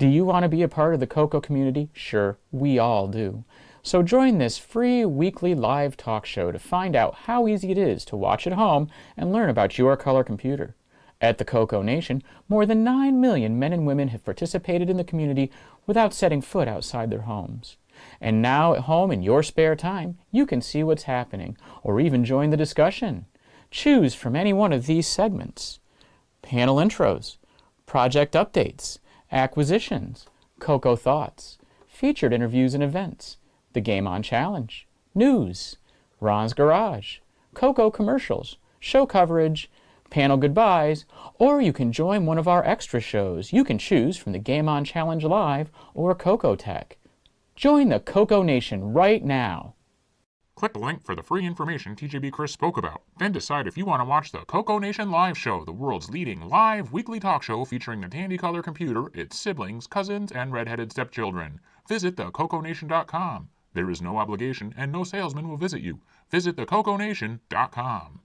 Do you want to be a part of the CoCo community? Sure, we all do. So join this free weekly live talk show to find out how easy it is to watch at home and learn about your color computer. At the CoCoNation, more than 9 million men and women have participated in the community without setting foot outside their homes. And now at home in your spare time, you can see what's happening, or even join the discussion. Choose from any one of these segments: panel intros, project updates, acquisitions, CoCo thoughts, featured interviews and events, the Game On Challenge, news, Ron's Garage, CoCo commercials, show coverage, panel goodbyes, or you can join one of our extra shows. You can choose from the Game On Challenge Live or CoCo Tech. Join the CoCoNation right now. Click the link for the free information TJB Chris spoke about. Then decide if you want to watch the CoCoNation Live Show, the world's leading live weekly talk show featuring the Tandy Color computer, its siblings, cousins, and redheaded stepchildren. Visit thecoconation.com. There is no obligation and no salesman will visit you. Visit thecoconation.com.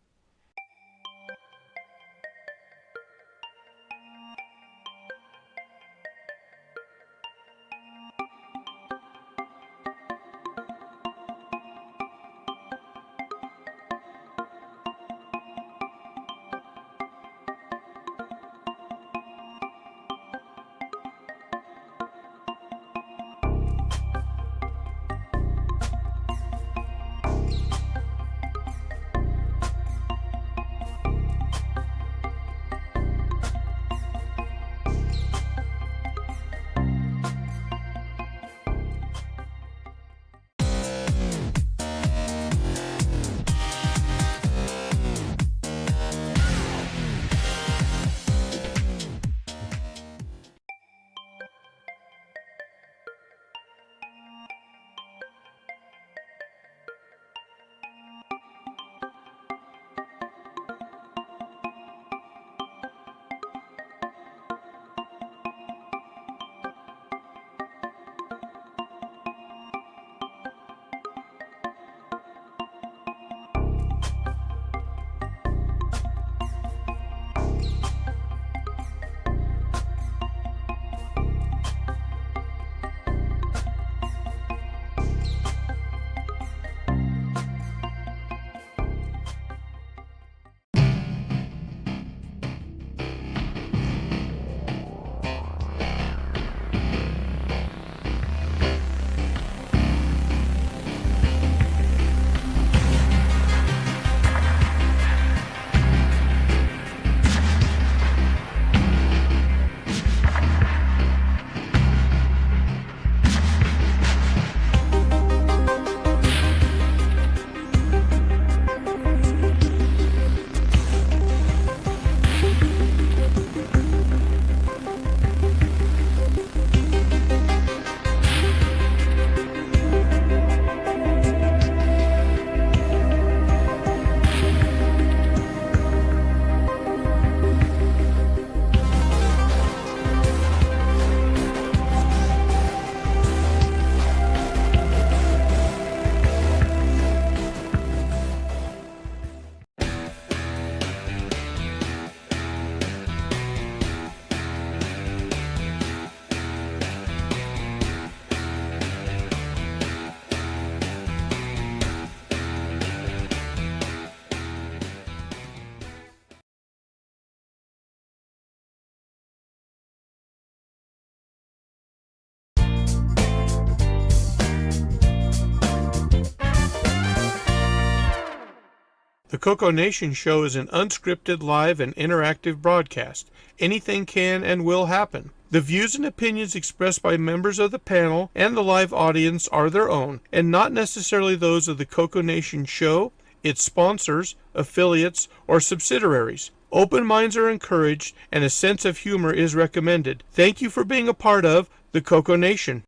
The CoCoNation show is an unscripted, live, and interactive broadcast. Anything can and will happen. The views and opinions expressed by members of the panel and the live audience are their own, and not necessarily those of the CoCoNation show, its sponsors, affiliates, or subsidiaries. Open minds are encouraged, and a sense of humor is recommended. Thank you for being a part of the CoCoNation.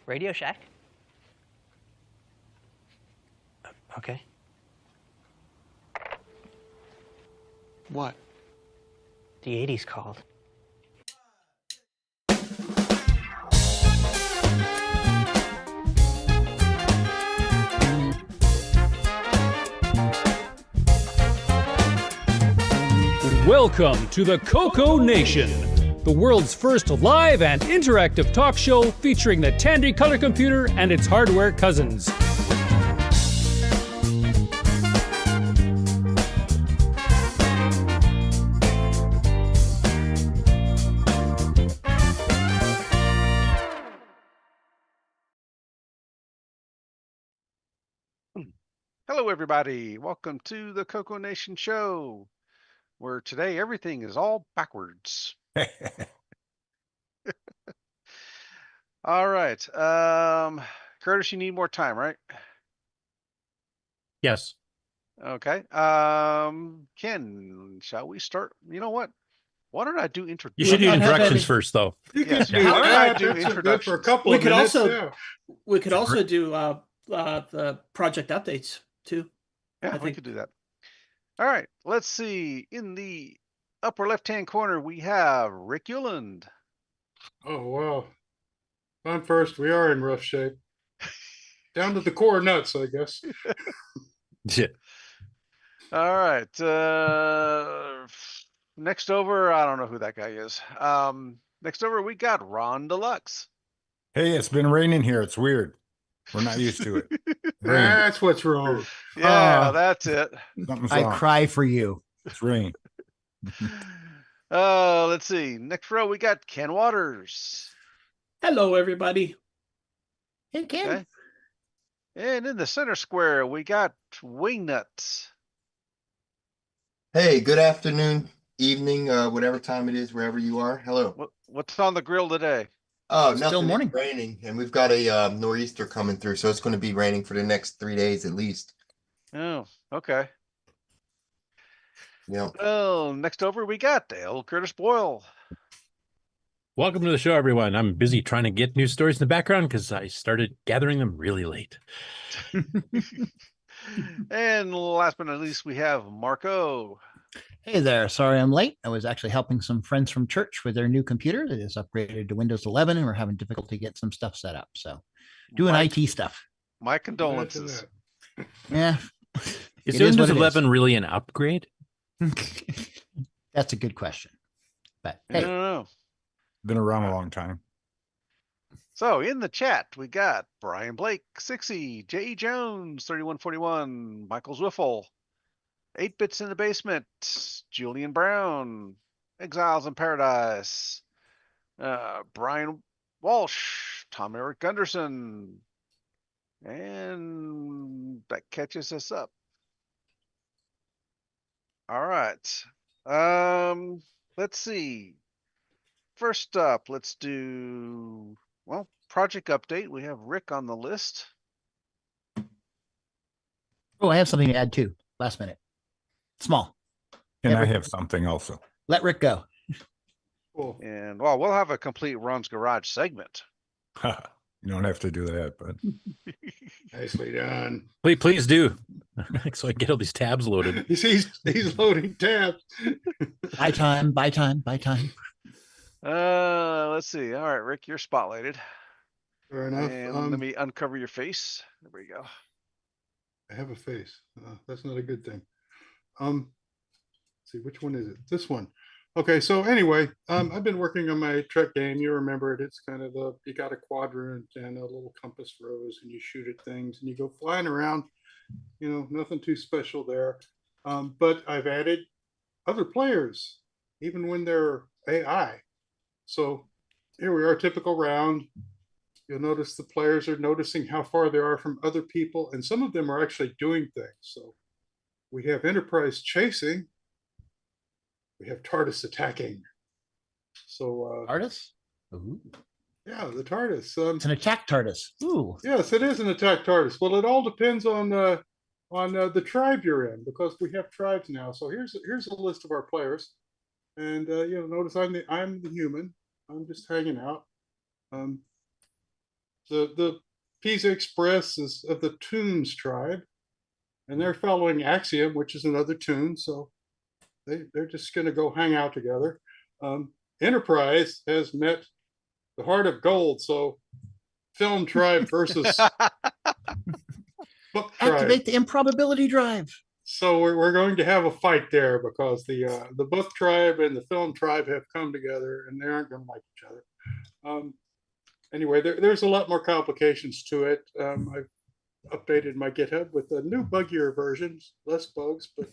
Radio Shack? Okay. What? The 80s called. Welcome to the CoCoNation, the world's first live and interactive talk show featuring the Tandy color computer and its hardware cousins. Hello, everybody. Welcome to the CoCoNation show, where today everything is all backwards. All right. Curtis, you need more time, right? Yes. Okay. Ken, shall we start? You know what? Why don't I do introductions? You should do introductions first, though. Yes. do Why don't I that. do That's good introductions? for a couple We of could minutes. also- yeah. We could also do the project updates too. Yeah, I we think- could do that. All right. Let's see. In the upper left-hand corner, we have Rick Euland. Oh, wow. I'm first. We are in rough shape. Down to the core nuts, I guess. Yeah. All right. Next over, I don't know who that guy is. Next over, we got Ron Deluxe. Hey, it's been raining here. It's weird. We're not used to it. Rain. That's what's wrong. Yeah, that's it. Something's I wrong. cry for you. It's rain. Let's see. Next row, we got Ken Waters. Hello, everybody. Hey, Ken. Okay. And in the center square, we got Wingnut. Hey, good afternoon, evening, whatever time it is, wherever you are. Hello. What's on the grill today? Oh, Still nothing. morning. It's raining, and we've got a nor'easter coming through, so it's going to be raining for the next 3 days at least. Oh, okay. Yeah. Well, next over, we got L Curtis Boyle. Welcome to the show, everyone. I'm busy trying to get news stories in the background because I started gathering them really late. And last but not least, we have MarkO. Hey there. Sorry I'm late. I was actually helping some friends from church with their new computer that is upgraded to Windows 11, and we're having difficulty getting some stuff set up. So doing My- IT stuff. My condolences. Yeah. Is It is what Windows it is. 11 really an upgrade? That's a good question. But I don't hey, know. Been around a long time. So in the chat, we got Brian Blake, 60, J.E. Jones, 3141, Michael Zwiffle, 8-Bits in the Basement, Julian Brown, Exiles in Paradise, Brian Walsh, Tom Eric Gunderson, and that catches us up. All right. Let's see. First up, let's do, well, project update. We have Rick on the list. oh, I have something to add too. Last minute. Small. And Yeah, I Rick- have something also. Let Rick go. Cool. And well, we'll have a complete Ron's Garage segment. You don't have to do that, but Nicely done. Please do. So I get all these tabs loaded. He's loading tabs. Buy time, buy time, buy time. Let's see. All right, Rick, you're spotlighted. Fair enough. And let me uncover your face. There we go. I have a face. That's not a good thing. Let's see, which one is it? This one. Okay, so anyway, I've been working on my Trek game. You remember it. It's kind of you got a quadrant and a little compass rose, and you shoot at things and you go flying around. You know, nothing too special there. But I've added other players, even when they're AI. So here we are, typical round. You'll notice the players are noticing how far they are from other people, and some of them are actually doing things. So we have Enterprise chasing. We have TARDIS attacking. So TARDIS? Ooh. yeah, the TARDIS. It's an attack TARDIS. Ooh. Yes, it is an attack TARDIS. Well, it all depends on the tribe you're in, because we have tribes now. So here's a list of our players, and you know, notice I'm the human. I'm just hanging out. The Pisa Express is of the Toons tribe, and they're following Axiom, which is another Toon. So they're just going to go hang out together. Enterprise has met the Heart of Gold, so Film Tribe versus Book Tribe. Activate the improbability drive. So we're going to have a fight there because the book tribe and the film tribe have come together and they aren't going to like each other. Anyway, there's a lot more complications to it. I've updated my GitHub with a new buggier versions, less bugs, but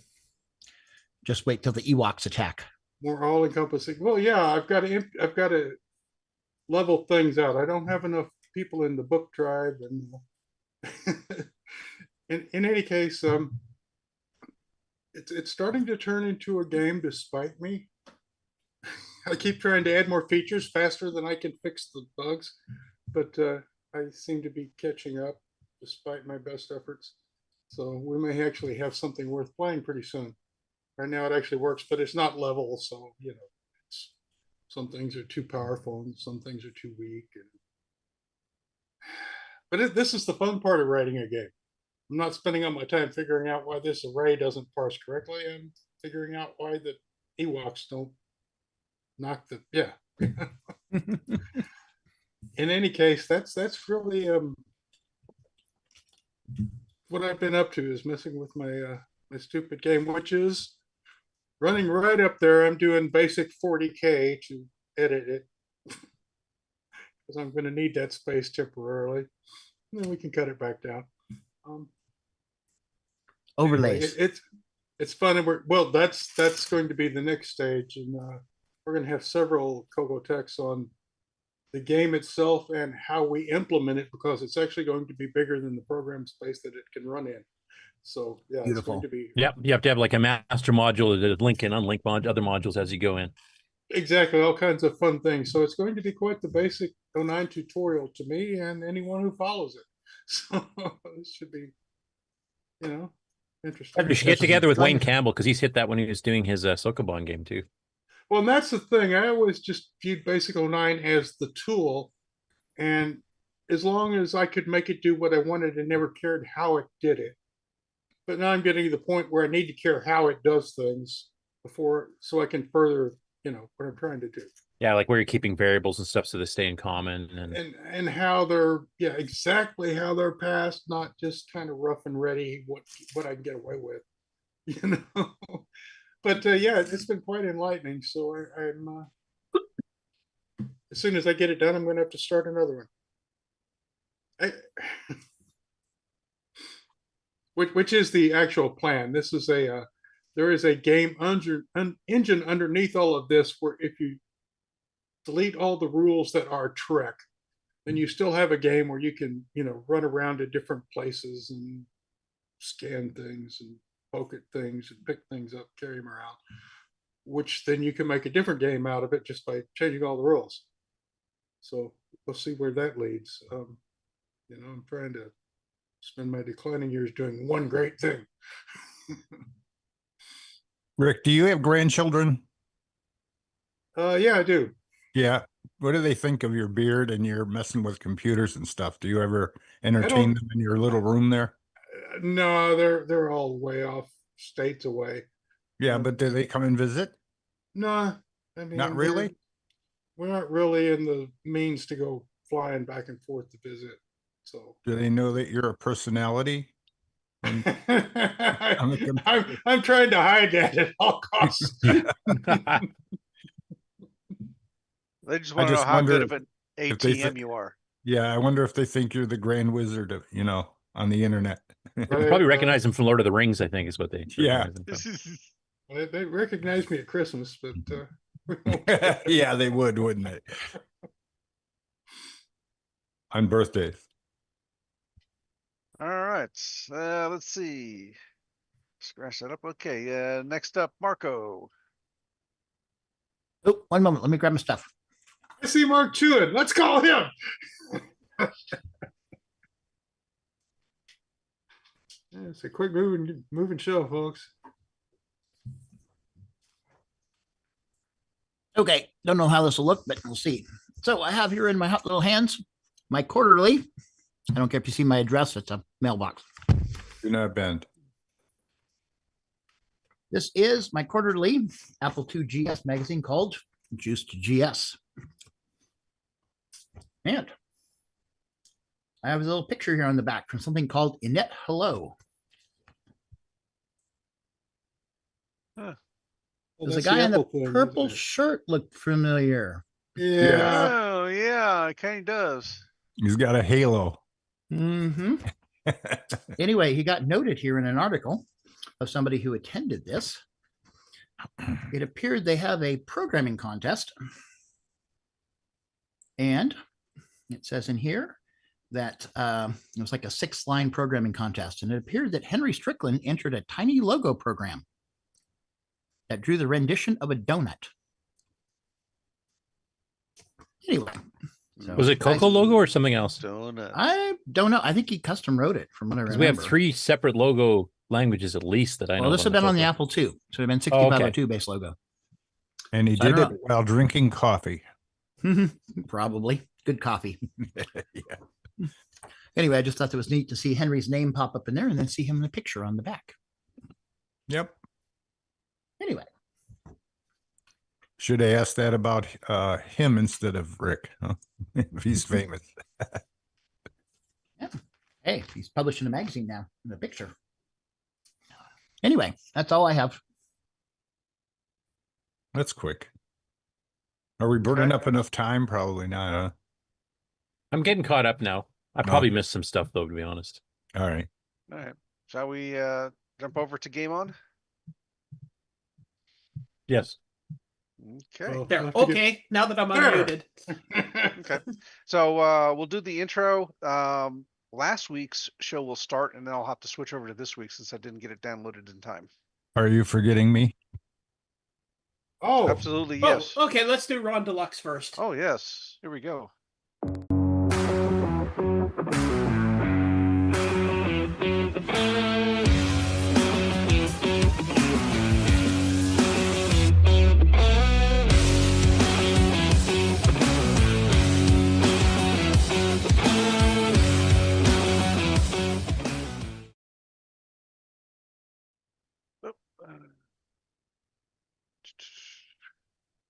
Just wait till the Ewocs attack. more all-encompassing. Well, yeah, I've got to level things out. I don't have enough people in the book tribe, and in any case, it's starting to turn into a game despite me. I keep trying to add more features faster than I can fix the bugs, but I seem to be catching up despite my best efforts. So we may actually have something worth playing pretty soon. Right now it actually works, but it's not level, so some things are too powerful and some things are too weak. But this is the fun part of writing a game. I'm not spending all my time figuring out why this array doesn't parse correctly. I'm figuring out why the Ewocs don't knock the In any case, that's really what I've been up to, is messing with my my stupid game, which is running right up there. I'm doing basic 40K to edit it because I'm going to need that space temporarily, and then we can cut it back down. Overlays. Anyway, it's fun, and that's going to be the next stage, and we're going to have several CoCo techs on the game itself and how we implement it, because it's actually going to be bigger than the program space that it can run in. So yeah, Beautiful. it's going to be Yep, you have to have like a master module that link and unlink other modules as you go in. exactly all kinds of fun things. So it's going to be quite the basic 09 tutorial to me and anyone who follows it. So this should be, interesting. We should get together with Wayne Campbell, because he's hit that when he was doing his Sokobon game too. Well, and that's the thing. I always just viewed Basic 09 as the tool, and as long as I could make it do what I wanted, I never cared how it did it. But now I'm getting to the point where I need to care how it does things so I can further, what I'm trying to do. Yeah, like where you're keeping variables and stuff so they stay in common, And how they're exactly how they're passed, not just kind of rough and ready what I can get away with, But it's been quite enlightening. So I'm as soon as I get it done, I'm going to have to start another one. Which is the actual plan. This is there is a game engine underneath all of this, where if you delete all the rules that are Trek, then you still have a game where you can, run around to different places and scan things and poke at things and pick things up, carry them around, which then you can make a different game out of it just by changing all the rules. So we'll see where that leads. I'm trying to spend my declining years doing one great thing. Rick, do you have grandchildren? Yeah, I do. Yeah. What do they think of your beard and your messing with computers and stuff? Do you ever entertain them in your little room there? No, they're all way off, states away. Yeah, but do they come and visit? No, I mean, not really. We aren't really in the means to go flying back and forth to visit. So do they know that you're a personality? I'm trying to hide that at all costs. They just want to know how good of an ATM you are. Yeah, I wonder if they think you're the Grand Wizard of, on the internet. They probably recognize him from Lord of the Rings, I think is what they. Yeah. They recognize me at Christmas, but yeah, they would, wouldn't they? On birthdays. All right. Let's see. Scratch that up. Okay. Next up, MarkO. Oh, one moment. Let me grab my stuff. I see Mark chewing. Let's call him. It's a quick moving show, folks. Okay, don't know how this will look, but we'll see. So I have here in my hot little hands my quarterly. I don't care if you see my address, it's a mailbox. Do not bend. This is my quarterly Apple II GS magazine called Juiced GS. And I have a little picture here on the back from something called Inet Hello. Does the guy in the purple shirt look familiar? Yeah. Oh, yeah, it kind of does. He's got a halo. Mm-hmm. Anyway, he got noted here in an article of somebody who attended this. It appeared they have a programming contest. And it says in here that it was like a 6-line programming contest. And it appeared that Henry Strickland entered a tiny logo program that drew the rendition of a donut. Anyway. So Was it CoCo logo or something else? Donut. I don't know. I think he custom wrote it from what I remember. We have 3 separate logo languages at least that I know. Well, this would have been on the Apple II. So it would have been 6502 base logo. And he did it while drinking coffee. Probably. Good coffee. Yeah. Anyway, I just thought it was neat to see Henry's name pop up in there and then see him in the picture on the back. Yep. Anyway. Should have asked that about him instead of Rick. Huh? If he's famous. Yeah. Hey, he's publishing a magazine now in the picture. Anyway, that's all I have. That's quick. Are we burning up enough time? Probably not, huh? I'm getting caught up now. I probably missed some stuff though, to be honest. All right. All right. Shall we jump over to Game On? Yes. Okay. There. Okay. Now that I'm unmuted. Okay. So we'll do the intro. Last week's show will start, and then I'll have to switch over to this week since I didn't get it downloaded in time. Are you forgetting me? Oh, absolutely. Yes. Oh, okay. Let's do Ron Deluxe first. Oh, yes. Here we go.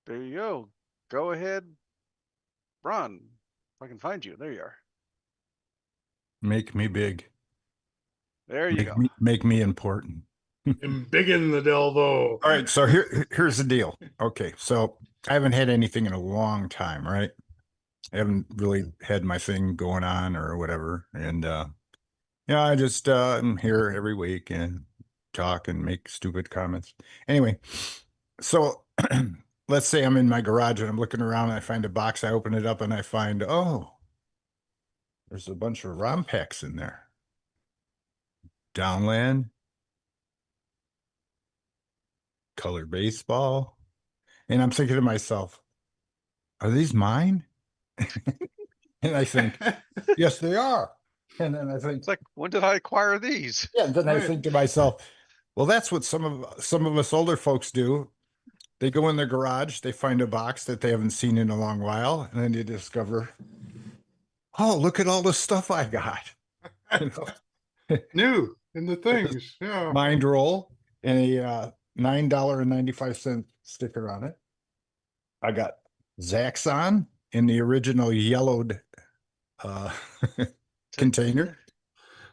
There you go. Go ahead, Ron. If I can find you. There you are. Make me big. There you go. Make me important. I'm big in the Delvo. All right, so here's the deal. Okay, so I haven't had anything in a long time, right? I haven't really had my thing going on or whatever, and I just am here every week and talk and make stupid comments. Anyway, so let's say I'm in my garage and I'm looking around and I find a box. I open it up and I find, oh, there's a bunch of ROM packs in there. Downland, Color Baseball. And I'm thinking to myself, are these mine? And I think, yes, they are. And then I think, it's like, when did I acquire these? Yeah, then I think to myself, well, that's what some of us older folks do. They go in their garage, they find a box that they haven't seen in a long while, and then they discover, oh, look at all the stuff I got. You know? New in the things. Yeah. Mind roll and a $9.95 sticker on it. I got Zaxxon in the original yellowed container.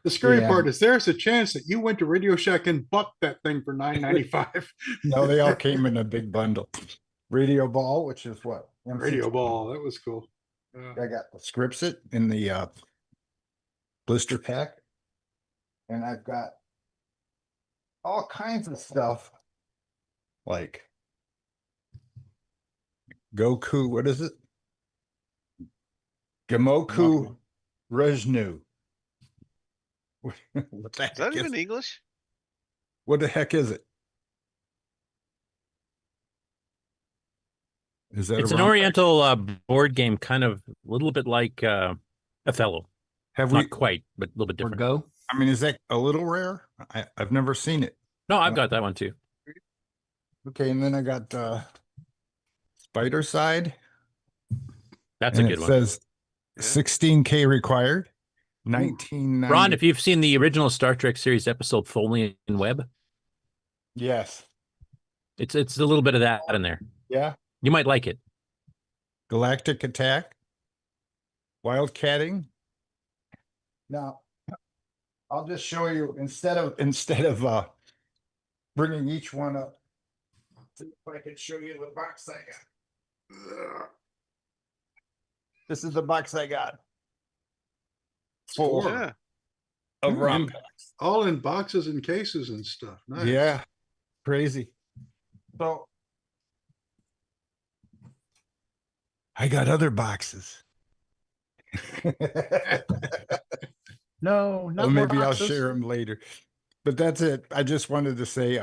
The scary part is there's a chance that you went to Radio Shack and bought that thing for $9.95. No, they all came in a big bundle. Radio Ball, which is what? Radio Ball, that was cool. Yeah. I got the Scripsit in the blister pack. And I've got all kinds of stuff like Goku, what is it? Gamoku Rejnu. What the heck is that even English? What the heck is it? Is that it's an Oriental board game, kind of a little bit like Othello. Not quite, but a little bit different. Go. I mean, is that a little rare? I've never seen it. No, I've got that one too. Okay, and then I got Spider Side. That's a good one. It says 16K required. 1990. Ron, if you've seen the original Star Trek series episode Foley and Webb. Yes. It's a little bit of that in there. Yeah. You might like it. Galactic Attack. Wildcatting. Now, I'll just show you instead of bringing each one up see if I can show you the box I got. This is the box I got. Full Yeah. of ROM In- packs. all in boxes and cases and stuff. Nice. Yeah, crazy. So I got other boxes. No, not Well, more maybe I'll boxes. share them later. But that's it. I just wanted to say,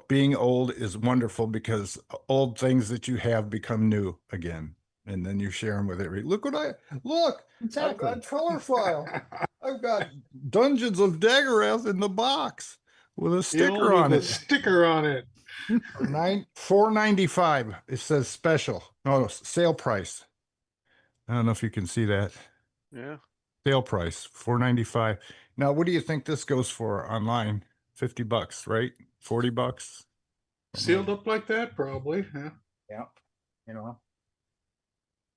being old is wonderful because old things that you have become new again. And then you share them with everybody. Look. Exactly. I've got color file. I've got Dungeons of Daggerath in the box with a You sticker only on the it. sticker on it. $4.95. It says special. No, sale price. I don't know if you can see that. Yeah. Sale price, $4.95. Now, what do you think this goes for online? $50, right? $40. Sealed up like that, probably. Yeah. Yeah.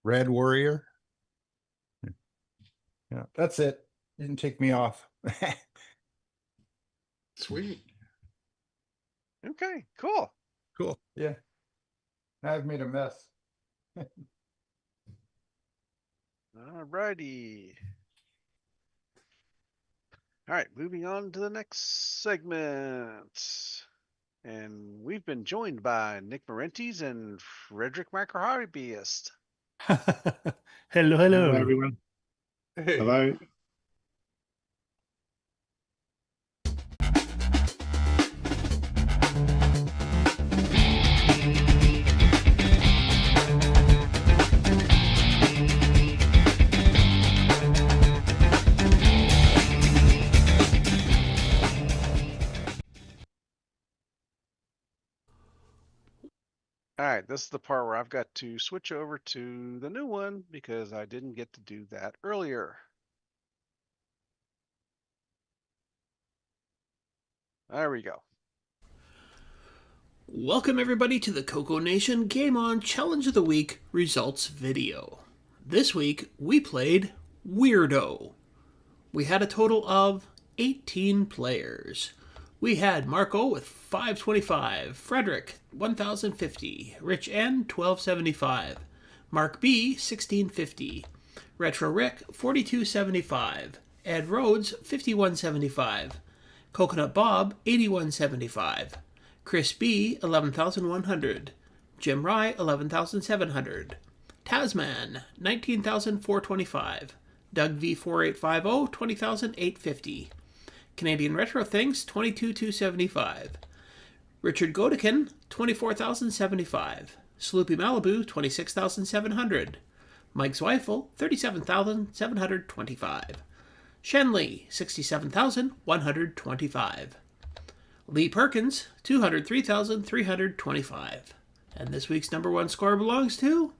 Red Warrior. Yeah, that's it. Didn't take me off. Sweet. Okay, cool. Cool. Yeah. Now I've made a mess. All righty. All right, moving on to the next segment. And we've been joined by Nick Marentes and Frederick Microhobbyist. Hello, hello. everyone. Hey. Hello. All right, this is the part where I've got to switch over to the new one because I didn't get to do that earlier. There we go. Welcome everybody to the CoCoNation Game On Challenge of the Week results video. This week we played Weirdo. We had a total of 18 players. We had MarkO with 525, Frederick 1050, Rich N 1275, Mark B 1650, Retro Rick 4275, Ed Rhodes 5175, Coconut Bob 8175, Chris B 11100, Jim Rye 11700, Tasman 19425, Doug V 4850 20850, Canadian Retro Things 22275, Richard Godekin 24075, Sloopy Malibu 26700, Mike Zweifel 37725, Shenley 67125, Lee Perkins 203,325, and this week's number one score belongs to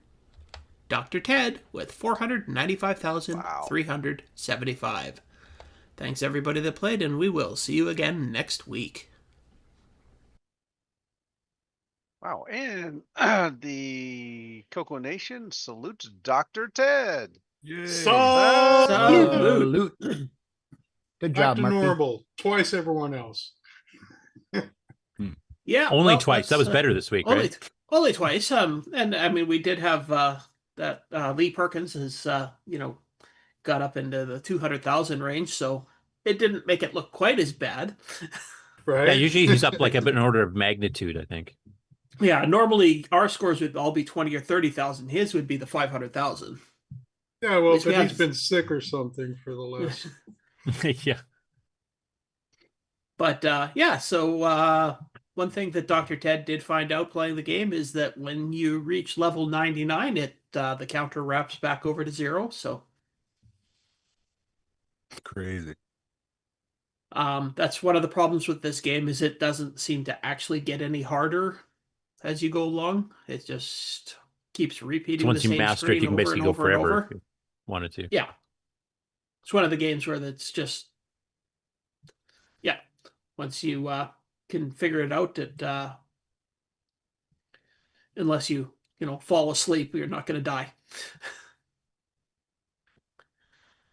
Dr. Ted with 495,375. Thanks everybody that played, and we will see you again next week. Wow, and the CoCoNation salutes Dr. Ted. Yay. Salute. Good Back job, to Mark. normal. Twice everyone else. Yeah, Only well, twice. That was better this week, only, right? Only twice. And I mean, we did have that Lee Perkins has got up into the 200,000 range, so it didn't make it look quite as bad. Right? Yeah, usually he's up like a bit in order of magnitude, I think. Yeah, normally our scores would all be 20 or 30,000. His would be the 500,000. Yeah, well, least we but he's have- been sick or something for the last. Yeah. But so one thing that Dr. Ted did find out playing the game is that when you reach level 99, the counter wraps back over to 0. So Crazy. that's one of the problems with this game is it doesn't seem to actually get any harder as you go along. It just keeps repeating So once the you same master screen it, you can over basically and go over and forever over. if you wanted to. Yeah. It's one of the games where it's just, yeah, once you can figure it out, that unless you fall asleep, you're not going to die.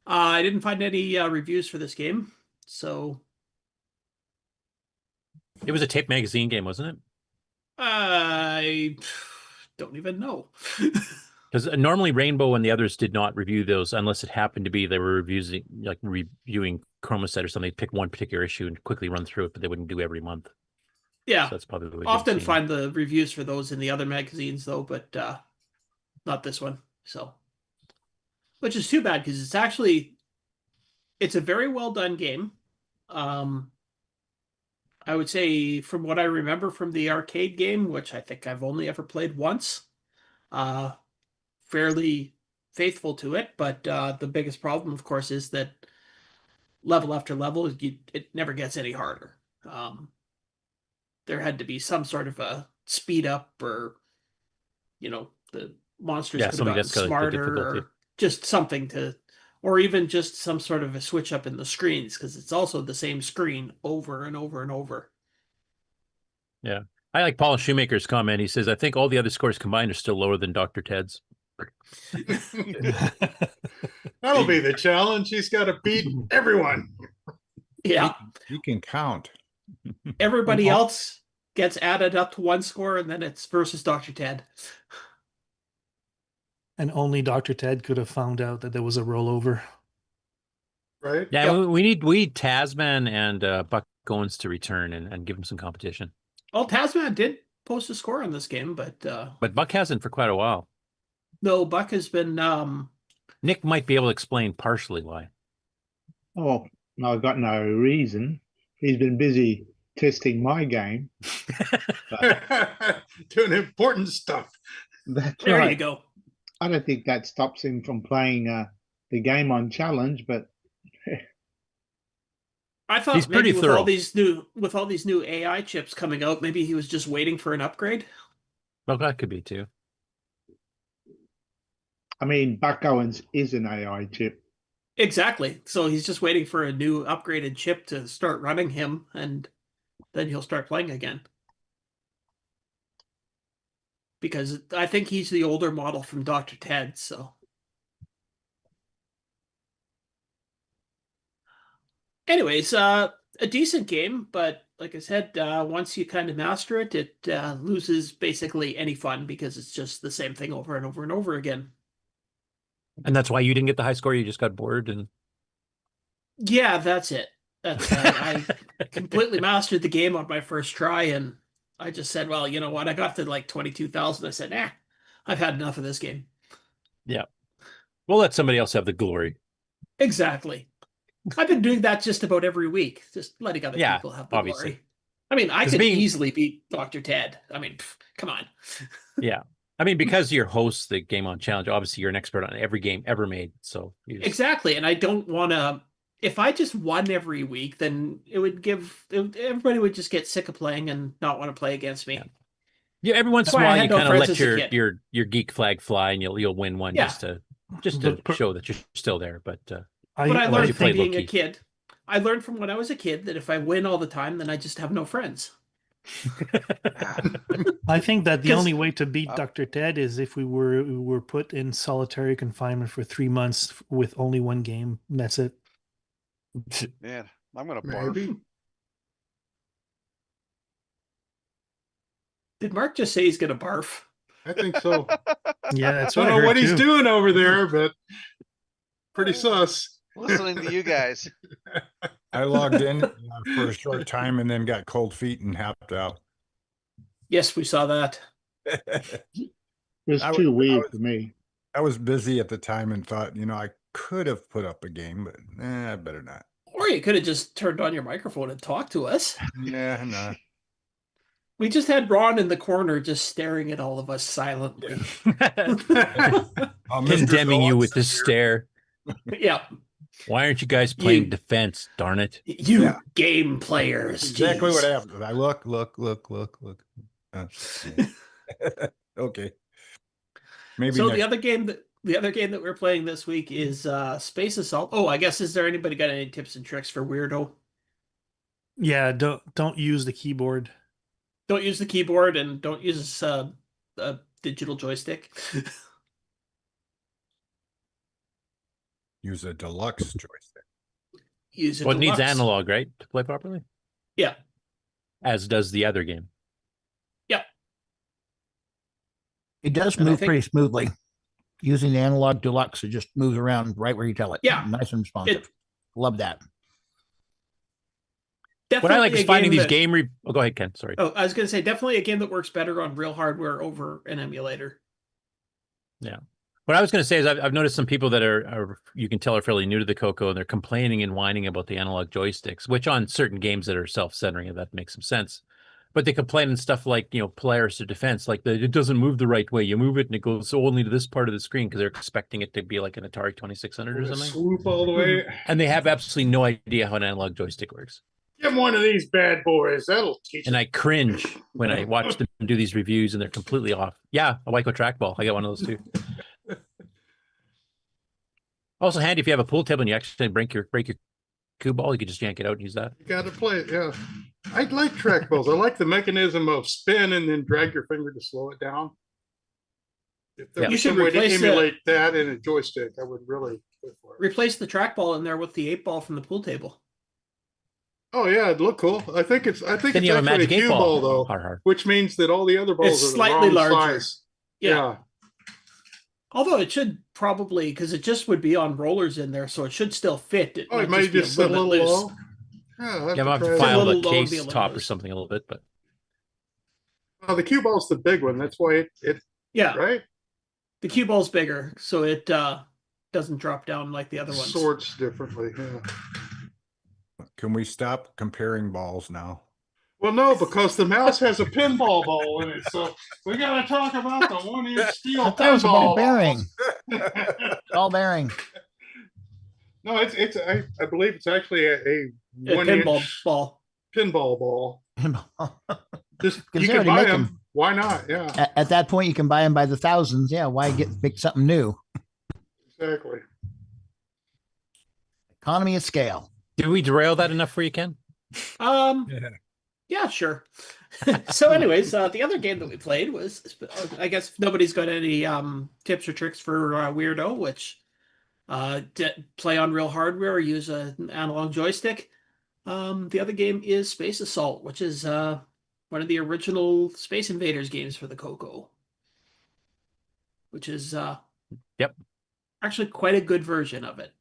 I didn't find any reviews for this game, so It was a tape magazine game, wasn't it? I don't even know. Because normally Rainbow and the others did not review those unless it happened to be they were reviewing Chromaset or something. They'd pick one particular issue and quickly run through it, but they wouldn't do every month. Yeah, so that's probably the way often find the reviews for those in the other magazines though, but not this one. So, which is too bad because it's a very well done game. I would say from what I remember from the arcade game, which I think I've only ever played once, fairly faithful to it. But the biggest problem, of course, is that level after level, it never gets any harder. There had to be some sort of a speed up, or the monsters could have gotten smarter, or just something to, or even just some sort of a switch up in the screens, because it's also the same screen over and over and over. Yeah. I like Paul Shoemaker's comment. He says, I think all the other scores combined are still lower than Dr. Ted's. That'll be the challenge. He's got to beat everyone. Yeah. You can count. Everybody else gets added up to one score, and then it's versus Dr. Ted. And only Dr. Ted could have found out that there was a rollover. Right? Yeah, we need Tasman and Buck Owens to return and give him some competition. Well, Tasman did post a score on this game, but Buck hasn't for quite a while. No, Buck has been Nick might be able to explain partially why. Oh, no, I've got no reason. He's been busy testing my game. Doing important stuff. That's there right. you go. I don't think that stops him from playing the game on challenge, but I thought he's maybe pretty thorough. With all these new AI chips coming out, maybe he was just waiting for an upgrade. Well, that could be too. I mean, Buck Owens is an AI chip. Exactly. So he's just waiting for a new upgraded chip to start running him, and then he'll start playing again. Because I think he's the older model from Dr. Ted, so. Anyways, a decent game, but like I said, once you kind of master it, it loses basically any fun because it's just the same thing over and over and over again. And that's why you didn't get the high score. You just got bored and. Yeah, that's it. That's I completely mastered the game on my first try, and I just said, well, you know what? I got to like 22,000. I said, nah, I've had enough of this game. Yeah. We'll let somebody else have the glory. Exactly. I've been doing that just about every week, just letting other people have the glory. I mean, I could easily beat Dr. Ted. I mean, come on. Yeah. I mean, because you're host the Game On Challenge, obviously you're an expert on every game ever made. So exactly. And I don't want to, if I just won every week, then everybody would just get sick of playing and not want to play against me. Yeah, every once in a while you kind of let your geek flag fly and you'll win one just to show that you're still there. But I learned from being a kid. I learned from when I was a kid that if I win all the time, then I just have no friends. I think that the only way to beat Dr. Ted is if we were put in solitary confinement for 3 months with only one game. And that's it. Man, I'm gonna barf. Did Mark just say he's gonna barf? I think so. Yeah, that's I don't know what he's doing over there, but pretty sus. Listening to you guys. I logged in for a short time and then got cold feet and hopped out. Yes, we saw that. It was too weird for me. I was busy at the time and thought, I could have put up a game, but I better not. Or you could have just turned on your microphone and talked to us. Yeah, no. We just had Ron in the corner just staring at all of us silently. Condemning you with this stare. Yeah. Why aren't you guys playing defense, darn it? You game players. Exactly geez. what happened. I look. Okay. Maybe so the other game that we're playing this week is Space Assault. Oh, I guess is there anybody got any tips and tricks for Weirdo? Yeah, don't use the keyboard. Don't use the keyboard and don't use a digital joystick. Use a deluxe joystick. Use a Well, it deluxe. needs analog, right, to play properly? Yeah. As does the other game. Yeah. It does And I move think- pretty smoothly. Using the analog deluxe, it just moves around right where you tell it. Yeah. Nice and responsive. Love that. What I like Definitely is a finding these that- game. Oh, go ahead, Ken. Sorry. Oh, I was going to say definitely a game that works better on real hardware over an emulator. Yeah. What I was going to say is I've noticed some people that are you can tell are fairly new to the CoCo, and they're complaining and whining about the analog joysticks, which on certain games that are self-centering, that makes some sense. But they complain and stuff like, Polaris or Defense, like it doesn't move the right way. You move it and it goes only to this part of the screen because they're expecting it to be like an Atari 2600 or something. Swoop all the way. And they have absolutely no idea how an analog joystick works. Get one of these bad boys. That'll teach And you. I cringe when I watch them do these reviews and they're completely off. Yeah, a Wyco trackball. I got one of those too. Also handy if you have a pool table and you actually break your cue ball, you can just yank it out and use that. You got to play it, yeah. I like trackballs. I like the mechanism of spin and then drag your finger to slow it down. If there You was should some way to replace emulate that in a joystick, I would really go for it. Replace the trackball in there with the 8-ball from the pool table. Oh yeah, it'd look cool. I think it's Then actually you have a a magic cue 8-ball. ball though, Hard. which means that all the other balls It's are the slightly wrong larger. size. Yeah. Although it should probably, because it just would be on rollers in there, so it should still fit. It Oh, it might may be just sit a bit little loose. low. Yeah, I'll have Yeah, I'll have try to it. file little the low and be a case little top or loose. something a little bit, but Oh, the cue ball's the big one. That's why it Yeah, right the cue ball's bigger, so it doesn't drop down like the other ones. sorts differently. Yeah. Can we stop comparing balls now? Well, no, because the mouse has a pinball ball in it, so we got to talk about the 1-inch steel I thought it was a ball pinball. bearing. Ball bearing. No, it's I believe it's actually a A 1-inch pinball ball. pinball ball. Just Because you they can already buy make them. 'em. Why not? Yeah, At that point, you can buy them by the thousands. Yeah, why make something new? exactly. Economy of scale. did we derail that enough for you, Ken? Yeah, sure. So anyways, the other game that we played was, I guess if nobody's got any tips or tricks for Weirdo, which play on real hardware or use an analog joystick. The other game is Space Assault, which is one of the original Space Invaders games for the CoCo, which is actually quite a good version of it.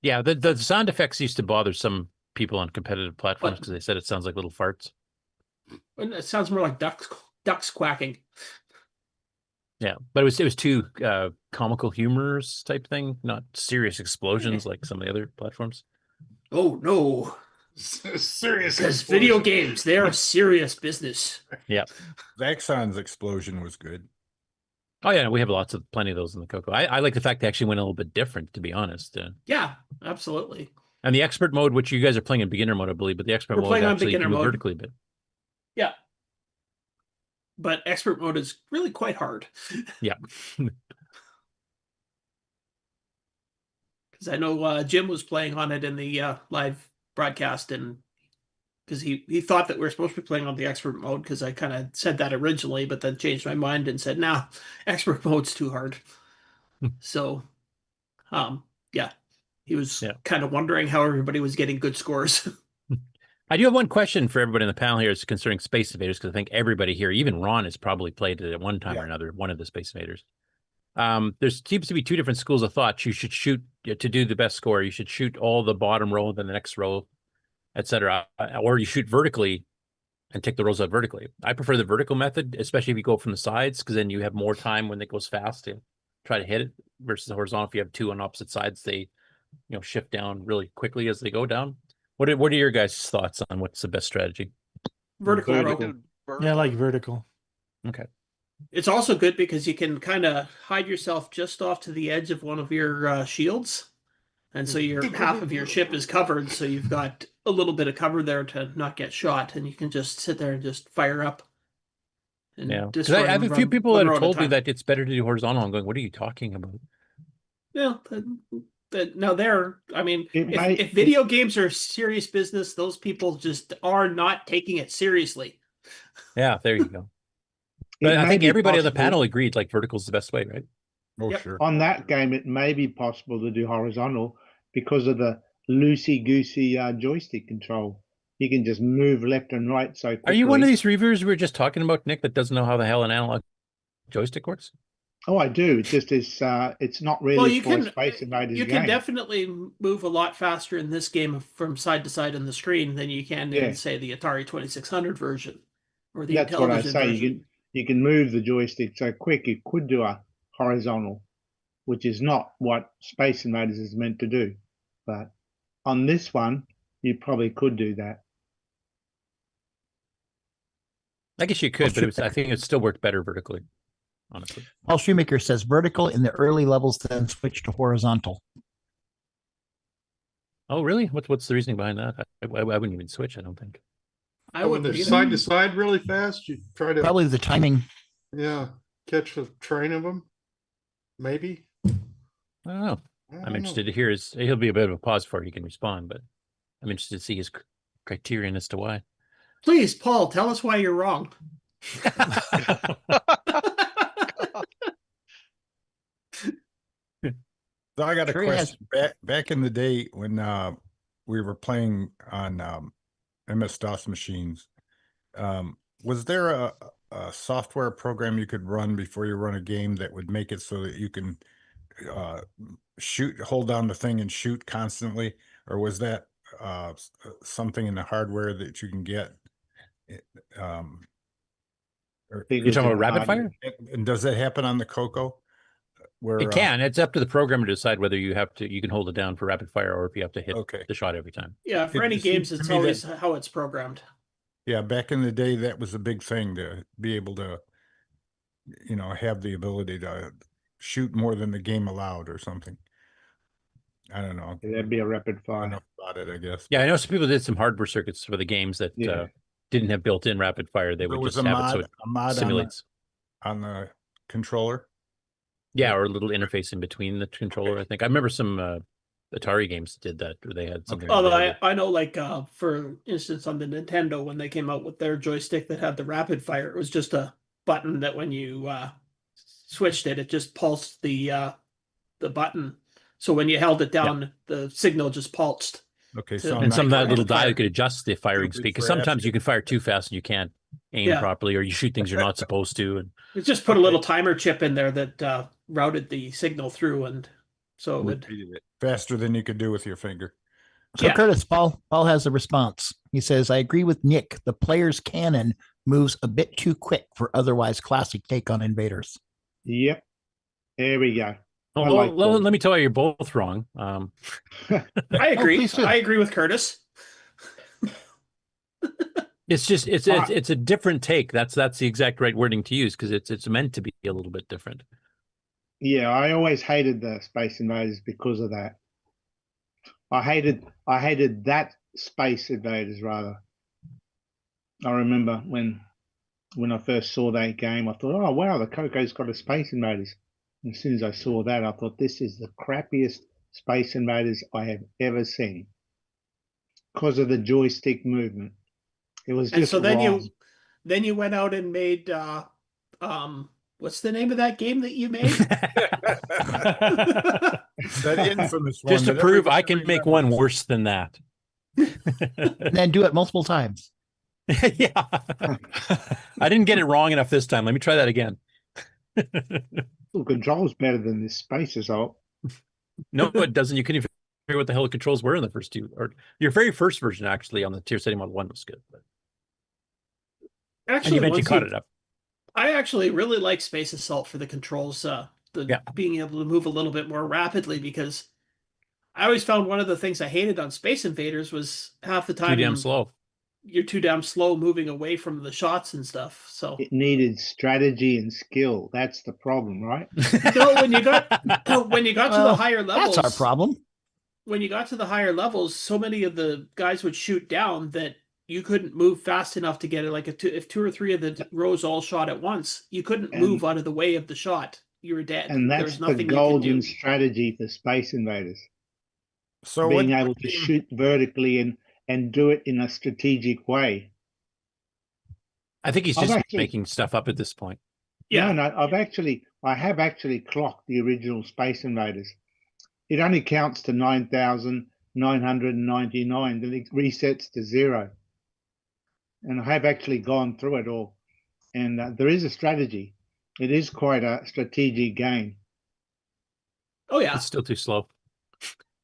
Yeah, the sound effects used to bother some people on competitive platforms because they said it sounds like little farts. And it sounds more like ducks quacking. Yeah, but it was too comical humorous type thing, not serious explosions like some of the other platforms. Oh no, Serious. because explosion. video games, they are serious business. Yeah. Zaxxon's explosion was good. Oh yeah, we have plenty of those in the CoCo. I like the fact they actually went a little bit different, to be honest. Yeah, absolutely. And the expert mode, which you guys are playing in beginner mode, I believe, but the expert We're mode playing on actually beginner move mode. vertically a bit. Yeah. But expert mode is really quite hard. Yeah. Because I know Jim was playing on it in the live broadcast, and because he thought that we were supposed to be playing on the expert mode, because I kind of said that originally, but then changed my mind and said, nah, expert mode's too hard. So, yeah, he was kind of wondering how everybody was getting good scores. I do have one question for everybody in the panel here is concerning Space Invaders, because I think everybody here, even Ron, has probably played it at one time or another, one of the Space Invaders. There seems to be two different schools of thought. You should shoot to do the best score. You should shoot all the bottom row, then the next row, etc. Or you shoot vertically and take the rows out vertically. I prefer the vertical method, especially if you go from the sides, because then you have more time when it goes fast to try to hit it versus the horizontal. If you have two on opposite sides, they shift down really quickly as they go down. What are your guys' thoughts on what's the best strategy? Vertical. Yeah, I like vertical. Okay. It's also good because you can kind of hide yourself just off to the edge of one of your shields. And so your half of your ship is covered, so you've got a little bit of cover there to not get shot, and you can just sit there and just fire up. And Yeah, because destroy I have and a few run people one that row have at a told me time. that it's better to do horizontal. I'm going, what are you talking about? Yeah, now I mean, It if video games are serious business, those people just are not taking it seriously. Yeah, there you go. It But I may think be everybody on the possible- panel agreed like vertical's the best way, right? Oh, Yep. sure. On that game, it may be possible to do horizontal because of the loosey-goosey joystick control. You can just move left and right so quickly. Are you one of these reviewers we were just talking about, Nick, that doesn't know how the hell an analog joystick works? Oh, I do. It just is. It's not really Well, you for a can Space Invaders you game. can definitely move a lot faster in this game from side to side on the screen than you can in, say, the Atari 2600 version or the That's what I Intellivision say. version. You can move the joystick so quick. You could do a horizontal, which is not what Space Invaders is meant to do. But on this one, you probably could do that. I guess you could, but I think it still worked better vertically, honestly. Paul Shoemaker says vertical in the early levels, then switch to horizontal. Oh, really? What's the reasoning behind that? I wouldn't even switch, I don't think. I When they're side to side really fast, you try to Probably the timing. Yeah, catch a train of them. Maybe. I don't know. I'm interested to hear his. He'll be a bit of a pause before he can respond, but I'm interested to see his criterion as to why. Please, Paul, tell us why you're wrong. So I got a Sure, he has- question. Back in the day when we were playing on MS-DOS machines, was there a software program you could run before you run a game that would make it so that you can hold down the thing and shoot constantly? Or was that something in the hardware that you can get? You're talking about rapid fire? And does that happen on the CoCo? Where, it can. It's up to the programmer to decide whether you can hold it down for rapid fire or if you have to hit the shot every time. Yeah, for any games, it's always how it's programmed. Yeah, back in the day, that was a big thing to be able to, have the ability to shoot more than the game allowed or something. I don't know. That'd be a rapid fire. Enough about it, I guess. Yeah, I know some people did some hardware circuits for the games that didn't have built-in rapid fire. They would just have it so it simulates on the controller. Yeah, or a little interface in between the controller. I think I remember some Atari games did that, where they had something. Although I know, like for instance, on the Nintendo, when they came out with their joystick that had the rapid fire, it was just a button that when you switched it, it just pulsed the button. So when you held it down, the signal just pulsed. Okay, so and some of that little dial could adjust the firing speed, because sometimes you can fire too fast and you can't aim properly, or you shoot things you're not supposed to. And it just put a little timer chip in there that routed the signal through, and so it would faster than you could do with your finger. So Curtis, Paul has a response. He says, "I agree with Nick. The player's cannon moves a bit too quick for otherwise classic take on Invaders." Yep. There we go. Well, let me tell you, you're both wrong. I agree. I agree with Curtis. It's just it's a different take. That's the exact right wording to use, because it's meant to be a little bit different. Yeah, I always hated the Space Invaders because of that. I hated that Space Invaders rather. I remember when I first saw that game, I thought, oh wow, the CoCo's got a Space Invaders. And as soon as I saw that, I thought, this is the crappiest Space Invaders I have ever seen, because of the joystick movement. It was just and so then wrong. you went out and made what's the name of that game that you made? That infamous one. Just to prove I can make one worse than that. And then do it multiple times. Yeah. I didn't get it wrong enough this time. Let me try that again. Well, control's better than this Space Assault. No, it doesn't. You couldn't even figure what the hell the controls were in the first two. Or your very first version, actually, on the tier setting model 1 was good. But actually, and you eventually caught it up. I actually really like Space Assault for the controls, being able to move a little bit more rapidly, because I always found one of the things I hated on Space Invaders was half the time too damn slow. You're too damn slow moving away from the shots and stuff. So it needed strategy and skill. That's the problem, right? No, when you got to the higher levels, that's our problem. When you got to the higher levels, so many of the guys would shoot down that you couldn't move fast enough to get it. Like if two or three of the rows all shot at once, you couldn't move out of the way of the shot. You were dead. And that's the golden strategy for Space Invaders. So being able to shoot vertically and do it in a strategic way. I think he's just making stuff up at this point. Yeah, no, I have actually clocked the original Space Invaders. It only counts to 9,999, then it resets to 0. And I have actually gone through it all. And there is a strategy. It is quite a strategic game. Oh yeah, It's still too slow.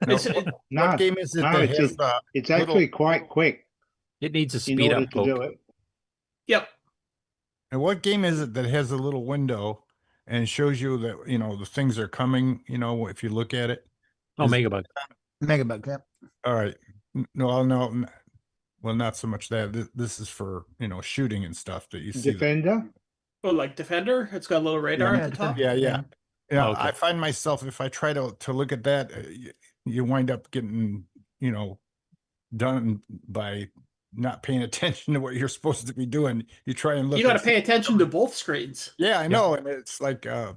Now, It's- it- No, what game is it no, that it's has it's little- actually quite quick It needs a in speed order up to do poke. it. yep. And what game is it that has a little window and shows you that, you know, the things are coming, you know, if you look at it? Oh, Is- Megabug. Megabug. Yep. All right. No. Well, not so much that. This is for, you know, shooting and stuff that you see. Defender. Oh, like Defender, it's got a little radar Yeah, at the top. Yeah. Yeah, Oh, okay. I find myself, if I try to look at that, you wind up getting, you know, done by not paying attention to what you're supposed to be doing. You try and look. You got to at- pay attention to both screens. Yeah, I know, and it's like It's like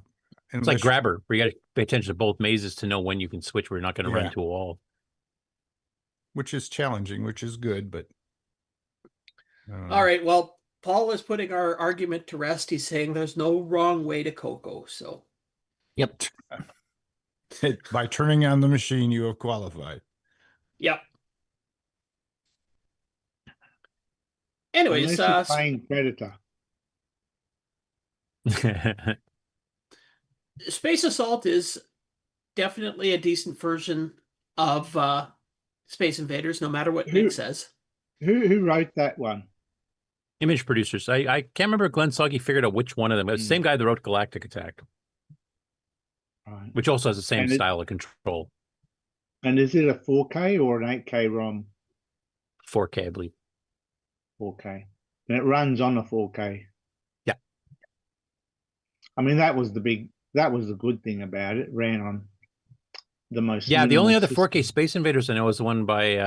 unless- grabber, where you got to pay attention to both mazes to know when you can switch. Where you're not going to run Yeah. into a wall. which is challenging, which is good, but All right. Well, Paul is putting our argument to rest. He's saying there's no wrong way to CoCo. So Yep. by turning on the machine, you have qualified. yep. Anyways, Unless you're playing Predator. Space Assault is definitely a decent version of Space Invaders, no matter what Nick says. Who wrote that one? Image producers. I can't remember if Glenn Soggy figured out which one of them. It was the same guy that wrote Galactic Attack, Right. which also has the same And style of control. And is it a 4K or an 8K ROM? 4K, I believe. 4K. And it runs on a 4K. Yeah. I mean, that was the good thing about it. It ran on the most. Yeah, the only minimal other 4K system. Space Invaders I know is the one by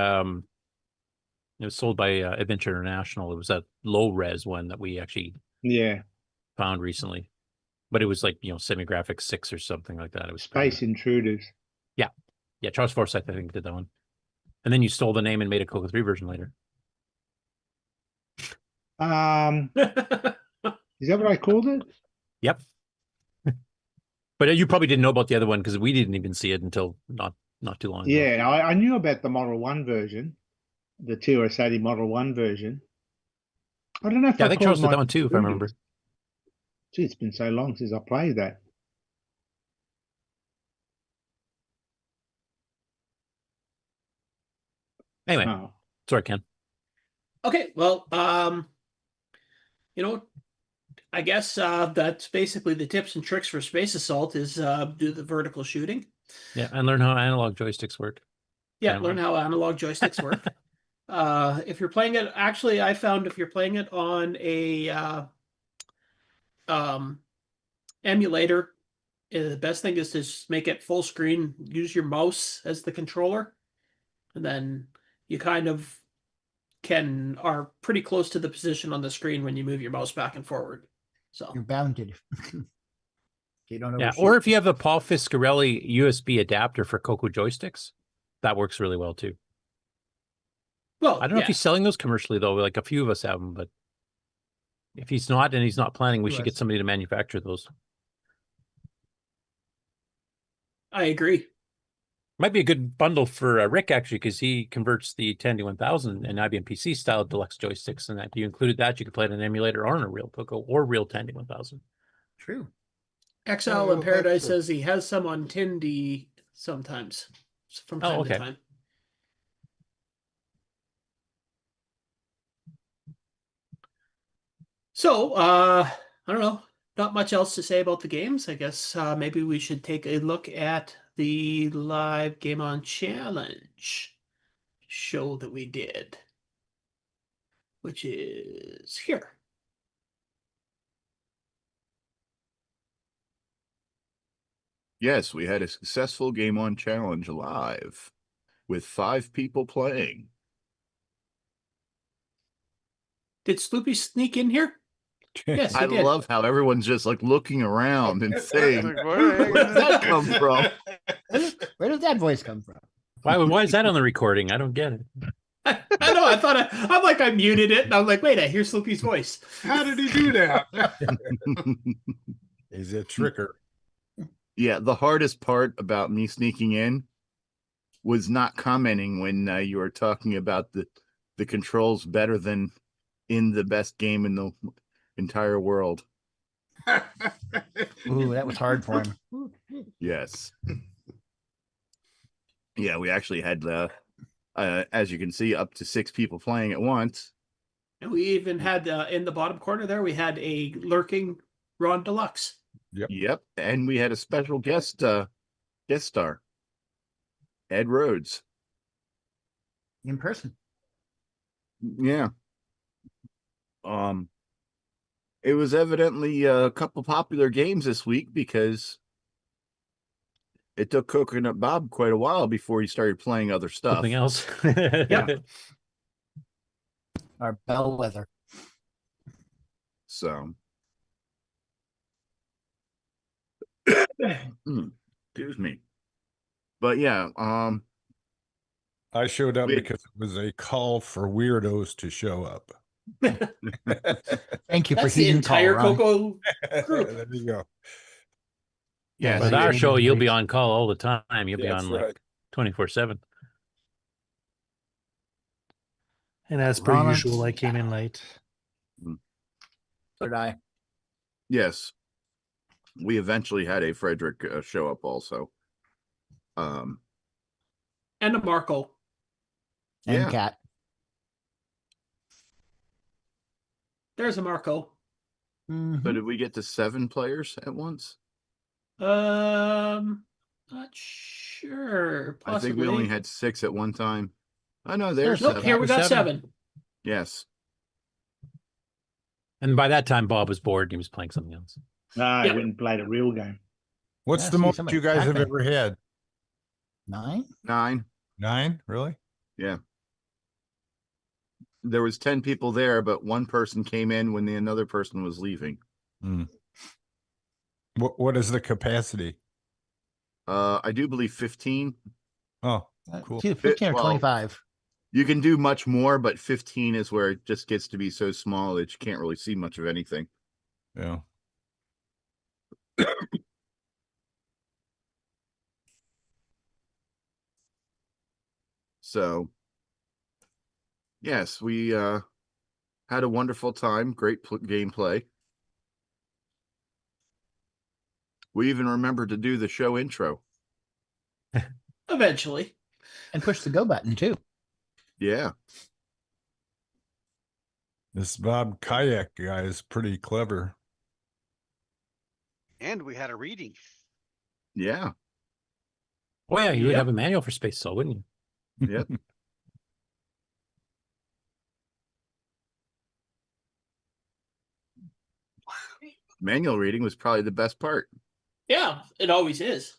it was sold by Adventure International. It was that low res one that we actually Yeah. found recently, but it was like, you know, semi-graphic 6 or something like that. It was Space Intruders. yeah. Charles Forsyth, I think, did that one, and then you stole the name and made a CoCo 3 version later. Is that what I called it? Yep. But you probably didn't know about the other one because we didn't even see it until not too long ago. Yeah, I knew about the Model 1 version, the TRS-80 Model 1 version. I don't know if Yeah, I think called Charles did that mine one too, if I remember. Intruders. Gee, it's been so long since I played that. Anyway, Oh. sorry, Ken. Okay, well, you know, I guess that's basically the tips and tricks for Space Assault is do the vertical shooting. Yeah, and learn how analog joysticks work. Yeah, Anyway. learn how analog joysticks work. If you're playing it, actually, I found if you're playing it on a emulator, the best thing is to just make it full screen, use your mouse as the controller, and then you kind of are pretty close to the position on the screen when you move your mouse back and forward. So You're bounded. You don't Yeah, overshoot. or if you have a Paul Fiscarelli USB adapter for CoCo joysticks, that works really well too. well, I don't know if yeah. he's selling those commercially though. Like a few of us have them, but if he's not and he's not planning, we Who should has get somebody to manufacture those. I agree. Might be a good bundle for Rick actually, because he converts the 10-1000 and IBM PC style deluxe joysticks, and that if you included that, you could play it on an emulator or on a real CoCo or real 10-1000. True. Exile in Paradise says he has some on Tindy sometimes, from time okay. to time. So, I don't know. Not much else to say about the games. I guess maybe we should take a look at the live Game On Challenge show that we did, which is here. Yes, we had a successful Game On Challenge live with 5 people playing. Did Sloopy sneak in here? Yes, he I did. love how everyone's just like looking around and saying, Like, where did that come from? Where did that voice come from? Why is that on the recording? I don't get it. I know. I thought I'm like I muted it, and I'm like, wait, I hear Sloopy's voice. How did he do that? He's a tricker. Yeah, the hardest part about me sneaking in was not commenting when you were talking about the controls better than in the best game in the entire world. Ooh, that was hard for him. Yes. Yeah, we actually had, as you can see, up to 6 people playing at once. And we even had in the bottom corner there, we had a lurking Ron Deluxe. Yep. And we had a special guest star, Ed Rhodes. In person. Yeah. It was evidently a couple popular games this week because it took Coconut Bob quite a while before he started playing other stuff. Something else. Yep. Our bellwether. So, excuse me. But yeah, I showed up we- because it was a call for weirdos to show up. Thank you for That's the heeding call, entire Ron. CoCo group. There you go. Yeah, With they our came show, in you'll late. be on call all the time. You'll be That's on right. like 24/7. And as per Ron, usual, I came in late. So did I. yes, we eventually had a Frederick show up also. And a MarkO. And Yeah. Cat. There's a MarkO. So did we get to 7 players at once? Not sure. I Possibly. think we only had 6 at one time. Oh no, there's Nope, 7. here we got 7. 7. Yes. And by that time, Bob was bored. He was playing something else. No, I Yeah. went and played a real game. What's Yeah, the see, most somebody you guys have Pac-Man. ever had? 9? 9. 9? Really? Yeah. There was 10 people there, but one person came in when another person was leaving. What is the capacity? I do believe 15. Oh, cool. 15 or Well, 25. You can do much more, but 15 is where it just gets to be so small that you can't really see much of anything. Yeah. So, yes, we had a wonderful time. Great gameplay. We even remembered to do the show intro. Eventually. And push the go button, too. Yeah. This Bob Kayak guy is pretty clever. And we had a reading. Yeah. Oh yeah, you would Yep. have a manual for Space Soul, wouldn't you? Yep. Manual reading was probably the best part. Yeah, it always is.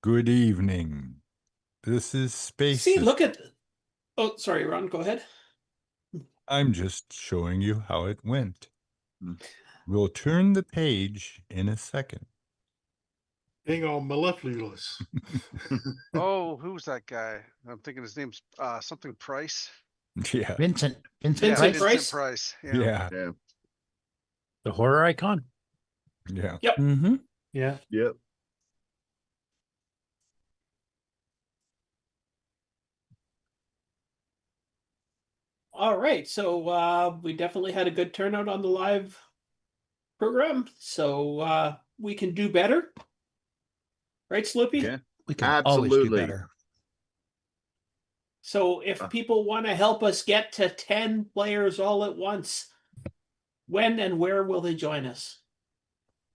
Good evening. This is Space. See, look at. Oh, sorry, Ron. Go ahead. I'm just showing you how it went. Hmm. We'll turn the page in a second. Being all mellifluous. Oh, who's that guy? I'm thinking his name's something Price. Yeah. Vincent Vincent Price. Price? Price. Yeah. Yeah. The horror icon. Yeah. Mm-hmm. Yeah. Yep. All right, so we definitely had a good turnout on the live program, so we can do better, right, Sloopy? Yeah. We can always do Absolutely. better. So if people want to help us get to 10 players all at once, when and where will they join us?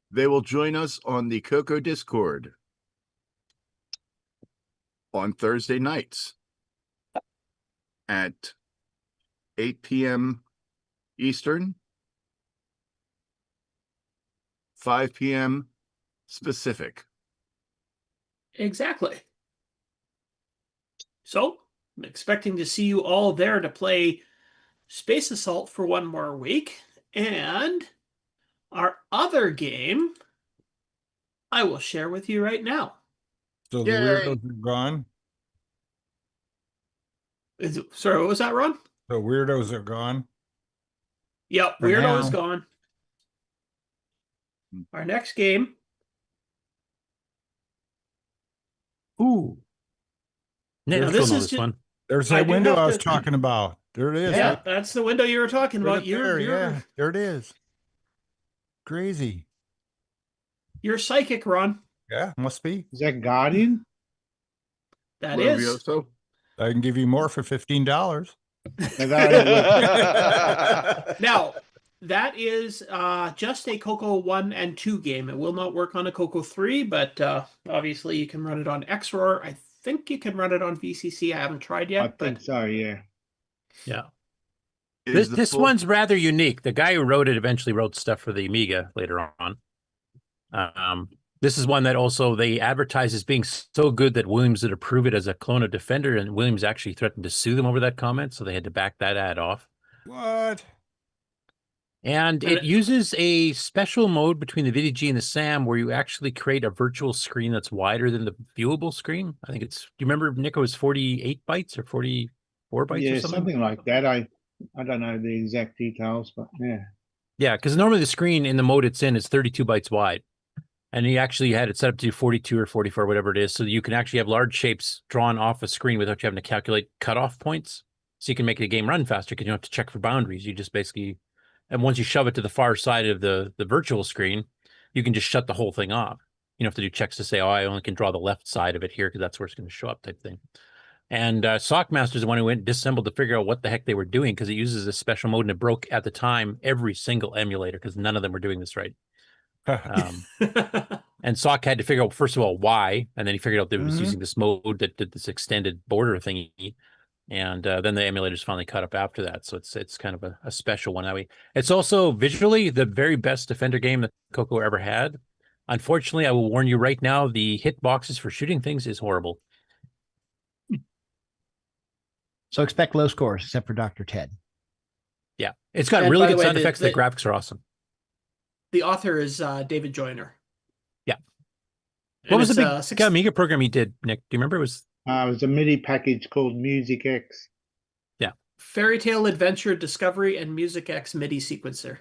They will join us on the CoCo Discord on Thursday nights at 8 p.m. Eastern, 5 p.m. Pacific. Exactly. So I'm expecting to see you all there to play Space Assault for one more week. And our other game, I will share with you right now. So the Yay. weirdos are gone. Sorry, what was that, Ron? The weirdos are gone. Yep, For Weirdo is now. gone. Our next game. Ooh. Nick, Now, you'll this know is this ju- one. There's I that do window have I was to- talking about. There it is. Yeah, right that's the window you were talking right about. up there, yeah, there it is. Crazy. You're psychic, Ron. Yeah, must be. Is that Guardian? That is. So I can give you more for $15. Now, that is just a CoCo 1 and 2 game. It will not work on a CoCo 3, but obviously you can run it on XROR. I think you can run it on VCC. I haven't tried yet. I think so, yeah. Yeah. This one's rather unique. The guy who wrote it eventually wrote stuff for the Amiga later on. This is one that also they advertise as being so good that Williams would approve it as a clone of Defender, and Williams actually threatened to sue them over that comment, so they had to back that ad off. What? And it uses a special mode between the VDG and the SAM where you actually create a virtual screen that's wider than the viewable screen. I think it's, do you remember, Nico, it was 48 bytes or 44 bytes Yeah, or something? like that. I don't know the exact details, but yeah. Yeah, because normally the screen in the mode it's in is 32 bytes wide. And he actually had it set up to 42 or 44, whatever it is, so you can actually have large shapes drawn off a screen without you having to calculate cutoff points. So you can make the game run faster because you don't have to check for boundaries. You just basically, and once you shove it to the far side of the virtual screen, you can just shut the whole thing off. You don't have to do checks to say, oh, I only can draw the left side of it here because that's where it's going to show up type thing. And Sockmaster is the one who went and disassembled to figure out what the heck they were doing because it uses a special mode and it broke at the time every single emulator because none of them were doing this right. And Sock had to figure out, first of all, why, and then he figured out that it was using this mode that did this extended border thingy, and then the emulators finally caught up after that. So it's kind of a special one that way. It's also visually the very best Defender game that CoCo ever had. Unfortunately, I will warn you right now, the hitboxes for shooting things is horrible. So expect low scores, except for Dr. Ted. Yeah, it's got And really by the good way, sound the- effects. The graphics are awesome. The author is David Joyner. Yeah. And What was the it's, big Amiga program he did, Nick? Do you remember? It was a MIDI package called Music X. Yeah. Fairy Tale Adventure Discovery and Music X MIDI sequencer.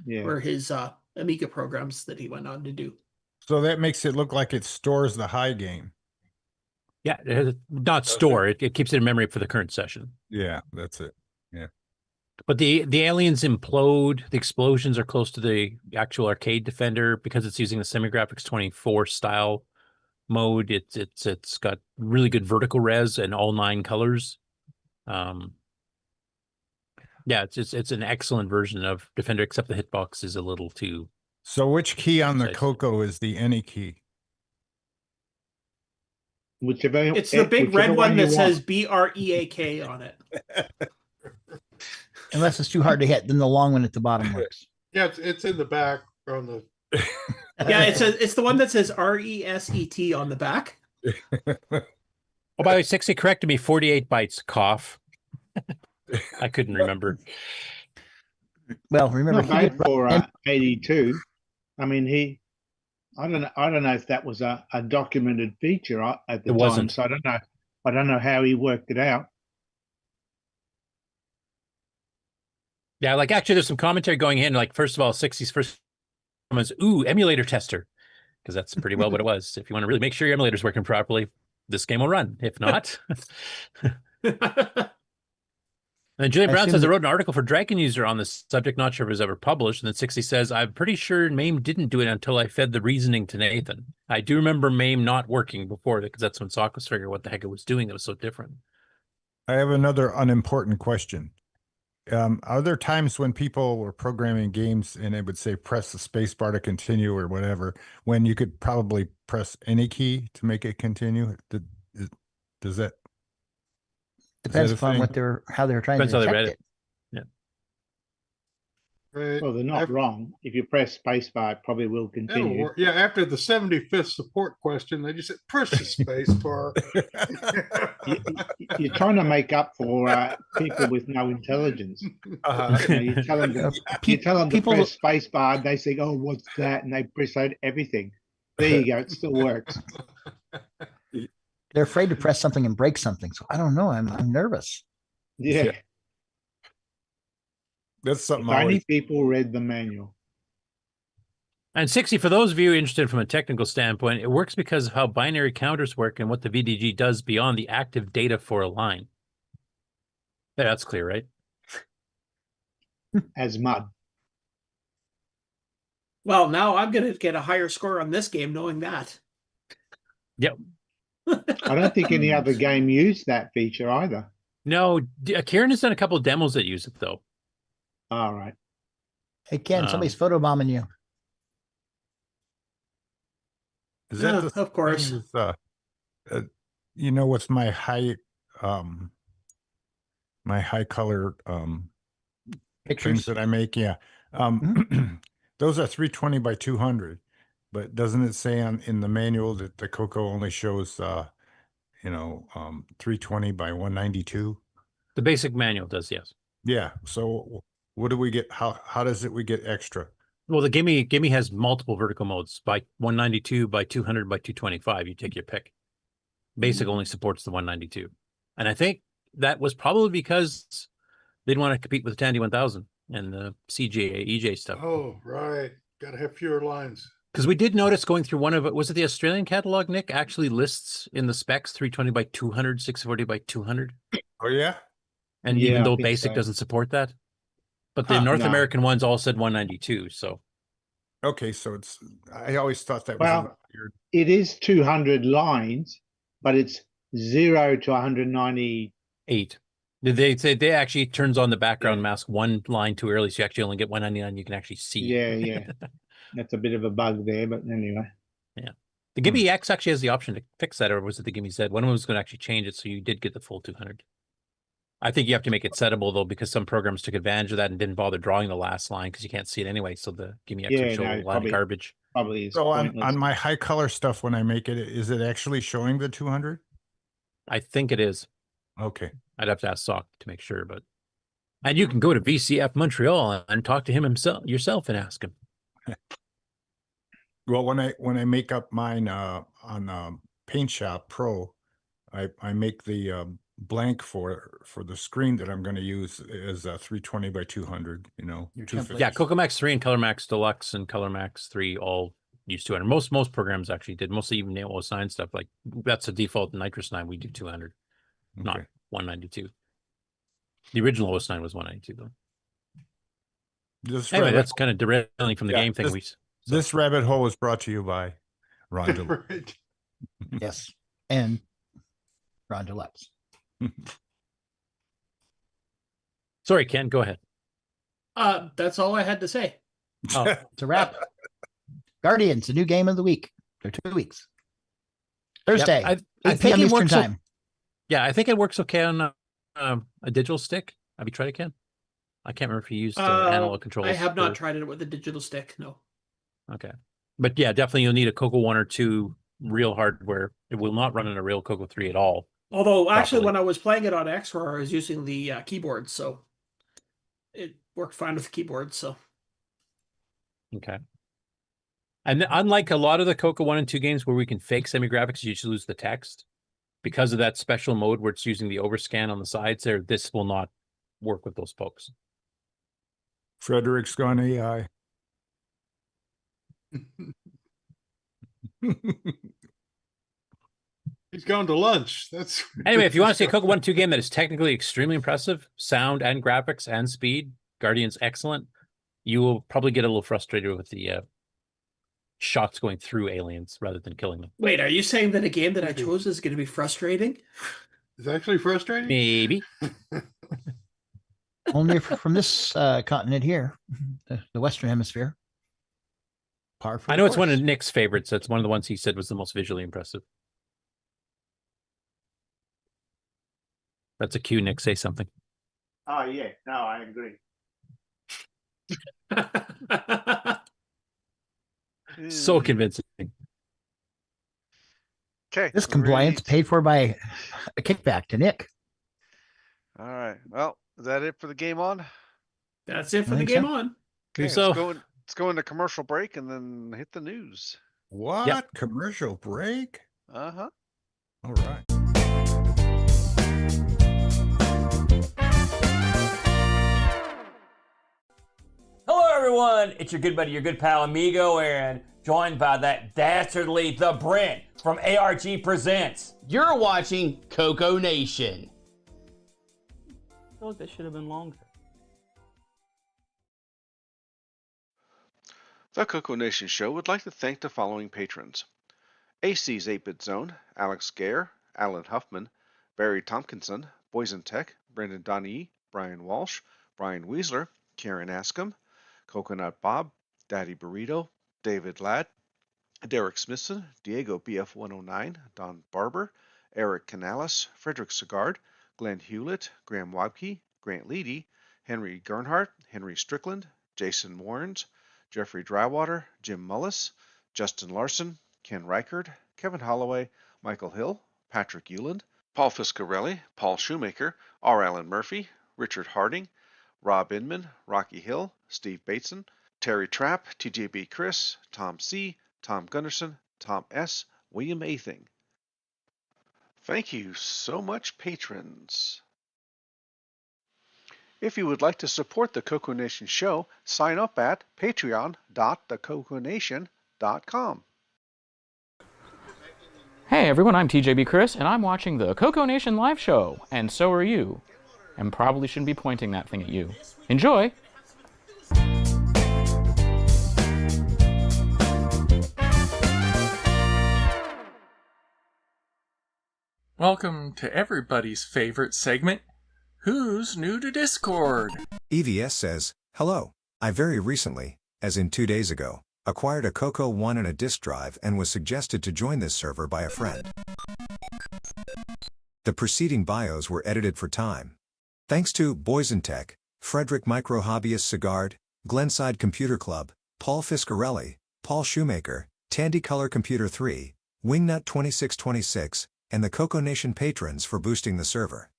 Yeah. Were his Amiga programs that he went on to do. So that makes it look like it stores the high game. Yeah, not store. It keeps it in memory for the current session. Yeah, that's it. Yeah. But the aliens implode. The explosions are close to the actual arcade Defender because it's using the Semigraphics 24 style mode. It's got really good vertical res and all 9 colors. Yeah, it's an excellent version of Defender, except the hitbox is a little too. So which key on the precise. CoCo is the any key? Whichever, It's the big red one you that want. says BREAK on it. Unless it's too hard to hit, then the long one at the bottom works. Yeah, it's in the back on the. Yeah, it's the one that says RESET on the back. Oh, by the way, 60 corrected me, 48 bytes, cough. I couldn't remember. Well, remember, Not bad for 82. I mean, I don't know if that was a documented feature at the It time, wasn't. so I don't know how he worked it out. Yeah, like actually there's some commentary going in, like first of all, 60's first comments, ooh, emulator tester. Because that's pretty well what it was. If you want to really make sure your emulator's working properly, this game will run. If not. And Julian Brown says, I wrote an article for Dragon User on this subject, not sure if it was ever published. And then 60 says, I'm pretty sure MAME didn't do it until I fed the reasoning to Nathan. I do remember MAME not working before because that's when Sock was figuring what the heck it was doing that was so different. I have another unimportant question. Are there times when people were programming games and it would say press the space bar to continue or whatever, when you could probably press any key to make it continue? Does that? Depends upon how they're trying Depends to how they detect read it. it. Yeah. Well, they're not wrong. If you press spacebar, it probably will That'll continue. work. Yeah, after the 75th support question, they just said press the space bar. You're trying to make up for people with no intelligence. You know, you tell them to press spacebar, they say, "Oh, what's that?" and they press out everything. There you go. It still works. They're afraid to press something and break something. So I don't know. I'm nervous. Yeah. That's something If only people read the manual. And 60, for those of you interested from a technical standpoint, it works because of how binary counters work and what the VDG does beyond the active data for a line. Yeah, that's clear, right? As mud. Well, now I'm going to get a higher score on this game knowing that. Yep. I don't think any other game used that feature either. No, Kieran has done a couple of demos that use it, though. All right. Hey, Ken, somebody's photobombing you. Is that the of course. With, you know, with my high color Pictures things that I make, yeah. Those are 320 by 200, but doesn't it say in the manual that the CoCo only shows 320 by 192? The basic manual does, yes. Yeah. So what do we get? How does it we get extra? Well, the Gimme has multiple vertical modes by 192 by 200 by 225. You take your pick. Basic only supports the 192, and I think that was probably because they didn't want to compete with the Tandy 1000 and the CJ EJ stuff. Oh, right. Got to have fewer lines. Because we did notice going through one of it, was it the Australian catalog, Nick, actually lists in the specs 320 by 200, 640 by 200. Oh, yeah? And Yeah, even I though think basic so. doesn't support that. But the North no. American ones all said 192, so. Okay, so I always thought that was Well, weird. it is 200 lines, but it's 0 to 198. Did they say they actually turns on the background mask one line too early, so you actually only get 199, you can actually see. Yeah. That's a bit of a bug there, but anyway. Yeah. The Gimme X actually has the option to fix that, or was it the Gimme Z? One of them was going to actually change it, so you did get the full 200. I think you have to make it settable, though, because some programs took advantage of that and didn't bother drawing the last line because you can't see it anyway, so the Gimme X would show a lot of garbage. Probably is So pointless. on my high color stuff, when I make it, is it actually showing the 200? I think it is. Okay. I'd have to ask Sock to make sure, but. And you can go to VCF Montreal and talk to him yourself and ask him. Well, when I make up mine on Paint Shop Pro, I make the blank for the screen that I'm going to use as 320 by 200. You know, 250. Yeah, CoCoMax 3 and ColorMax Deluxe and ColorMax 3 all use 200. Most programs actually did. Mostly even Neo Sign stuff, like that's a default Nitrous 9. We do 200, not 192. The original OS 9 was 192 though. Anyway, that's kind of derailing from the game thing. This rabbit hole was brought to you by Ron Deluxe. Right. Yes. And Ron Deluxe. Sorry, Ken, go ahead. That's all I had to say. Oh, It's a wrap. Guardians, a new game of the week. For 2 weeks. Thursday, I 8 think p.m. it Eastern works. time. Yeah, I think it works okay on a digital stick. Have you tried it, Ken? I can't remember if you used analog controls. I have not tried it with a digital stick. No. Okay, but yeah, definitely you'll need a CoCo 1 or 2 real hardware. It will not run on a real CoCo 3 at all. Although actually, when I was playing it on XRAR, I was using the keyboard, so it worked fine with the keyboard. So. Okay. And unlike a lot of the CoCo 1 and 2 games where we can fake semi-graphics, you just lose the text. Because of that special mode where it's using the overscan on the sides there, this will not work with those folks. Frederick's gone AI. He's gone to lunch. That's Anyway, if you want to see a CoCo 1 2 game that is technically extremely impressive, sound and graphics and speed, Guardian's excellent, you will probably get a little frustrated with the shots going through aliens rather than killing them. Wait, are you saying that a game that I chose is going to be frustrating? It's actually frustrating? Maybe. Only from this continent here, the Western Hemisphere. Par for I know the it's one course. of Nick's favorites. It's one of the ones he said was the most visually impressive. That's a cue, Nick. Say something. Oh, yeah. No, I agree. So convincing. Okay. This compliance paid for by a kickback to Nick. All right. Well, is that it for the game on? That's it for I the think game so. on. Okay, so. let's go into commercial break and then hit the news. What? Yep. Commercial break? Uh-huh. All right. Hello, everyone, it's your good buddy, your good pal Amigo Aaron, joined by that dastardly The Brent from ARG Presents. You're watching CoCoNation. I feel like that should have been longer. The CoCoNation show would like to thank the following patrons: AC's 8-Bit Zone, Alex Gare, Alan Huffman, Barry Tompkinson, Boysen Tech, Brendan Donnie, Brian Walsh, Brian Weasler, Karen Askham, Coconut Bob, Daddy Burrito, David Ladd, Derek Smithson, Diego BF109, Don Barber, Eric Canales, Frederick Segard, Glenn Hewlett, Graham Wabke, Grant Leedy, Henry Gernhardt, Henry Strickland, Jason Warrens, Jeffrey Drywater, Jim Mullis, Justin Larson, Ken Reichard, Kevin Holloway, Michael Hill, Patrick Euland, Paul Fiscarelli, Paul Shoemaker, R. Allen Murphy, Richard Harding, Rob Inman, Rocky Hill, Steve Bateson, Terry Trapp, TJB Chris, Tom C., Tom Gunderson, Tom S., William Athing. Thank you so much, patrons. If you would like to support the CoCoNation show, sign up at patreon.thecoconation.com. Hey everyone, I'm TJB Chris, and I'm watching the CoCoNation live show, and so are you. And probably shouldn't be pointing that thing at you. Enjoy! Welcome to everybody's favorite segment, Who's New to Discord? EVS says, hello. I very recently, as in 2 days ago, acquired a CoCo 1 and a disk drive and was suggested to join this server by a friend. The preceding bios were edited for time. Thanks to Boysen Tech, Frederick Micro Hobbyist Sigard, Glenside Computer Club, Paul Fiscarelli, Paul Shoemaker, Tandy Color Computer 3, Wingnut 2626, and the CoCoNation patrons for boosting the server.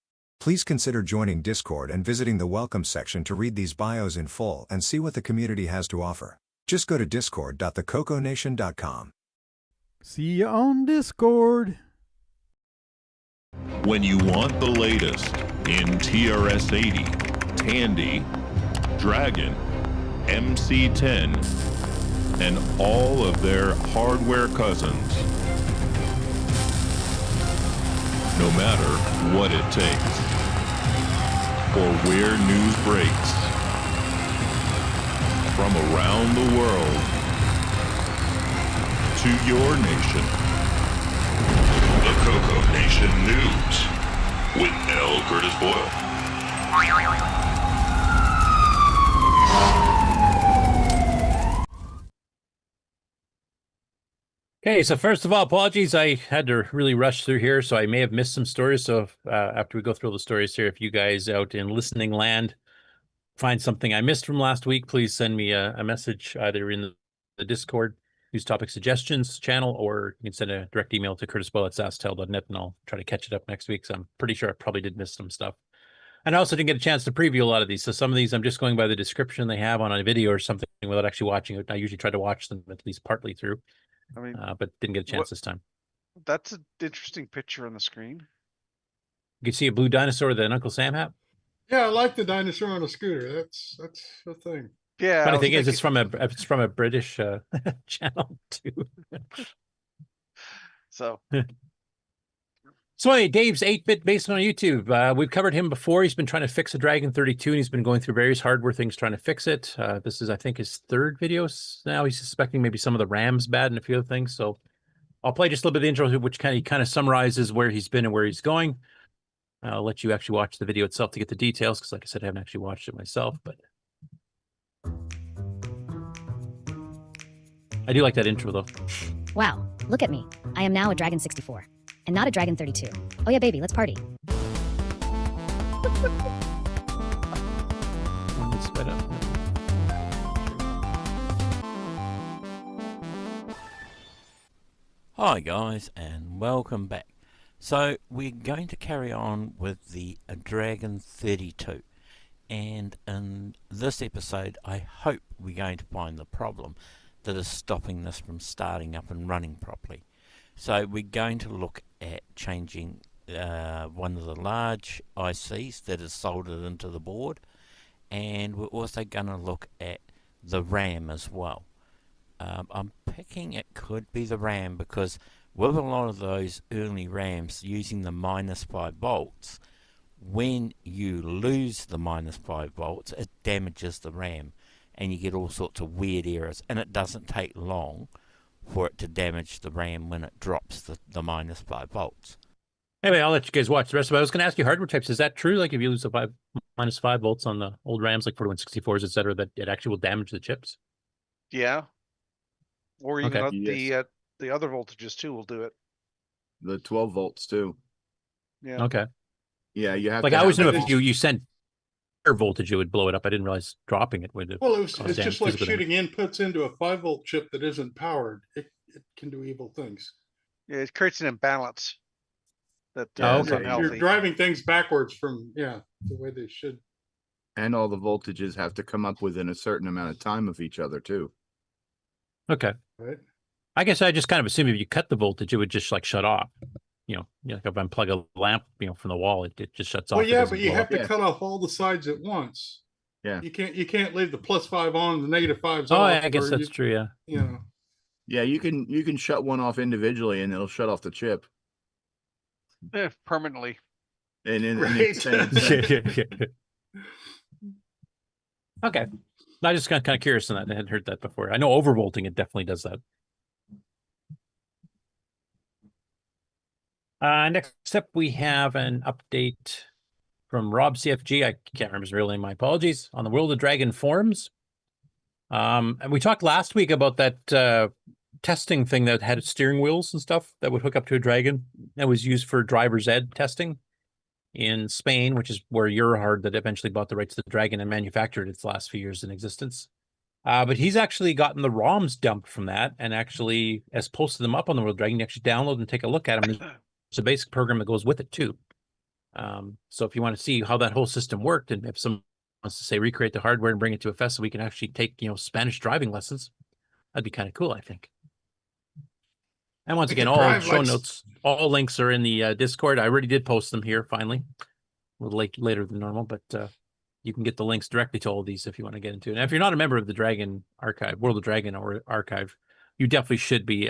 Please consider joining Discord and visiting the welcome section to read these bios in full and see what the community has to offer. Just go to discord.thecoconation.com. See you on Discord. When you want the latest in TRS-80, Tandy, Dragon, MC-10, and all of their hardware cousins, no matter what it takes, or where news breaks, from around the world to your nation. The CoCoNation News with L Curtis Boyle. Okay, so first of all, apologies. I had to really rush through here, so I may have missed some stories. So if, after we go through all the stories here, if you guys out in listening land find something I missed from last week, please send me a message either in the Discord News Topic Suggestions channel, or you can send a direct email to curtisboyle@sastel.net, and I'll try to catch it up next week. So I'm pretty sure I probably did miss some stuff. And I also didn't get a chance to preview a lot of these. So some of these I'm just going by the description they have on a video or something without actually watching it. I usually try to watch them at least partly through. I mean, but didn't get a chance this time. That's an interesting picture on the screen. You can see a blue dinosaur with an Uncle Sam hat. Yeah, I like the dinosaur on a scooter. That's the thing. Yeah. Funny thing is, it's from a British channel too. So. So anyway, Dave's 8-Bit Basement on YouTube. We've covered him before. He's been trying to fix a Dragon 32, and he's been going through various hardware things trying to fix it. This is, I think, his third video now. He's suspecting maybe some of the RAM's bad and a few other things. So I'll play just a little bit of the intro, which kind of summarizes where he's been and where he's going. I'll let you actually watch the video itself to get the details, because like I said, I haven't actually watched it myself. But I do like that intro, though. Wow, look at me. I am now a Dragon 64. And not a Dragon 32. Oh yeah, baby, let's party. Hi guys, and welcome back. So we're going to carry on with the Dragon 32, and in this episode I hope we're going to find the problem that is stopping this from starting up and running properly. So we're going to look at changing one of the large ICs that is soldered into the board, and we're also going to look at the RAM as well. I'm picking it could be the RAM because with a lot of those early RAMs using the -5 volts, when you lose the -5 volts, it damages the RAM and you get all sorts of weird errors, and it doesn't take long for it to damage the RAM when it drops the -5 volts. Anyway, I'll let you guys watch the rest of it. I was going to ask you hardware types. Is that true? Like if you lose the -5 volts on the old RAMs, like 4164s, et cetera, that it actually will damage the chips? Yeah. Or even Okay. the other voltages too will do it. The 12 volts too. Yeah. Okay. Yeah, you have like to I always have knew the if you sent higher voltage, it would blow it up. I didn't realize dropping it would. Well, it's cause just like physical damage. shooting inputs into a 5-volt chip that isn't powered. It can do evil things. Yeah, it creates an imbalance that Oh, is okay. unhealthy. You're driving things backwards from the way they should. And all the voltages have to come up within a certain amount of time of each other too. Okay. Right. I guess I just kind of assumed if you cut the voltage, it would just like shut off. Like if I unplug a lamp, from the wall, it just shuts off. Well, It yeah, doesn't but you blow have up. to cut off all the sides at once. Yeah. You can't leave the +5 on, the -5s Oh, off. I guess or that's true. Yeah. You know. Yeah, you can shut one off individually and it'll shut off the chip. Permanently. And in Right. Okay. I just got kind of curious on that. I hadn't heard that before. I know overvolting, it definitely does that. Next up, we have an update from Rob CFG. I can't remember his real name. My apologies. On the World of Dragon forums. And we talked last week about that testing thing that had steering wheels and stuff that would hook up to a dragon that was used for driver's ed testing in Spain, which is where Eurhard that eventually bought the rights to the dragon and manufactured its last few years in existence. But he's actually gotten the ROMs dumped from that and actually has posted them up on the World Dragon. You actually download and take a look at them. There's a basic program that goes with it too. So if you want to see how that whole system worked, and if someone wants to say recreate the hardware and bring it to a fest so we can actually take Spanish driving lessons, that'd be kind of cool, I think. And once again, all show notes, all links are in the Discord. I already did post them here finally, a little later than normal, but you can get the links directly to all of these if you want to get into it. And if you're not a member of the Dragon Archive, World of Dragon or Archive, you definitely should be.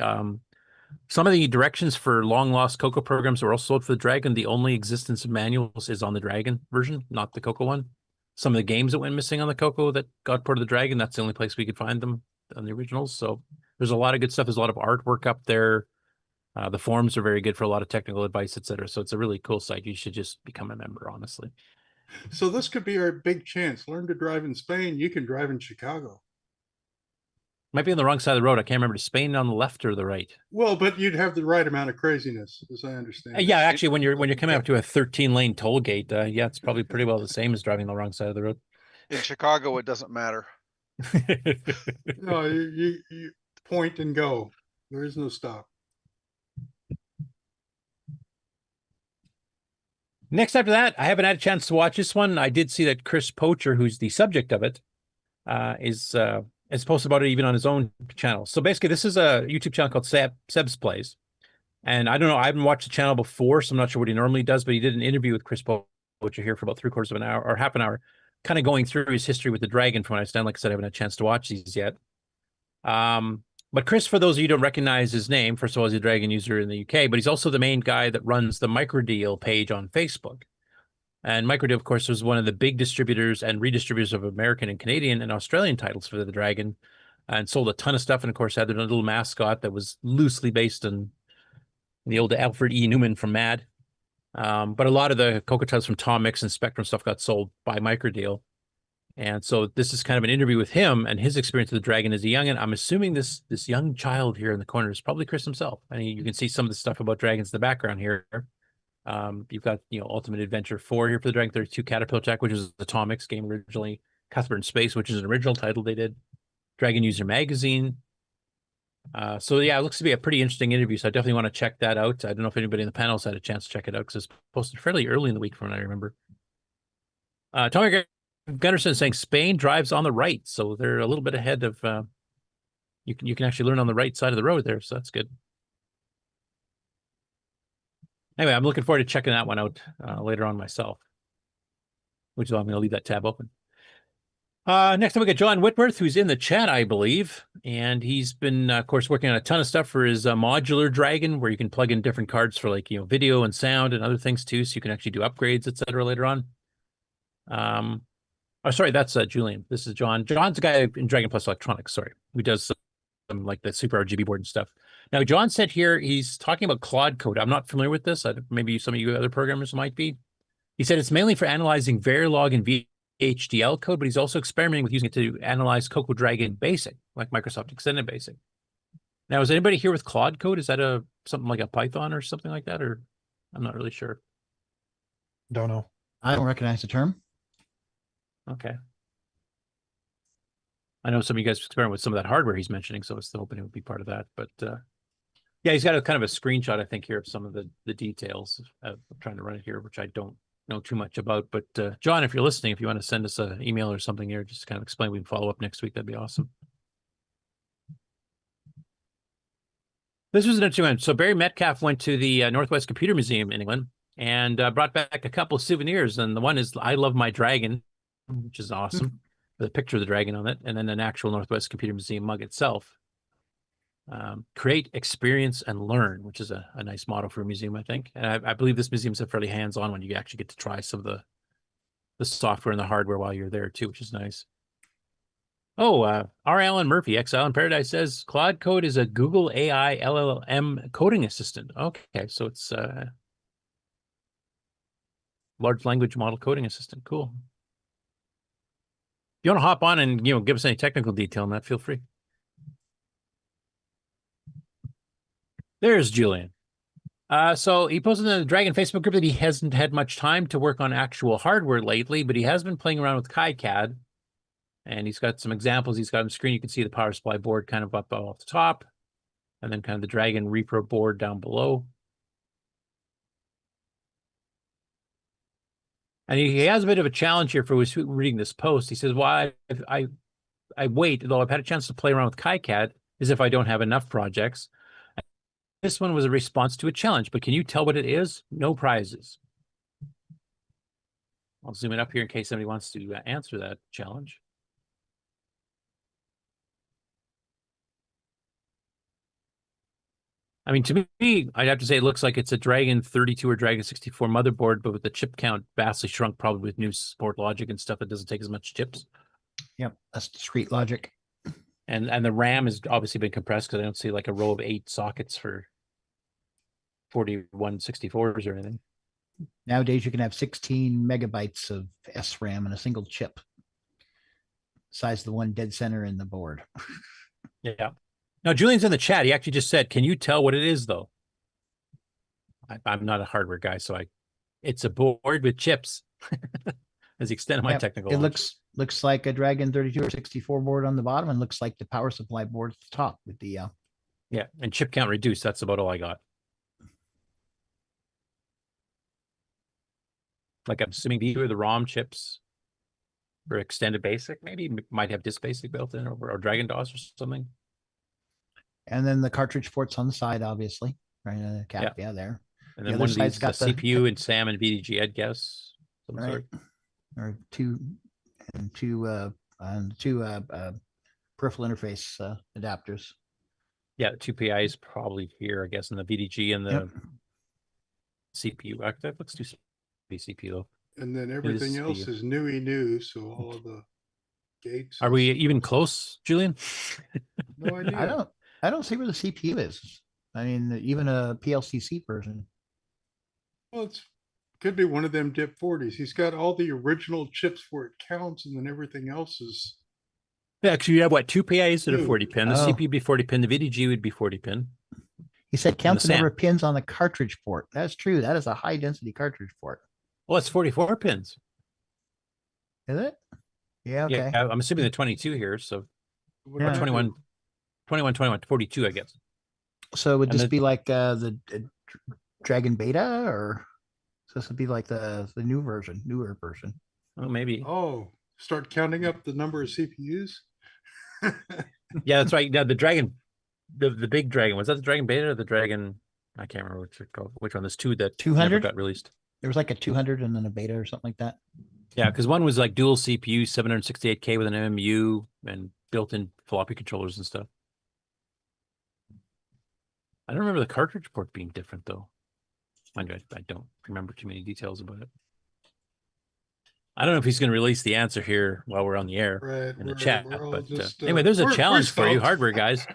Some of the directions for long lost CoCo programs are also for the Dragon. The only existence of manuals is on the Dragon version, not the CoCo one. Some of the games that went missing on the CoCo that got part of the Dragon, that's the only place we could find them on the originals. So there's a lot of good stuff. There's a lot of artwork up there. The forums are very good for a lot of technical advice, etc. So it's a really cool site. You should just become a member, honestly. So this could be our big chance. Learn to drive in Spain. You can drive in Chicago. Might be on the wrong side of the road. I can't remember. Is Spain on the left or the right? Well, but you'd have the right amount of craziness, as I understand. Yeah, actually, when you're coming up to a 13-lane toll gate, yeah, it's probably pretty well the same as driving the wrong side of the road. In Chicago, it doesn't matter. No, you point and go. There is no stop. Next after that, I haven't had a chance to watch this one. I did see that Chris Poacher, who's the subject of it, is posted about it even on his own channel. So basically, this is a YouTube channel called Seb's Plays. And I don't know, I haven't watched the channel before, so I'm not sure what he normally does, but he did an interview with Chris Poacher here for about 3/4 of an hour or half an hour, kind of going through his history with the Dragon from what I understand. Like I said, I haven't had a chance to watch these yet. But Chris, for those of you who don't recognize his name, first of all, he's a Dragon user in the UK, but he's also the main guy that runs the Microdeal page on Facebook. And Microdeal, of course, was one of the big distributors and redistributors of American and Canadian and Australian titles for the Dragon, and sold a ton of stuff. And of course, had their little mascot that was loosely based on the old Alfred E. Newman from Mad. But a lot of the CoCo titles from Tom Mix and Spectrum stuff got sold by Microdeal. And so this is kind of an interview with him and his experience with the Dragon as a youngin. I'm assuming this young child here in the corner is probably Chris himself. I mean, you can see some of the stuff about dragons in the background here. You've got, Ultimate Adventure 4 here for the Dragon 32, Caterpillar Attack, which is the Tom Mix game originally, Cuthbert in Space, which is an original title they did, Dragon User Magazine. So yeah, it looks to be a pretty interesting interview. So I definitely want to check that out. I don't know if anybody in the panel's had a chance to check it out because it's posted fairly early in the week from what I remember. Tommy Gunnarsson saying Spain drives on the right, so they're a little bit ahead of. You can actually learn on the right side of the road there, so that's good. Anyway, I'm looking forward to checking that one out later on myself, which is why I'm going to leave that tab open. Next up, we got John Whitworth, who's in the chat, I believe. And he's been, of course, working on a ton of stuff for his modular Dragon, where you can plug in different cards for, like, video and sound and other things, too. So you can actually do upgrades, etc. later on. Oh, sorry, that's Julian. This is John. John's a guy in Dragon Plus Electronics, sorry, who does some like the Super RGB board and stuff. Now, John said here he's talking about Claude Code. I'm not familiar with this. Maybe some of you other programmers might be. He said it's mainly for analyzing Verilog and VHDL code, but he's also experimenting with using it to analyze CoCo Dragon Basic, like Microsoft Extended Basic. Now, is anybody here with Claude Code? Is that something like a Python or something like that? Or I'm not really sure. Don't know. I don't recognize the term. Okay. I know some of you guys experiment with some of that hardware he's mentioning, so I was hoping it would be part of that. But yeah, he's got a kind of a screenshot, I think, here of some of the details. I'm trying to run it here, which I don't know too much about. But John, if you're listening, if you want to send us an email or something here, just to kind of explain, we can follow up next week. That'd be awesome. This was an interesting one. So Barry Metcalf went to the Northwest Computer Museum in England and brought back a couple of souvenirs. And the one is I Love My Dragon, which is awesome, with a picture of the dragon on it, and then an actual Northwest Computer Museum mug itself. Create, experience, and learn, which is a nice motto for a museum, I think. And I believe this museum's fairly hands-on when you actually get to try some of the software and the hardware while you're there too, which is nice. Oh, R. Alan Murphy, Exile in Paradise, says Claude Code is a Google AI LLM coding assistant. Okay, so it's large language model coding assistant. Cool. If you want to hop on and give us any technical detail on that, feel free. There's Julian. So he posted in the Dragon Facebook group that he hasn't had much time to work on actual hardware lately, but he has been playing around with KiCad. And he's got some examples he's got on the screen. You can see the power supply board kind of up off the top, and then kind of the Dragon repro board down below. And he has a bit of a challenge here for who's reading this post. He says, "Why I wait, though I've had a chance to play around with KiCad, is if I don't have enough projects." This one was a response to a challenge, but can you tell what it is? No prizes. I'll zoom it up here in case somebody wants to answer that challenge. I mean, to me, I'd have to say it looks like it's a Dragon 32 or Dragon 64 motherboard, but with the chip count vastly shrunk, probably with new support logic and stuff that doesn't take as much chips. Yep, that's discrete logic. And the RAM has obviously been compressed because I don't see like a row of 8 sockets for 4164s or anything. Nowadays, you can have 16 megabytes of SRAM in a single chip, size of the one dead center in the board. Yeah. Now, Julian's in the chat. He actually just said, can you tell what it is, though? I'm not a hardware guy, so it's a board with chips. As the extent of my technical knowledge. Looks like a Dragon 32 or 64 board on the bottom, and looks like the power supply board at the top with the yeah, and chip count reduced. That's about all I got. Like I'm assuming these are the ROM chips for extended basic. Maybe might have disk basic built in or Dragon DOS or something. And then the cartridge ports on the side, obviously, right? Cap, yeah, there. And then one of these got the CPU and SAM and VDG, I'd guess. Right. Sort. Or two peripheral interface adapters. Yeah, the 2 PIs probably here, I guess, in the VDG and the CPU. That looks too CPU though. And then everything else is new, so all of the gates. Are we even close, Julian? No idea. I don't see where the CPU is. I mean, even a PLCC version. Well, it could be one of them DIP 40s. He's got all the original chips where it counts, and then everything else is. Yeah, actually, you have what, 2 PIs that are 40 pin. The CPU would be 40 pin. The VDG would be 40 pin. He said count the number of pins on the cartridge port. That's true. That is a high density cartridge port. Well, it's 44 pins. Is it? Yeah. Okay. Yeah, I'm assuming the 22 here. So 21, 42, I guess. So would this be like the Dragon Beta, or so this would be like the newer version? Oh, maybe. Oh, start counting up the number of CPUs. Yeah, that's right. Now the Dragon, the big Dragon, was that the Dragon Beta or the Dragon? I can't remember which one. There's two that 200 never got released. There was like a 200 and then a beta or something like that. Yeah, because one was like dual CPU, 768K with an MMU and built-in floppy controllers and stuff. I don't remember the cartridge port being different though. Mind you, I don't remember too many details about it. I don't know if he's going to release the answer here while we're on the air in the chat. But anyway, there's a challenge for you, hardware guys.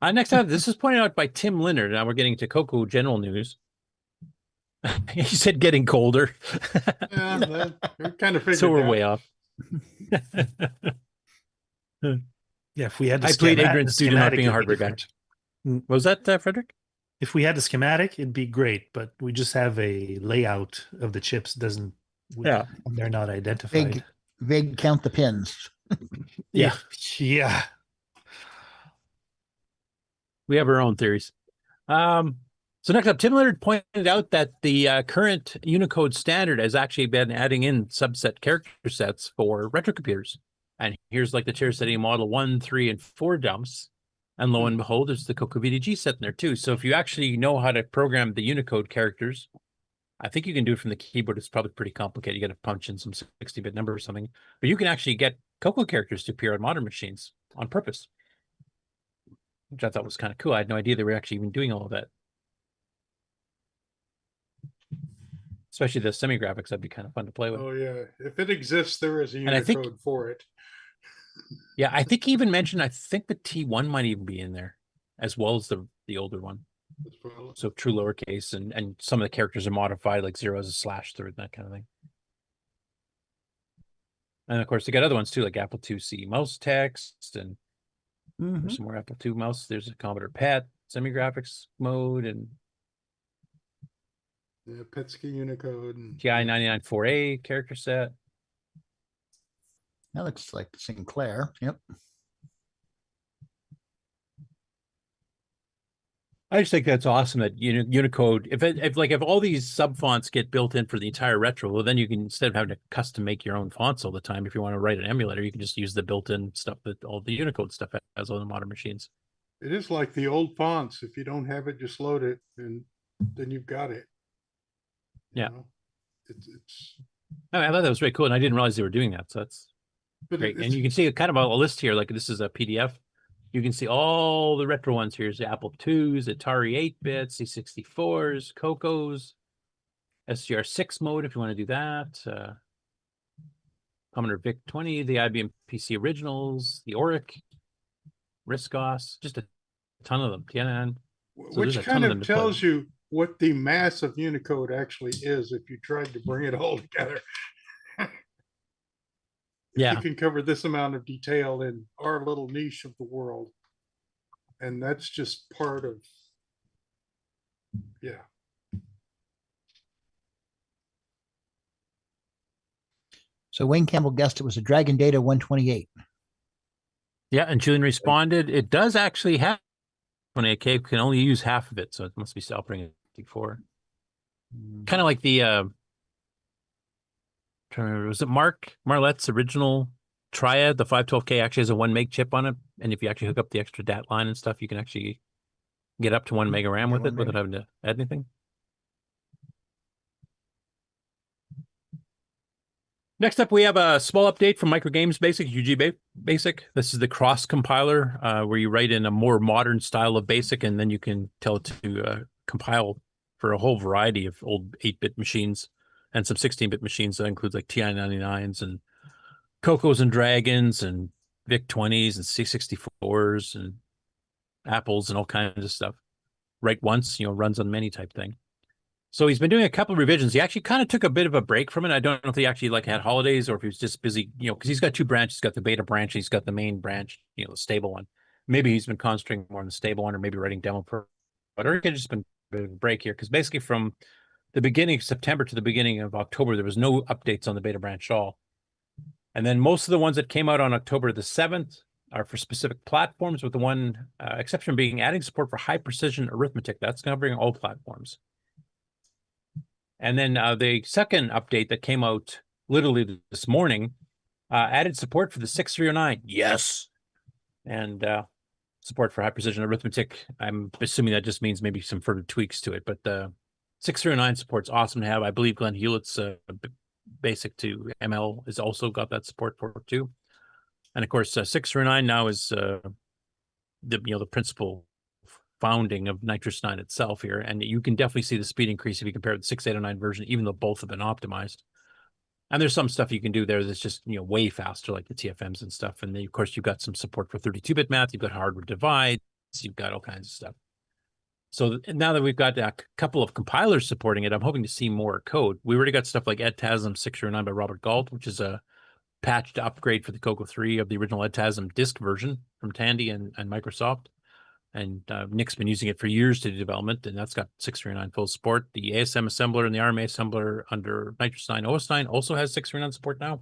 Next up, this is pointed out by Tim Leonard. Now we're getting to CoCo general news. He said getting colder. Yeah, we kind of figured so we're that. way off. Yeah, if we had I plead ignorance due to not being a hardware guy. What was that, Frederick? If we had a schematic, it'd be great, but we just have a layout of the chips. Doesn't Yeah, they're not identified. Vague count the pins. Yeah. We have our own theories. So next up, Tim Leonard pointed out that the current Unicode standard has actually been adding in subset character sets for retrocomputers. And here's like the chair setting model 1, 3, and 4 dumps. And lo and behold, there's the CoCo VDG set in there too. So if you actually know how to program the Unicode characters, I think you can do it from the keyboard. It's probably pretty complicated. You got to punch in some 60-bit number or something. But you can actually get CoCo characters to appear on modern machines on purpose, which I thought was kind of cool. I had no idea they were actually even doing all of that. Especially the semi-graphics, that'd be kind of fun to play with. Oh, yeah. If it exists, there is a And I think- Unicode for it. Yeah, I think he even mentioned, I think the T1 might even be in there, as well as the older one. So true lowercase, and some of the characters are modified, like 0 as a slash through it, that kind of thing. And of course, they got other ones too, like Apple IIc mouse text, and there's some more Apple II mouse. There's a Commodore PET, semi-graphics mode, and Yeah, Petsky Unicode. And TI 99.4a character set. That looks like Sinclair. Yep. I just think that's awesome that Unicode, if all these sub fonts get built in for the entire retro, well, then you can, instead of having to custom make your own fonts all the time, if you want to write an emulator, you can just use the built-in stuff that all the Unicode stuff has on the modern machines. It is like the old fonts. If you don't have it, just load it, and then you've got it. Yeah. It's I thought that was very cool, and I didn't realize they were doing that, so that's great. And you can see kind of a list here, like this is a PDF. You can see all the retro ones here. Here's the Apple IIs, Atari 8-bits, C64s, CoCos, SGR6 mode if you want to do that. Commodore VIC-20, the IBM PC Originals, the Oric, RISC-OS, just a ton of them. TNN. So which kind of tells you what the mass of Unicode actually is if you tried to bring it all together. Yeah. You can cover this amount of detail in our little niche of the world. And that's just part of, yeah. So Wayne Campbell guessed it was a Dragon Data 128. Yeah, and Julian responded, it does actually have 28K, can only use half of it, so it must be operating at 64. Kind of like the was it Marlette's original Triad? The 512K actually has a 1 meg chip on it, and if you actually hook up the extra DAT line and stuff, you can actually get up to 1 meg of RAM with it without having to add anything. Next up, we have a small update from Microgames Basic, UG Basic. This is the cross compiler where you write in a more modern style of BASIC, and then you can tell it to compile for a whole variety of old 8-bit machines and some 16-bit machines. That includes like TI-99s and CoCos and Dragons and VIC-20s and C64s and Apples and all kinds of stuff. Write once, runs on many type thing. So he's been doing a couple of revisions. He actually kind of took a bit of a break from it. I don't know if he actually had holidays or if he was just busy, because he's got 2 branches. He's got the beta branch, and he's got the main branch, the stable one. Maybe he's been concentrating more on the stable one, or maybe writing demo for, or it could have just been a bit of a break here, because basically from the beginning of September to the beginning of October, there was no updates on the beta branch at all. And then most of the ones that came out on October the 7th are for specific platforms, with the one exception being adding support for high precision arithmetic. That's covering all platforms. And then the second update that came out literally this morning added support for the 6309. Yes. And support for high precision arithmetic. I'm assuming that just means maybe some further tweaks to it, but 609 support's awesome to have. I believe Glenn Hewlett's basic to ML has also got that support for it too. And of course, 609 now is the principal founding of Nitrous 9 itself here, and you can definitely see the speed increase if you compare it to the 6809 version, even though both have been optimized. And there's some stuff you can do there that's just way faster, like the TFMs and stuff. And then of course you've got some support for 32-bit math, you've got hardware divides, you've got all kinds of stuff. So now that we've got a couple of compilers supporting it, I'm hoping to see more code. We already got stuff like EdTASM 609 by Robert Galt, which is a patched upgrade for the CoCo 3 of the original EdTASM disk version from Tandy and Microsoft. And Nick's been using it for years to do development, and that's got 639 full support. The ASM assembler and the RMA assembler under Nitrous 9 OS 9 also has 639 support now,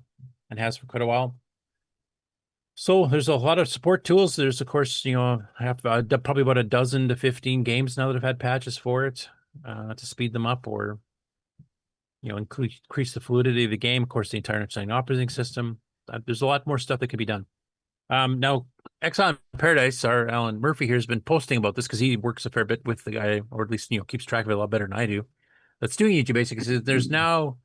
and has for quite a while. So there's a lot of support tools. There's, of course, I have probably about a dozen to 15 games now that have had patches for it to speed them up or, increase the fluidity of the game. Of course, the entire Nitrous 9 operating system. There's a lot more stuff that can be done. Now, Exile in Paradise, our Alan Murphy here, has been posting about this because he works a fair bit with the guy, or at least, keeps track of it a lot better than I do. That's doing UG Basic. There's now,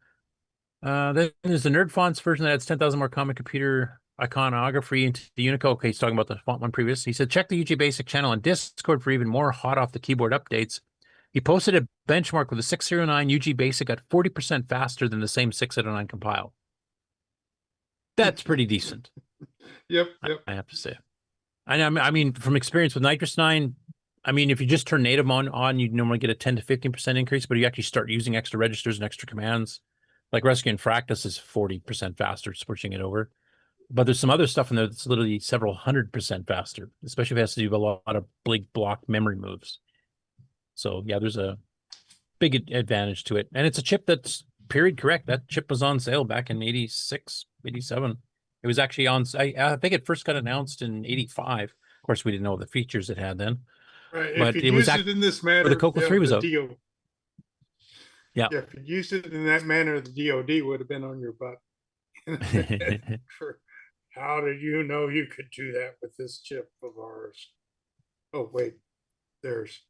there's the Nerd Fonts version that adds 10,000 more common computer iconography into the Unicode. Okay, he's talking about the font one previous. He said, check the UG Basic channel on Discord for even more hot off the keyboard updates. He posted a benchmark with a 609 UG Basic at 40% faster than the same 609 compile. That's pretty decent. Yep. I have to say. I mean, from experience with Nitrous 9, if you just turn native mode on, you normally get a 10 to 15% increase, but you actually start using extra registers and extra commands. Like Rescue and Fractus is 40% faster, switching it over. But there's some other stuff in there that's literally several 100% faster, especially if it has to do with a lot of big block memory moves. So yeah, there's a big advantage to it. And it's a chip that's period correct. That chip was on sale back in 86, 87. It was actually on, I think it first got announced in 85. Of course, we didn't know the features it had then. Right. But if you use it in this manner, the CoCo 3 was out. Yeah, if you used it in that manner, the DOD would have been on your butt. How did you know you could do that with this chip of ours? Oh, wait, there's.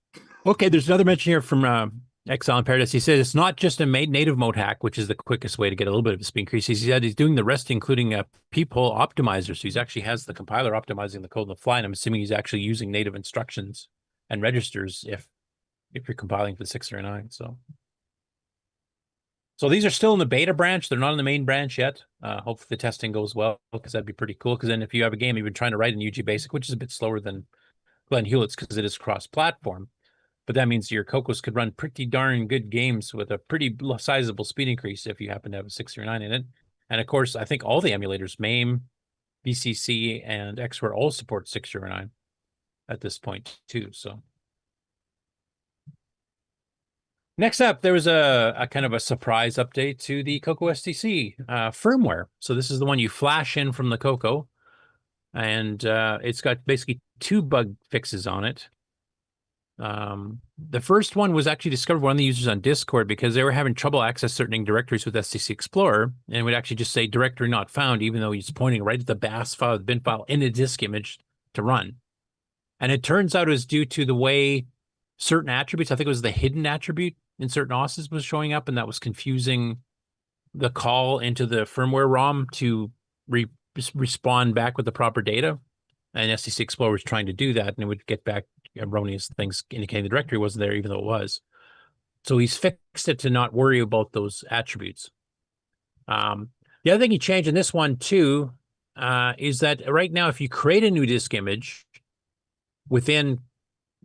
Okay, there's another mention here from Exile in Paradise. He said it's not just a native mode hack, which is the quickest way to get a little bit of a speed increase. He said he's doing the rest, including a peephole optimizer. So he actually has the compiler optimizing the code on the fly, and I'm assuming he's actually using native instructions and registers if you're compiling for the 609. So these are still in the beta branch. They're not in the main branch yet. Hopefully the testing goes well, because that'd be pretty cool. Because then if you have a game you've been trying to write in UG Basic, which is a bit slower than Glenn Hewlett's because it is cross-platform, but that means your CoCos could run pretty darn good games with a pretty sizable speed increase if you happen to have a 609 in it. And of course, I think all the emulators, MAME, BCC, and XWare all support 609 at this point too. So next up, there was a kind of a surprise update to the CoCo STC firmware. So this is the one you flash in from the CoCo, and it's got basically 2 bug fixes on it. The first one was actually discovered by one of the users on Discord because they were having trouble accessing certain directories with STC Explorer, and would actually just say directory not found, even though he's pointing right at the BAS file, the bin file in a disk image to run. And it turns out it was due to the way certain attributes, I think it was the hidden attribute in certain OSs, was showing up, and that was confusing the call into the firmware ROM to respond back with the proper data. And STC Explorer was trying to do that, and it would get back erroneous things indicating the directory wasn't there, even though it was. So he's fixed it to not worry about those attributes. The other thing he changed in this one too is that right now, if you create a new disk image within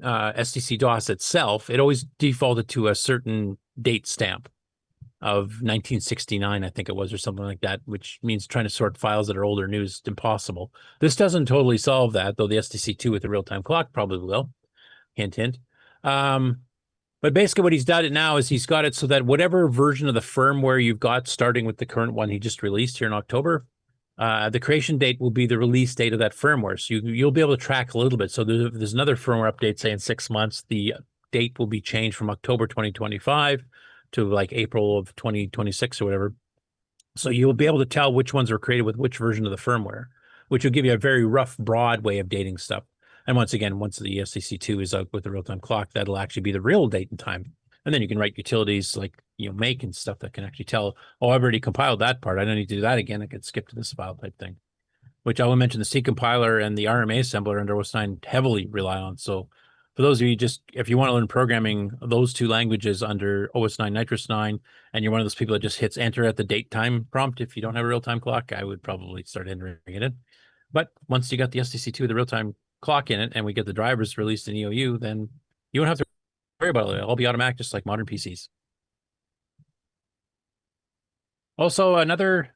STC DOS itself, it always defaulted to a certain date stamp of 1969, I think it was, or something like that, which means trying to sort files that are older new is impossible. This doesn't totally solve that, though the STC2 with the real-time clock probably will. Hint, hint. But basically what he's done it now is he's got it so that whatever version of the firmware you've got, starting with the current one he just released here in October, the creation date will be the release date of that firmware. So you'll be able to track a little bit. So there's another firmware update, say in 6 months, the date will be changed from October 2025 to like April of 2026 or whatever. So you'll be able to tell which ones were created with which version of the firmware, which will give you a very rough, broad way of dating stuff. And once again, once the STC2 is out with the real-time clock, that'll actually be the real date and time And then you can write utilities like, make and stuff that can actually tell, oh, I've already compiled that part. I don't need to do that again. I could skip to this file type thing, which I will mention the C compiler and the RMA assembler under OS 9 heavily rely on. So for those of you if you want to learn programming, those two languages under OS 9 Nitrous 9, and you're one of those people that just hits enter at the date time prompt, if you don't have a real-time clock, I would probably start entering it in. But once you got the STC2 with the real-time clock in it, and we get the drivers released in EOU, then you don't have to worry about it. It'll be automatic, just like modern PCs. Also, another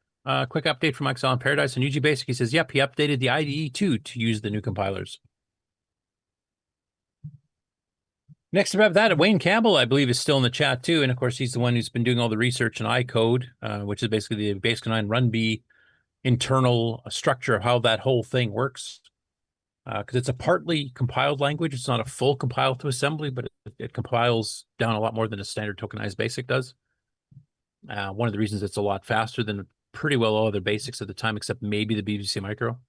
quick update from Exile in Paradise and UG Basic. He says, yep, he updated the IDE too to use the new compilers. Next about that, Wayne Campbell, I believe, is still in the chat too. And of course, he's the one who's been doing all the research in iCode, which is basically the Basic 9 Run B internal structure of how that whole thing works. Because it's a partly compiled language. It's not a full compile to assembly, but it compiles down a lot more than a standard tokenized BASIC does. One of the reasons it's a lot faster than pretty well all other basics at the time, except maybe the BBC Micro.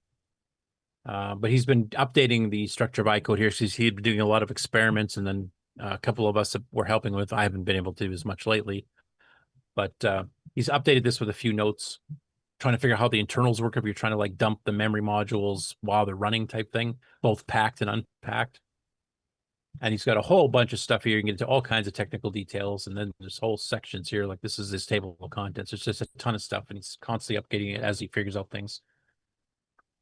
But he's been updating the structure of iCode here. So he'd been doing a lot of experiments, and then a couple of us were helping with. I haven't been able to do as much lately, but he's updated this with a few notes, trying to figure out how the internals work if you're trying to like dump the memory modules while they're running type thing, both packed and unpacked. And he's got a whole bunch of stuff here. You can get into all kinds of technical details. And then there's whole sections here. Like this is his table of contents. It's just a ton of stuff. And he's constantly updating it as he figures out things.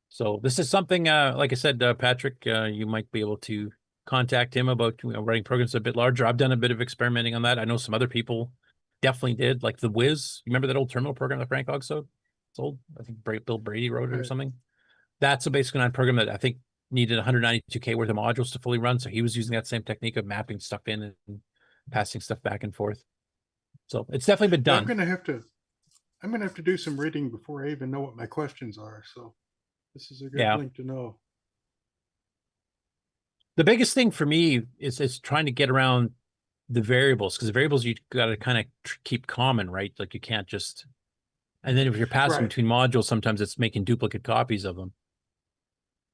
So this is something, like I said, Patrick, you might be able to contact him about writing programs a bit larger. I've done a bit of experimenting on that. I know some other people definitely did, like the Wiz. You remember that old terminal program that Frank Ogso? It's old. I think Bill Brady wrote it or something. That's a Basic 9 program that I think needed 192K worth of modules to fully run. So he was using that same technique of mapping stuff in and passing stuff back and forth. So it's definitely been done. I'm gonna have to do some reading before I even know what my questions are. So this is a good link to know. The biggest thing for me is trying to get around the variables, because the variables you got to kind of keep common, right? Like you can't just, and then if you're passing between modules, sometimes it's making duplicate copies of them.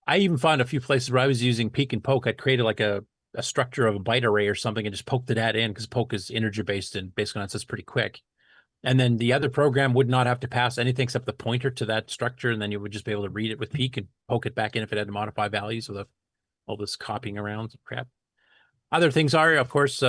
I even found a few places where I was using peek and poke. I'd created like a structure of a byte array or something and just poked the data in, because poke is integer based and basically it's pretty quick. And then the other program would not have to pass anything except the pointer to that structure. And then you would just be able to read it with peek and poke it back in if it had to modify values without all this copying around crap. Other things are, of course,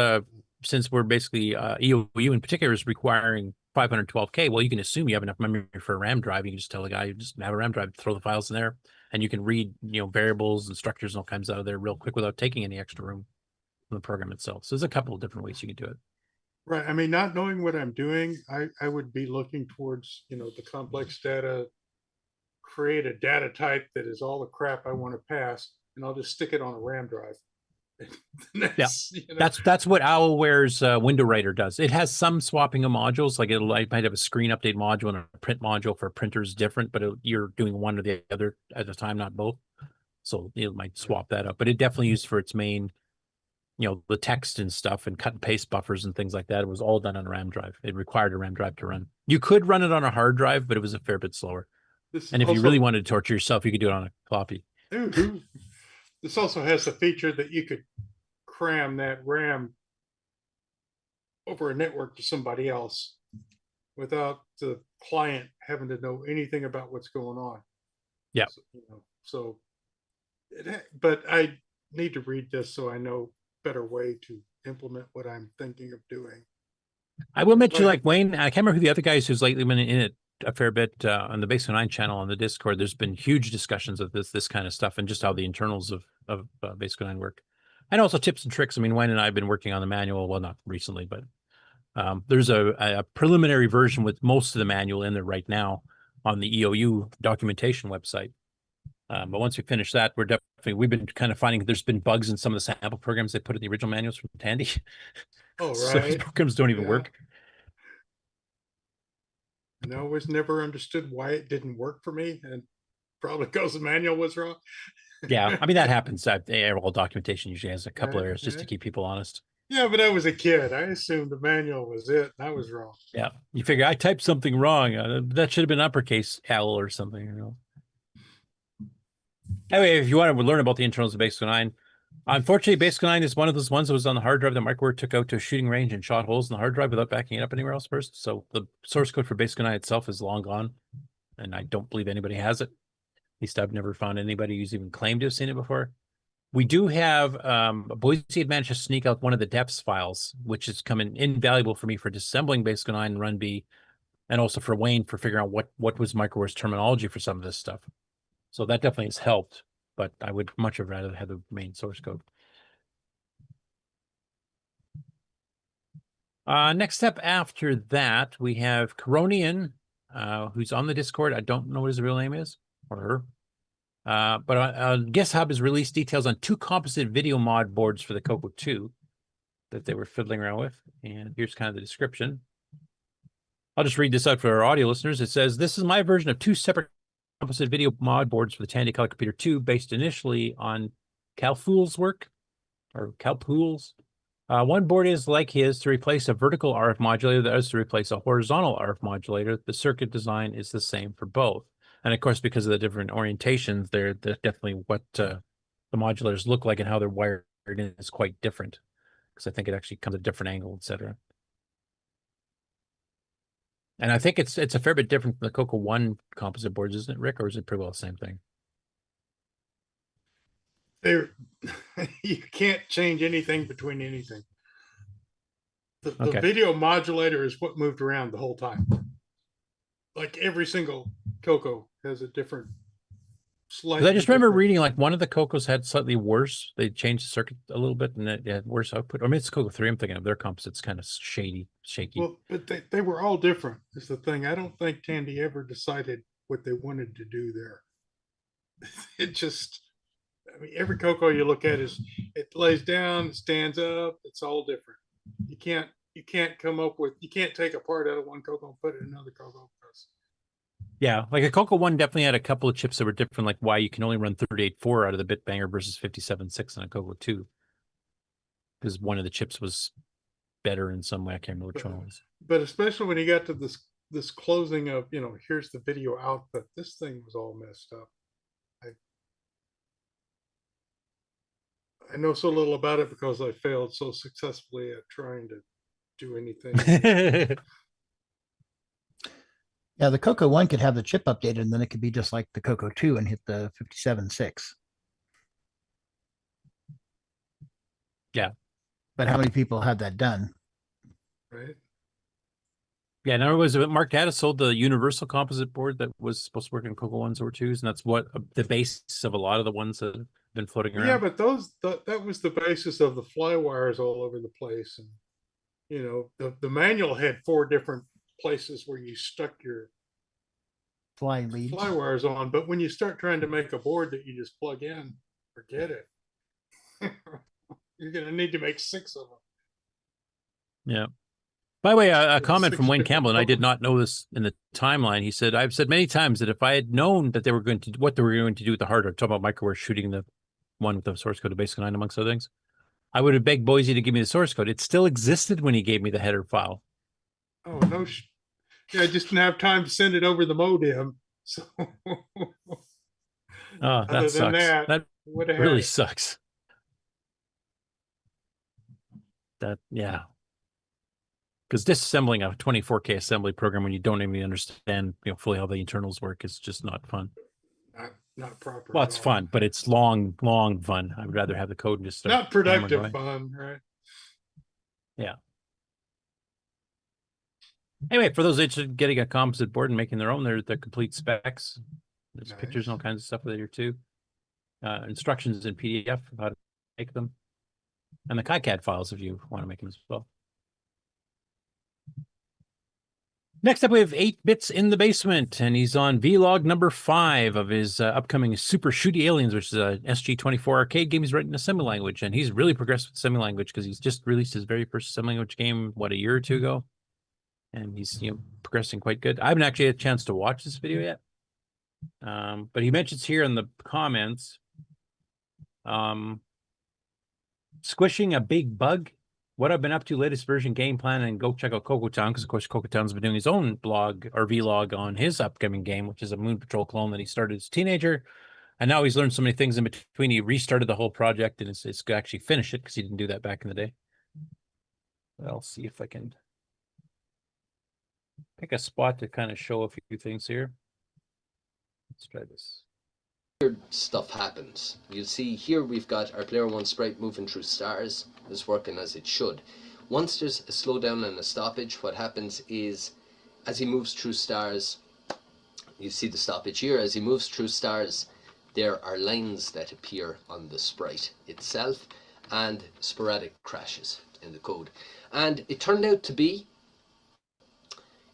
since we're basically EOU in particular is requiring 512K, well, you can assume you have enough memory for a RAM drive. You can just tell the guy, you just have a RAM drive, throw the files in there, and you can read, variables and structures and all kinds out of there real quick without taking any extra room from the program itself. So there's a couple of different ways you can do it. Right. I mean, not knowing what I'm doing, I would be looking towards, the complex data, create a data type that is all the crap I want to pass, and I'll just stick it on a RAM drive. That's what Owlware's window writer does. It has some swapping of modules, like it might have a screen update module and a print module for printers different, but you're doing one or the other at a time, not both. So it might swap that up, but it definitely used for its main, the text and stuff and cut and paste buffers and things like that. It was all done on a RAM drive. It required a RAM drive to run. You could run it on a hard drive, but it was a fair bit slower. And if you really wanted to torture yourself, you could do it on a floppy. This also has the feature that you could cram that RAM over a network to somebody else without the client having to know anything about what's going on. Yeah. But I need to read this so I know better way to implement what I'm thinking of doing. I will mention, like Wayne, I can't remember who the other guys who's lately been in it a fair bit on the Basic 9 channel on the Discord. There's been huge discussions of this kind of stuff and just how the internals of Basic 9 work. And also tips and tricks. I mean, Wayne and I have been working on the manual. Well, not recently, but there's a preliminary version with most of the manual in there right now on the EOU documentation website. But once we finish that, we've been kind of finding there's been bugs in some of the sample programs they put in the original manuals from Tandy. Oh, right. So these programs don't even work. And I always never understood why it didn't work for me, and probably because the manual was wrong. Yeah, I mean, that happens. All documentation usually has a couple of errors just to keep people honest. Yeah, but I was a kid. I assumed the manual was it, and I was wrong. Yeah, you figure I typed something wrong. That should have been uppercase L or something. Anyway, if you want to learn about the internals of Basic 9, Unfortunately, Basic 9 is one of those ones that was on the hard drive that Mark took out to a shooting range and shot holes in the hard drive without backing it up anywhere else first. So the source code for Basic 9 itself is long gone, and I don't believe anybody has it. At least I've never found anybody who's even claimed to have seen it before. We do have Boise had managed to sneak out one of the depths files, which is coming invaluable for me for disassembling Basic 9 and Run B, and also for Wayne for figuring out what was MicroWare's terminology for some of this stuff. So that definitely has helped, but I would much have rather have the main source code. Next step after that, we have Coronian, who's on the Discord. I don't know what his real name is, or her. But Guest Hub has released details on 2 composite video mod boards for the CoCo 2 that they were fiddling around with. And here's kind of the description. I'll just read this out for our audio listeners. It says, this is my version of 2 separate composite video mod boards for the Tandy Color Computer 2, based initially on Calpool's work, or Calpool's. One board is like his to replace a vertical RF modulator, the other is to replace a horizontal RF modulator. The circuit design is the same for both. And of course, because of the different orientations, they're definitely what the modulators look like and how they're wired in is quite different. Because I think it actually comes at a different angle, etc. And I think it's a fair bit different from the CoCo 1 composite boards, isn't it, Rick? Or is it pretty well the same thing? You can't change anything between anything. The Okay. video modulator is what moved around the whole time. Like every single CoCo has a different slightly. I just remember reading like one of the CoCos had slightly worse. They changed the circuit a little bit and it had worse output. I mean, it's CoCo 3. I'm thinking of their composites kind of shaky. Well, but they were all different is the thing. I don't think Tandy ever decided what they wanted to do there. It just, I mean, every CoCo you look at it lays down, it stands up, it's all different. You can't come up with, you can't take a part out of one CoCo and put it in another CoCo. Yeah, like a CoCo 1 definitely had a couple of chips that were different, like why you can only run 38.4 out of the bit banger versus 57.6 on a CoCo 2. Because one of the chips was better in some way. I can't remember which one it was. But especially when you got to this closing of, here's the video output, this thing was all messed up. I know so little about it because I failed so successfully at trying to do anything. Yeah, the CoCo 1 could have the chip updated, and then it could be just like the CoCo 2 and hit the 57.6. Yeah. But how many people had that done? Right. Yeah, now it was Mark Data sold the universal composite board that was supposed to work in CoCo 1s or 2s, and that's what the basis of a lot of the ones that have been floating around. Yeah, but that was the basis of the fly wires all over the place. And the manual had 4 different places where you stuck your fly leads, fly wires on, but when you start trying to make a board that you just plug in, forget it. You're going to need to make 6 of them. Yeah. By the way, a comment from Wayne Campbell, and I did not know this in the timeline. He said, I've said many times that if I had known that they were going to what they were going to do with the hardware, talking about MicroWare shooting the one with the source code of Basic 9, amongst other things, I would have begged Boise to give me the source code. It still existed when he gave me the header file. Oh, no. Yeah, I just didn't have time to send it over the modem. So, oh, that sucks. That really sucks. Yeah. Because disassembling a 24K assembly program when you don't even understand, fully how the internals work is just not fun. Not proper. Well, it's fun, but it's long fun. I would rather have the code and just start not productive fun, right? Yeah. Anyway, for those interested in getting a composite board and making their own, they're complete specs. There's pictures and all kinds of stuff there too. Instructions in PDF of how to make them. And the KiCad files if you want to make them as well. Next up, we have 8-Bits in the Basement, and he's on vlog number 5 of his upcoming Super Shooty Aliens, which is a SG-24 arcade game he's writing in assembly language. And he's really progressed with assembly language because he's just released his very first assembly language game, a year or 2 ago? And he's progressing quite good. I haven't actually had a chance to watch this video yet. But he mentions here in the comments, squishing a big bug. What I've been up to, latest version game plan, and go check out CoCo Town, because of course CoCo Town's been doing his own blog or vlog on his upcoming game, which is a Moon Patrol clone that he started as a teenager. And now he's learned so many things in between. He restarted the whole project and it's actually finish it because he didn't do that back in the day. But I'll see if I can pick a spot to kind of show a few things here. Let's try this. Weird stuff happens. You'll see here we've got our player 1 sprite moving through stars. It's working as it should. Once there's a slowdown and a stoppage, what happens is as he moves through stars, you see the stoppage here, as he moves through stars, there are lines that appear on the sprite itself and sporadic crashes in the code. And it turned out to be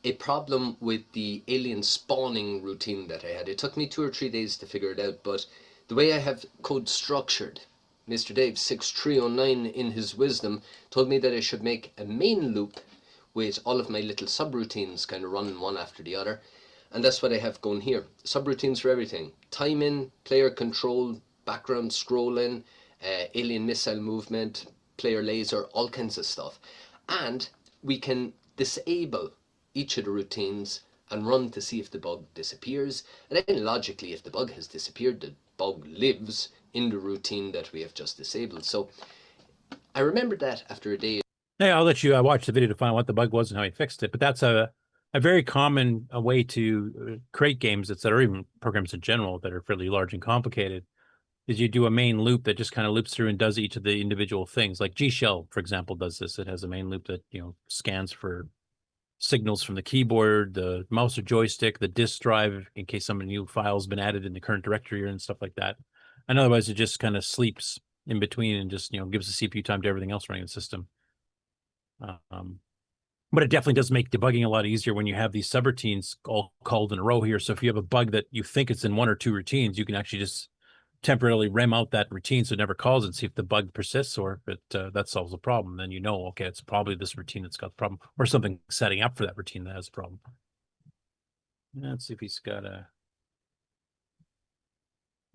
a problem with the alien spawning routine that I had. It took me 2 or 3 days to figure it out, but the way I have code structured, Mr. Dave 6309 in his wisdom told me that I should make a main loop with all of my little subroutines kind of running one after the other. And that's what I have going here. Subroutines for everything. Timing, player control, background scrolling, alien missile movement, player laser, all kinds of stuff. And we can disable each of the routines and run to see if the bug disappears. And then logically, if the bug has disappeared, the bug lives in the routine that we have just disabled. So I remembered that after a day. Yeah, I'll let you watch the video to find out what the bug was and how he fixed it. But that's a very common way to create games that or even programs in general that are fairly large and complicated, is you do a main loop that just kind of loops through and does each of the individual things. Like G Shell, for example, does this. It has a main loop that, scans for signals from the keyboard, the mouse or joystick, the disk drive, in case some new file's been added in the current directory and stuff like that. And otherwise, it just kind of sleeps in between and just, gives the CPU time to everything else running the system. But it definitely does make debugging a lot easier when you have these subroutines all called in a row here. So if you have a bug that you think it's in 1 or 2 routines, you can actually just temporarily rem out that routine so it never calls and see if the bug persists, or if that solves the problem. Then okay, it's probably this routine that's got the problem, or something setting up for that routine that has a problem. Let's see if he's got a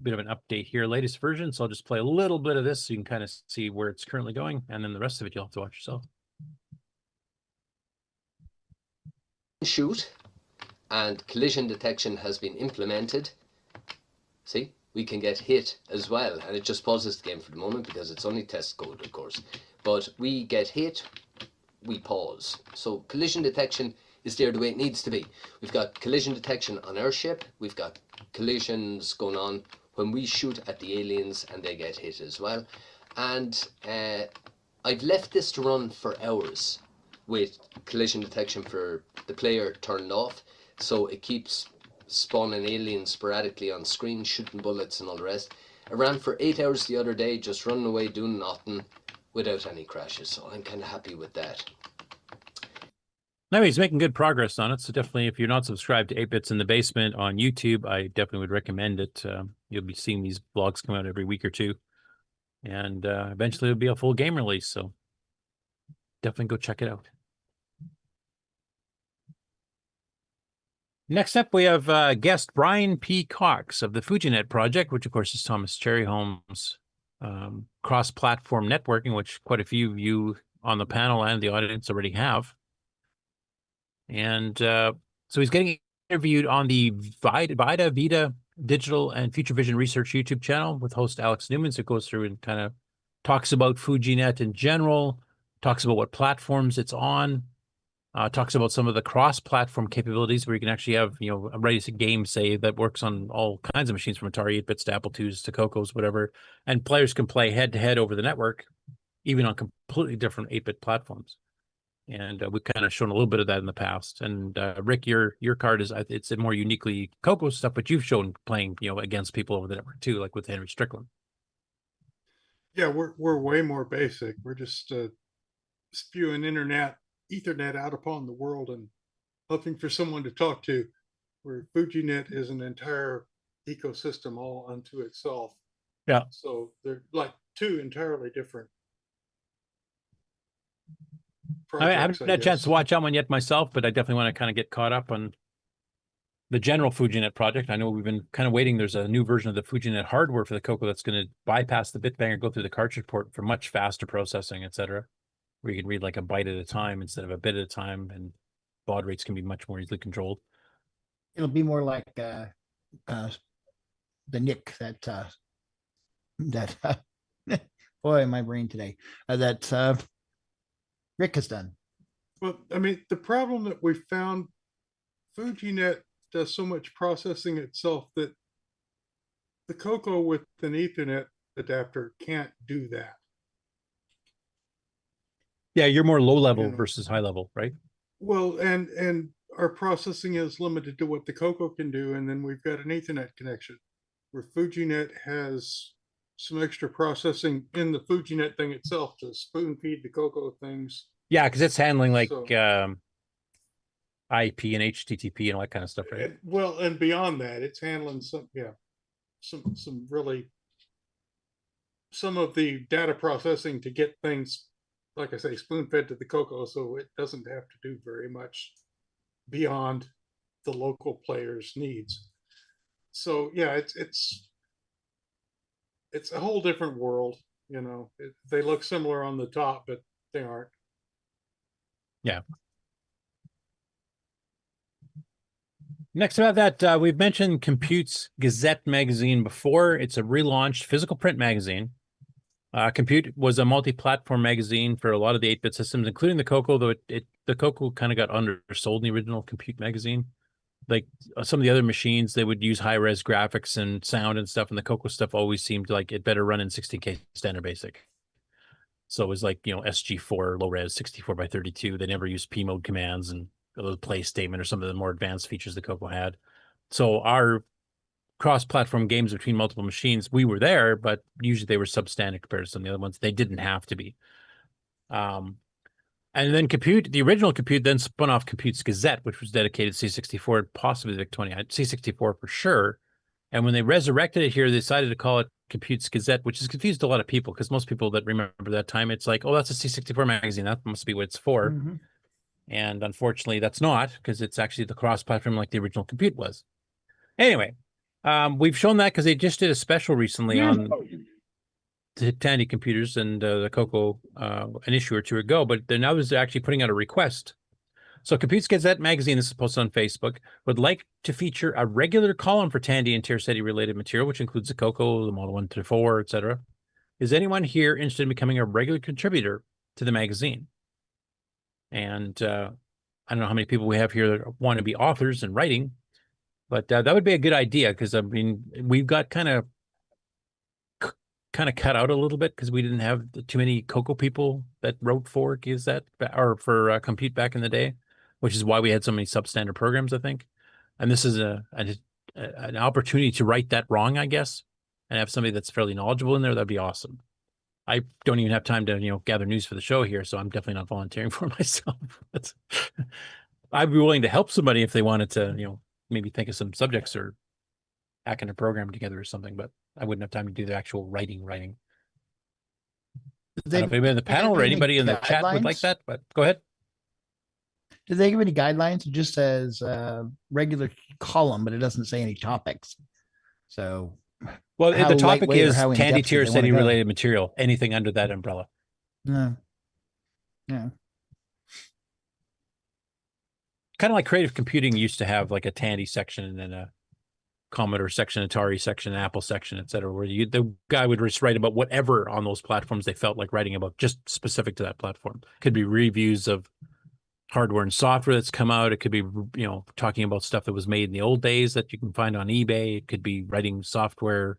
bit of an update here, latest version. So I'll just play a little bit of this so you can kind of see where it's currently going, and then the rest of it you'll have to watch yourself. Shoot, and collision detection has been implemented. See, we can get hit as well, and it just pauses the game for the moment because it's only test code, of course. But we get hit, we pause. So collision detection is there the way it needs to be. We've got collision detection on our ship. We've got collisions going on when we shoot at the aliens and they get hit as well. And I've left this to run for hours with collision detection for the player turned off, so it keeps spawning aliens sporadically on screen, shooting bullets and all the rest. I ran for 8 hours the other day, just running away doing nothing without any crashes, so I'm kind of happy with that. No, he's making good progress on it, so definitely if you're not subscribed to 8-Bits in the Basement on YouTube, I definitely would recommend it. You'll be seeing these vlogs come out every week or two, and eventually it'll be a full game release, so definitely go check it out. Next up, we have guest Brian P. Cox of the FujiNet project, which, of course, is Thomas Cherryholm's cross-platform networking, which quite a few of you on the panel and the audience already have. And so he's getting interviewed on the Vita Digital and Future Vision Research YouTube channel with host Alex Newman, who goes through and kind of talks about FujiNet in general, talks about what platforms it's on, talks about some of the cross-platform capabilities where you can actually have, a racing game, say, that works on all kinds of machines from Atari 8-bits to Apple IIs to CoCos, whatever. And players can play head-to-head over the network, even on completely different 8-bit platforms. And we've kind of shown a little bit of that in the past. And Rick, your card it's a more uniquely CoCo stuff, but you've shown playing, against people over the network too, like with Henry Strickland. Yeah, we're way more basic. We're just spewing Ethernet out upon the world and hoping for someone to talk to, where FujiNet is an entire ecosystem all unto itself. Yeah. So they're like 2 entirely different projects. I haven't had a chance to watch that one yet myself, but I definitely want to kind of get caught up on the general FujiNet project. I know we've been kind of waiting. There's a new version of the FujiNet hardware for the CoCo that's going to bypass the bitbanger, go through the cartridge port for much faster processing, etc., where you can read like a byte at a time instead of a bit at a time, and baud rates can be much more easily controlled. It'll be more like nick that boy, my brain today, that Rick has done. Well, I mean, the problem that we found, FujiNet does so much processing itself that the CoCo with an Ethernet adapter can't do that. Yeah, you're more low level versus high level, right? Well, and our processing is limited to what the CoCo can do, and then we've got an Ethernet connection, where FujiNet has some extra processing in the FujiNet thing itself to spoon feed the CoCo things. Yeah, because it's handling like So- IP and HTTP and all that kind of stuff, right? Well, and beyond that, it's handling some really some of the data processing to get things, like I say, spoon fed to the CoCo, so it doesn't have to do very much beyond the local player's needs. So yeah, it's a whole different world. They look similar on the top, but they aren't. Yeah. Next about that, we've mentioned Compute's Gazette magazine before. It's a relaunched physical print magazine. Compute was a multi-platform magazine for a lot of the 8-bit systems, including the CoCo, though the CoCo kind of got undersold in the original Compute magazine. Like some of the other machines, they would use high-res graphics and sound and stuff, and the CoCo stuff always seemed like it better run in 16K standard basic. So it was like, SG4 low-res 64 by 32. They never used P-mode commands and the play statement or some of the more advanced features the CoCo had. So our cross-platform games between multiple machines, we were there, but usually they were substandard compared to some of the other ones. They didn't have to be. And then the original Compute then spun off Compute's Gazette, which was dedicated to C64, possibly the VIC-20, C64 for sure. And when they resurrected it here, they decided to call it Compute's Gazette, which has confused a lot of people, because most people that remember that time, it's like, oh, that's a C64 magazine. That must be what it's for. Mm-hmm. And unfortunately, that's not, because it's actually the cross-platform like the original Compute was. Anyway, we've shown that because they just did a special recently on the Tandy computers and the CoCo an issue or two ago, but they're now actually putting out a request. So Compute's Gazette magazine, this is posted on Facebook, would like to feature a regular column for Tandy and Tier City related material, which includes the CoCo, the Model 1 to 4, etc. Is anyone here interested in becoming a regular contributor to the magazine? And I don't know how many people we have here that want to be authors and writing, but that would be a good idea, because I mean, we've got kind of cut out a little bit because we didn't have too many CoCo people that wrote for Gazette or for Compute back in the day, which is why we had so many substandard programs, I think. And this is an opportunity to right that wrong, I guess, and have somebody that's fairly knowledgeable in there. That'd be awesome. I don't even have time to, gather news for the show here, so I'm definitely not volunteering for myself. I'd be willing to help somebody if they wanted to, maybe think of some subjects or hacking a program together or something, but I wouldn't have time to do the actual writing. I don't know if anybody in the panel or anybody in the chat would like that, but go ahead. Did they give any guidelines? It just says regular column, but it doesn't say any topics. So, well, the topic is Tandy Tandy Tier City related material, anything under that umbrella. No. Yeah. Kind of like creative computing used to have like a Tandy section and then a Commodore section, Atari section, Apple section, etc., where the guy would just write about whatever on those platforms they felt like writing about, just specific to that platform. Could be reviews of hardware and software that's come out. It could be, talking about stuff that was made in the old days that you can find on eBay. It could be writing software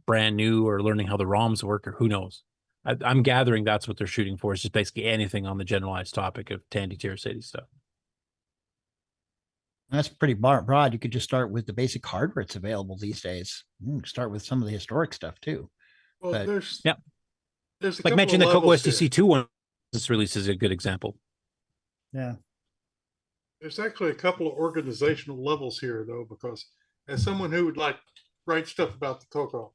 brand new or learning how the ROMs work, or who knows. I'm gathering that's what they're shooting for, is just basically anything on the generalized topic of Tandy Tier City stuff. That's pretty broad. You could just start with the basic hardware that's available these days. Start with some of the historic stuff too. Well, But- there's Like mention the CoCo STC2 one. This release is a good example. Yeah. There's actually a couple of organizational levels here, though, because as someone who would write stuff about the CoCo,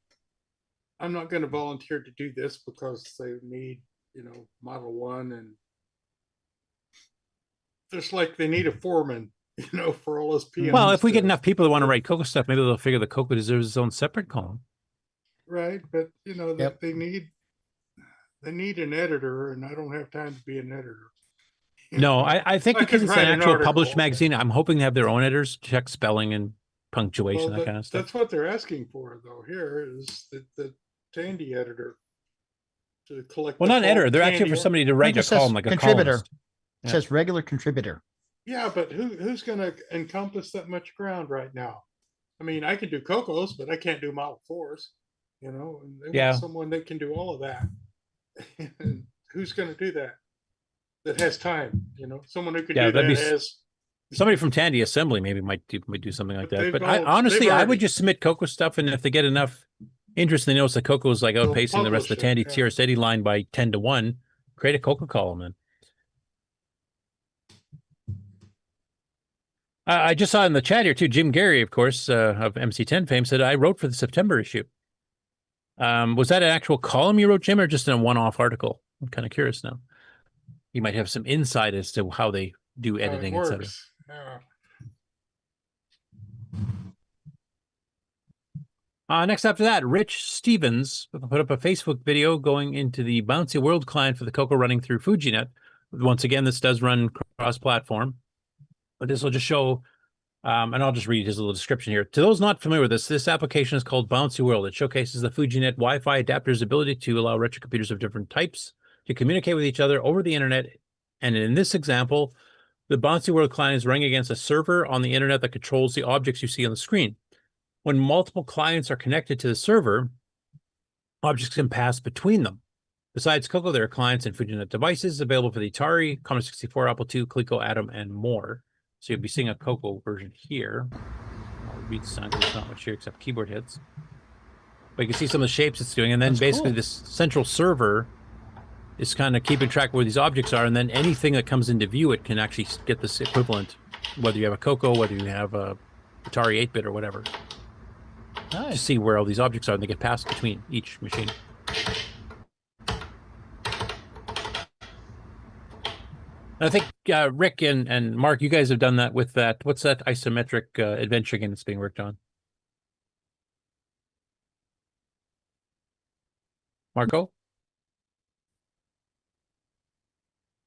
I'm not going to volunteer to do this because they need, Model 1, and there's they need a foreman, for all those PMs. Well, if we get enough people that want to write CoCo stuff, maybe they'll figure the CoCo deserves its own separate column. Right, but that they need an editor, and I don't have time to be an editor. No, I think I because could it's write an an actual published article. magazine, I'm hoping to have their own editors check spelling and punctuation, Well, that kind of stuff. that's what they're asking for, though. Here is the Tandy editor to collect. Well, the not an editor. full They're asking Tandy for somebody to write a just says column like a contributor. columnist. It says regular contributor. Yeah, but who's going to encompass that much ground right now? I mean, I can do CoCo's, but I can't do Model 4s. You know, and they want someone that can do all of that. And who's going to do that? That has time, you know, someone who can do that has. Somebody from Tandy Assembly maybe might do something like that. But honestly, I would just submit CoCo stuff, and if they get enough interest, they notice that CoCo is like outpacing the rest of the Tandy TRS-80 line by 10-1. Create a CoCo column then. I just saw in the chat here too. Jim Gary, of course, of MC10 fame, said I wrote for the September issue. Was that an actual column you wrote, Jim, or just a one-off article? I'm kind of curious now. You might have some insight as to how they do editing, etc. Next after that, Rich Stevens put up a Facebook video going into the Bouncy World client for the CoCo running through FujiNet. Once again, this does run cross-platform, but this will just show, and I'll just read his little description here. To those not familiar with this application is called Bouncy World. It showcases the FujiNet Wi-Fi adapter's ability to allow retro computers of different types to communicate with each other over the internet. And in this example, the Bouncy World client is running against a server on the internet that controls the objects you see on the screen. When multiple clients are connected to the server, objects can pass between them. Besides CoCo, there are clients and FujiNet devices available for the Atari, Commodore 64, Apple II, Coleco, Atom, and more. So you'll be seeing a CoCo version here. I'll read the sound because there's not much here except keyboard hits. But you can see some of the shapes it's doing, and then basically this central server is kind of keeping track of where these objects are, and then anything that comes into view, it can actually get this equivalent, whether you have a CoCo, whether you have a Atari 8-bit or whatever. Nice. To see where all these objects are, and they get passed between each machine. And I think Rick and Mark, you guys have done that with that. What's that isometric adventure game that's being worked on? MarkO?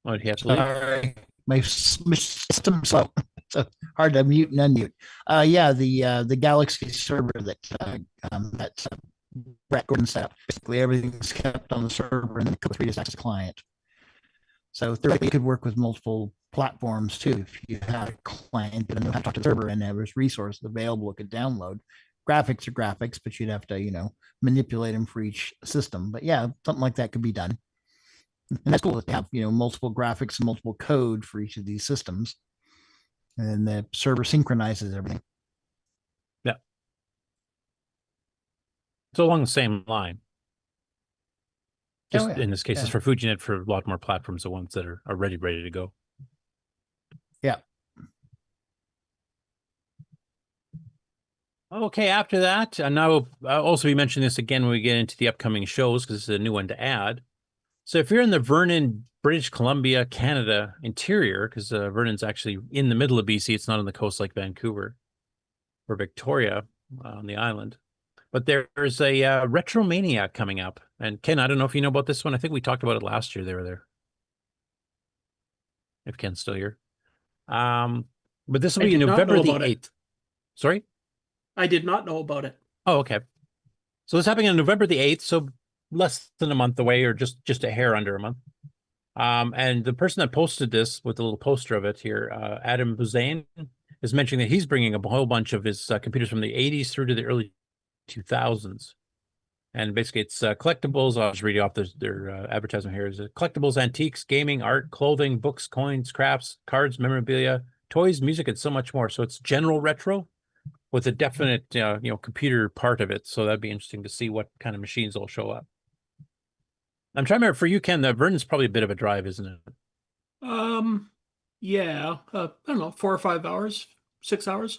Oh, do you have to leave? Sorry, my system's slow. So hard to mute and unmute. Yeah, the Galaxy server that Brett Gordon set up. Basically, everything's kept on the server, and the CoCo 3 is access client. So theoretically, you could work with multiple platforms too. If you have a client that knows how to talk to the server and there's resources available, it could download. Graphics are graphics, but you'd have to, manipulate them for each system. But yeah, something like that could be done. And that's cool to have, multiple graphics and multiple code for each of these systems. And the server synchronizes everything. Yeah. So along the same line. Just in this case, it's for FujiNet for a lot more platforms, the ones that are already ready to go. Yeah. Okay, after that, and now I'll also be mentioning this again when we get into the upcoming shows, because it's a new one to add. So if you're in the Vernon, British Columbia, Canada interior, because Vernon's actually in the middle of BC, it's not on the coast like Vancouver or Victoria on the island. But there's a Retromania coming up. And Ken, I don't know if you know about this one. I think we talked about it last year. They were there. If Ken's still here. But this will be November the 8th. Sorry? I did not know about it. Oh, okay. So this happening on November the 8th, so less than a month away, or just a hair under a month. And the person that posted this with a little poster of it here, Adam Buzane, is mentioning that he's bringing a whole bunch of his computers from the 80s through to the early 2000s. And basically it's collectibles. I'll just read you off their advertisement here. Is collectibles, antiques, gaming, art, clothing, books, coins, crafts, cards, memorabilia, toys, music, and so much more. So it's general retro with a definite computer part of it. So that'd be interesting to see what kind of machines will show up. I'm trying to remember for you, Ken, the Vernon's probably a bit of a drive, isn't it? Yeah. I don't know, 4 or 5 hours, 6 hours.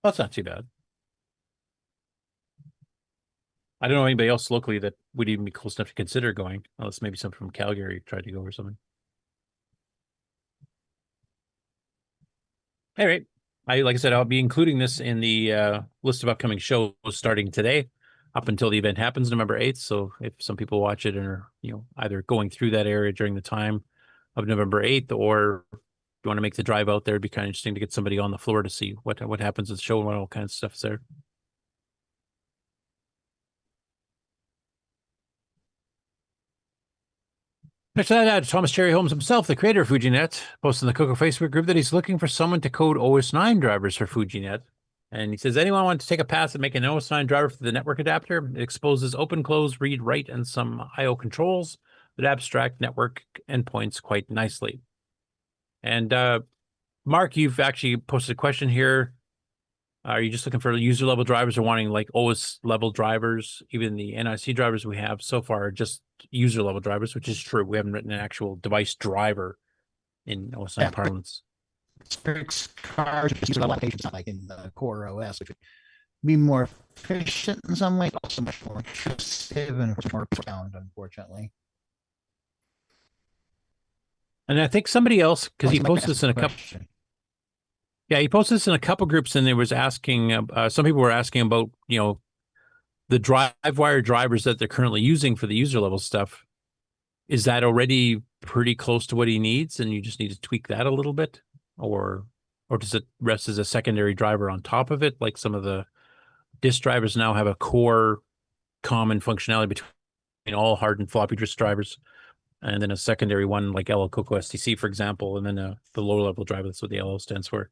Well, that's not too bad. I don't know anybody else locally that would even be close enough to consider going, unless maybe someone from Calgary tried to go or something. All right. Like I said, I'll be including this in the list of upcoming shows starting today up until the event happens November 8th. So if some people watch it and are, either going through that area during the time of November 8th or you want to make the drive out there, it'd be kind of interesting to get somebody on the floor to see what happens with the show and what all kinds of stuff's there. Next to that, Thomas Cherry Holmes himself, the creator of FujiNet, posted in the CoCo Facebook group that he's looking for someone to code OS9 drivers for FujiNet. And he says, anyone want to take a pass at making an OS9 driver for the network adapter? It exposes open, close, read, write, and some I/O controls that abstract network endpoints quite nicely. And Mark, you've actually posted a question here. Are you just looking for user level drivers or wanting like OS level drivers? Even the NIC drivers we have so far are just user level drivers, which is true. We haven't written an actual device driver in OS9 parlance. Spirits cards, user level applications, not like in the core OS, which would be more efficient in some way, also much more intrusive and more profound, unfortunately. And I think somebody else, because he posted this in a couple. Yeah, he posted this in a couple groups, and they was asking. Some people were asking about, the drive wire drivers that they're currently using for the user level stuff. Is that already pretty close to what he needs, and you just need to tweak that a little bit, or does it rest as a secondary driver on top of it? Like some of the disk drivers now have a core common functionality between all hard and floppy disk drivers, and then a secondary one like CoCo STC, for example, and then the lower level driver. That's what the LO stands for.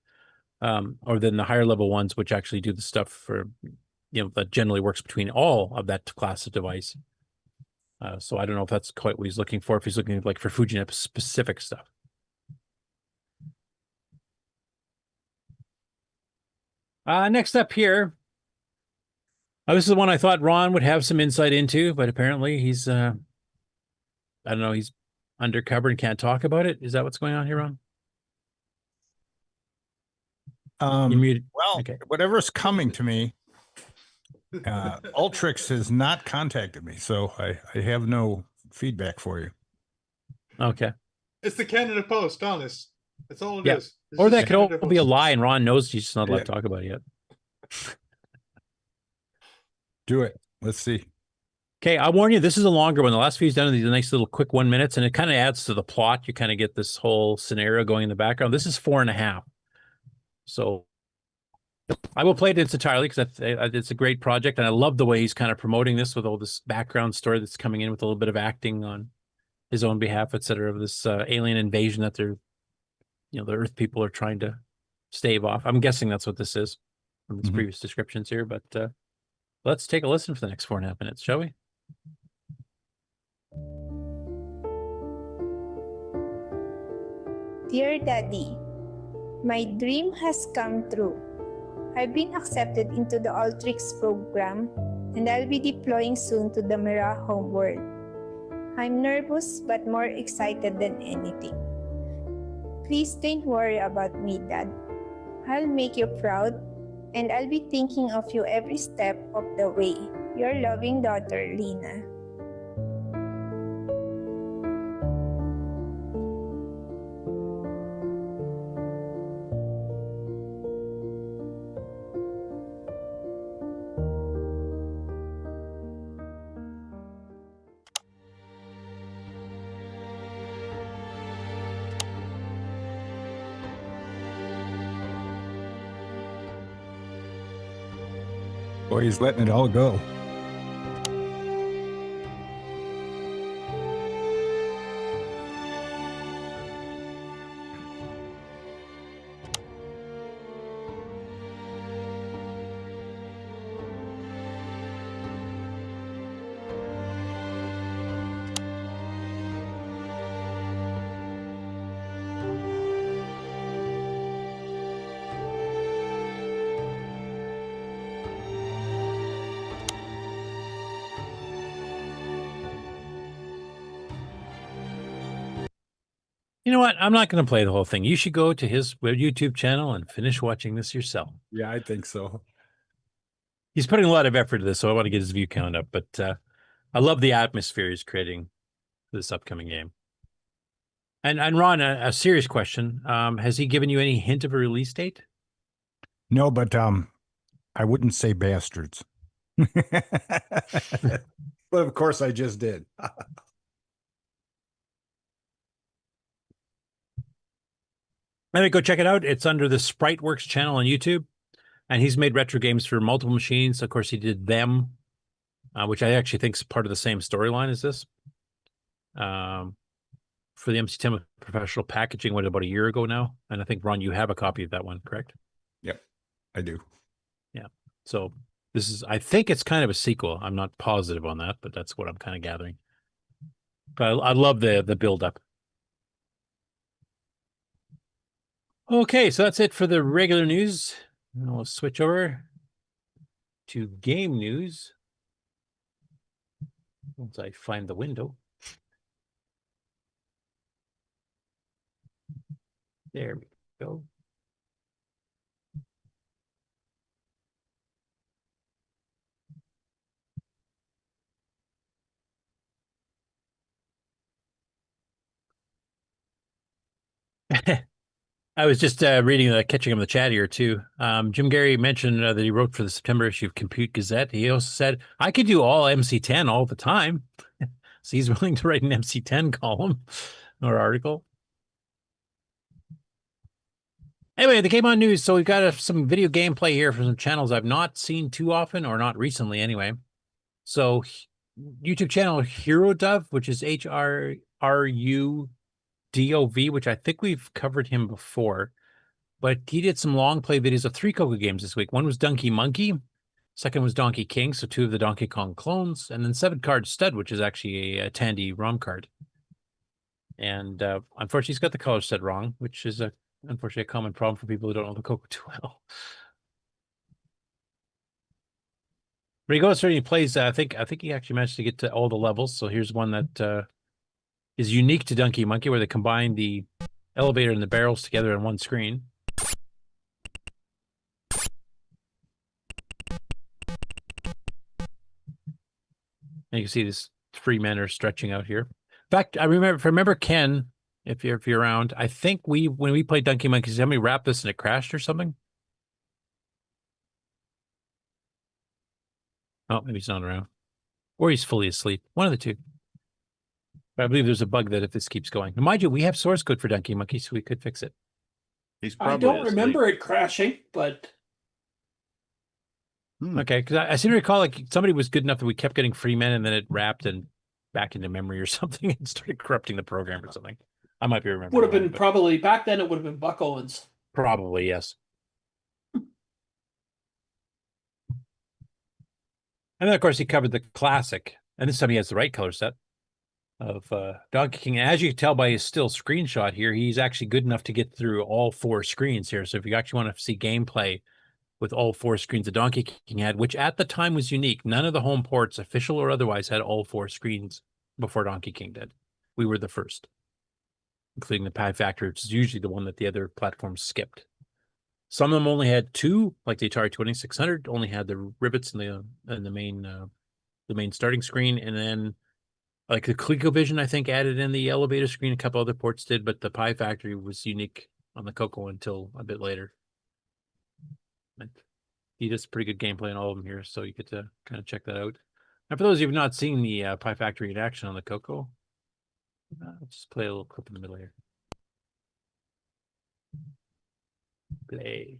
Or then the higher level ones, which actually do the stuff for, that generally works between all of that class of device. So I don't know if that's quite what he's looking for, if he's looking like for FujiNet specific stuff. Next up here, this is the one I thought Ron would have some insight into, but apparently he's, I don't know, he's undercover and can't talk about it. Is that what's going on here, Ron? Well, okay. Whatever's coming to me, Ultrix has not contacted me, so I have no feedback for you. Okay. It's the Canada Post, honest. That's all it is. It's Or just that could all Canada be a Post. lie, and Ron knows he's just not allowed to talk about it yet. Do it. Let's see. Okay, I warn you, this is a longer one. The last few he's done these nice little quick 1 minutes, and it kind of adds to the plot. You kind of get this whole scenario going in the background. This is 4.5. So I will play it entirely because it's a great project, and I love the way he's kind of promoting this with all this background story that's coming in with a little bit of acting on his own behalf, etc. Of this alien invasion that they're, the Earth people are trying to stave off. I'm guessing that's what this is from his previous descriptions here, but let's take a listen for the next 4.5 minutes, shall we? Dear Daddy, my dream has come true. I've been accepted into the Ultrix program, and I'll be deploying soon to the Mira homeworld. I'm nervous but more excited than anything. Please don't worry about me, Dad. I'll make you proud, and I'll be thinking of you every step of the way. Your loving daughter, Lena. Boy, he's letting it all go. You know what? I'm not going to play the whole thing. You should go to his YouTube channel and finish watching this yourself. Yeah, I think so. He's putting a lot of effort into this, so I want to get his view count up. But I love the atmosphere he's creating for this upcoming game. And Ron, a serious question. Has he given you any hint of a release date? No, but I wouldn't say bastards. But of course I just did. Anyway, go check it out. It's under the SpriteWorks channel on YouTube. And he's made retro games for multiple machines. Of course, he did them, which I actually think is part of the same storyline as this. For the MC10 with professional packaging, what, about a year ago now? And I think, Ron, you have a copy of that one, correct? Yep, I do. Yeah. So this is, I think it's kind of a sequel. I'm not positive on that, but that's what I'm kind of gathering. But I love the build up. Okay, so that's it for the regular news. And we'll switch over to game news once I find the window. There we go. I was just reading catching up on the chat here too. Jim Gary mentioned that he wrote for the September issue of Compute Gazette. He also said, I could do all MC10 all the time. So he's willing to write an MC10 column or article. Anyway, the Game On News. So we've got some video gameplay here from some channels I've not seen too often, or not recently anyway. So YouTube channel Hero Dove, which is HRRUDOV, which I think we've covered him before. But he did some long play videos of 3 CoCo games this week. One was Dunkey Munkey. Second was Donkey King, so 2 of the Donkey Kong clones. And then 7-card Stud, which is actually a Tandy ROM card. And unfortunately, he's got the color set wrong, which is unfortunately a common problem for people who don't know the CoCo too well. But he goes through and he plays, I think he actually managed to get to all the levels. So here's one that is unique to Dunkey Munkey, where they combine the elevator and the barrels together on one screen. And you can see this 3 men are stretching out here. In fact, I remember Ken, if you're around, I think when we played Dunkey Munkey, somebody wrapped this and it crashed or something. Oh, maybe he's not around. Or he's fully asleep. One of the two. But I believe there's a bug that if this keeps going. Now, mind you, we have source code for Dunkey Munkey, so we could fix it. I don't remember it crashing, but... Okay, because I seem to recall like somebody was good enough that we kept getting free men and then it wrapped and back into memory or something and started corrupting the program or something. I might be remembering. Would have been probably, back then it would have been Buck Owens. Probably, yes. And then, of course, he covered the classic. And this time he has the right color set of Donkey King. And as you can tell by his still screenshot here, he's actually good enough to get through all 4 screens here. So if you actually want to see gameplay with all 4 screens that Donkey King had, which at the time was unique. None of the home ports, official or otherwise, had all 4 screens before Donkey King did. We were the first, including the Pi Factory, which is usually the one that the other platforms skipped. Some of them only had 2, like the Atari 2600 only had the rivets in the main starting screen, and then like the ColecoVision, I think, added in the elevator screen. A couple other ports did, but the Pi Factory was unique on the CoCo until a bit later. But he does pretty good gameplay in all of them here, so you get to kind of check that out. And for those of you who have not seen the Pi Factory in action on the CoCo, I'll just play a little clip in the middle here. Play.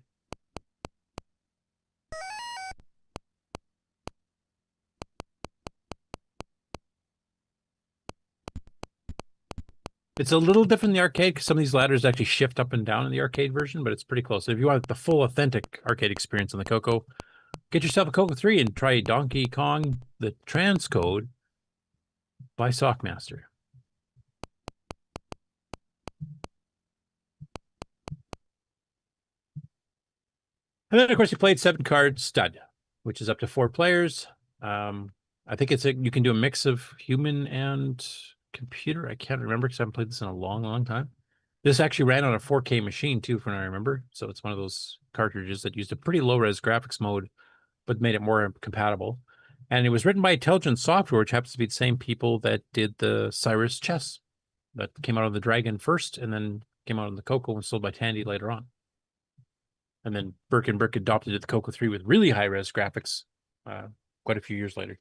It's a little different in the arcade because some of these ladders actually shift up and down in the arcade version, but it's pretty close. So if you want the full authentic arcade experience on the CoCo, get yourself a CoCo 3 and try Donkey Kong, the transcode by Sockmaster. And then, of course, you played 7-card Stud, which is up to 4 players. I think you can do a mix of human and computer. I can't remember because I haven't played this in a long, long time. This actually ran on a 4K machine too, from what I remember. So it's one of those cartridges that used a pretty low-res graphics mode, but made it more compatible. And it was written by Intelligent Software, which happens to be the same people that did the Cyrus chess that came out of the Dragon first, and then came out on the CoCo and sold by Tandy later on. And then Burke adopted the CoCo 3 with really high-res graphics quite a few years later.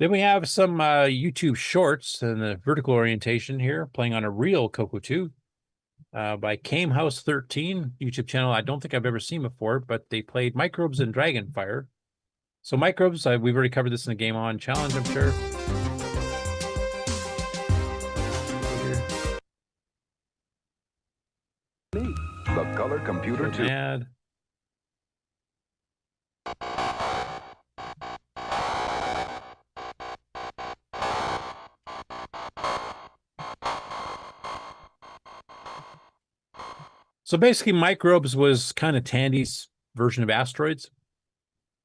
Then we have some YouTube shorts in the vertical orientation here, playing on a real CoCo 2 by Camehouse13 YouTube channel. I don't think I've ever seen before, but they played Microbes and Dragonfire. So Microbes, we've already covered this in the Game On Challenge, I'm sure. The Color Computer 2. Ad. So basically, Microbes was kind of Tandy's version of Asteroids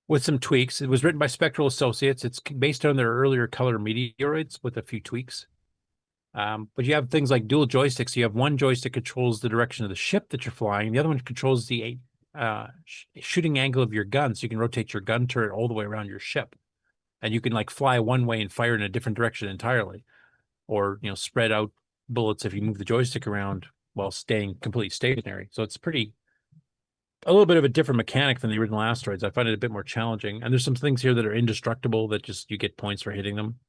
with some tweaks. It was written by Spectral Associates. It's based on their earlier Color Meteoroids with a few tweaks. But you have things like dual joysticks. You have one joystick controls the direction of the ship that you're flying. The other one controls the shooting angle of your gun. So you can rotate your gun turret all the way around your ship. And you can like fly one way and fire in a different direction entirely. Or, you know, spread out bullets if you move the joystick around while staying completely stationary. So it's a little bit of a different mechanic than the original Asteroids. I find it a bit more challenging. And there's some things here that are indestructible that just you get points for hitting them.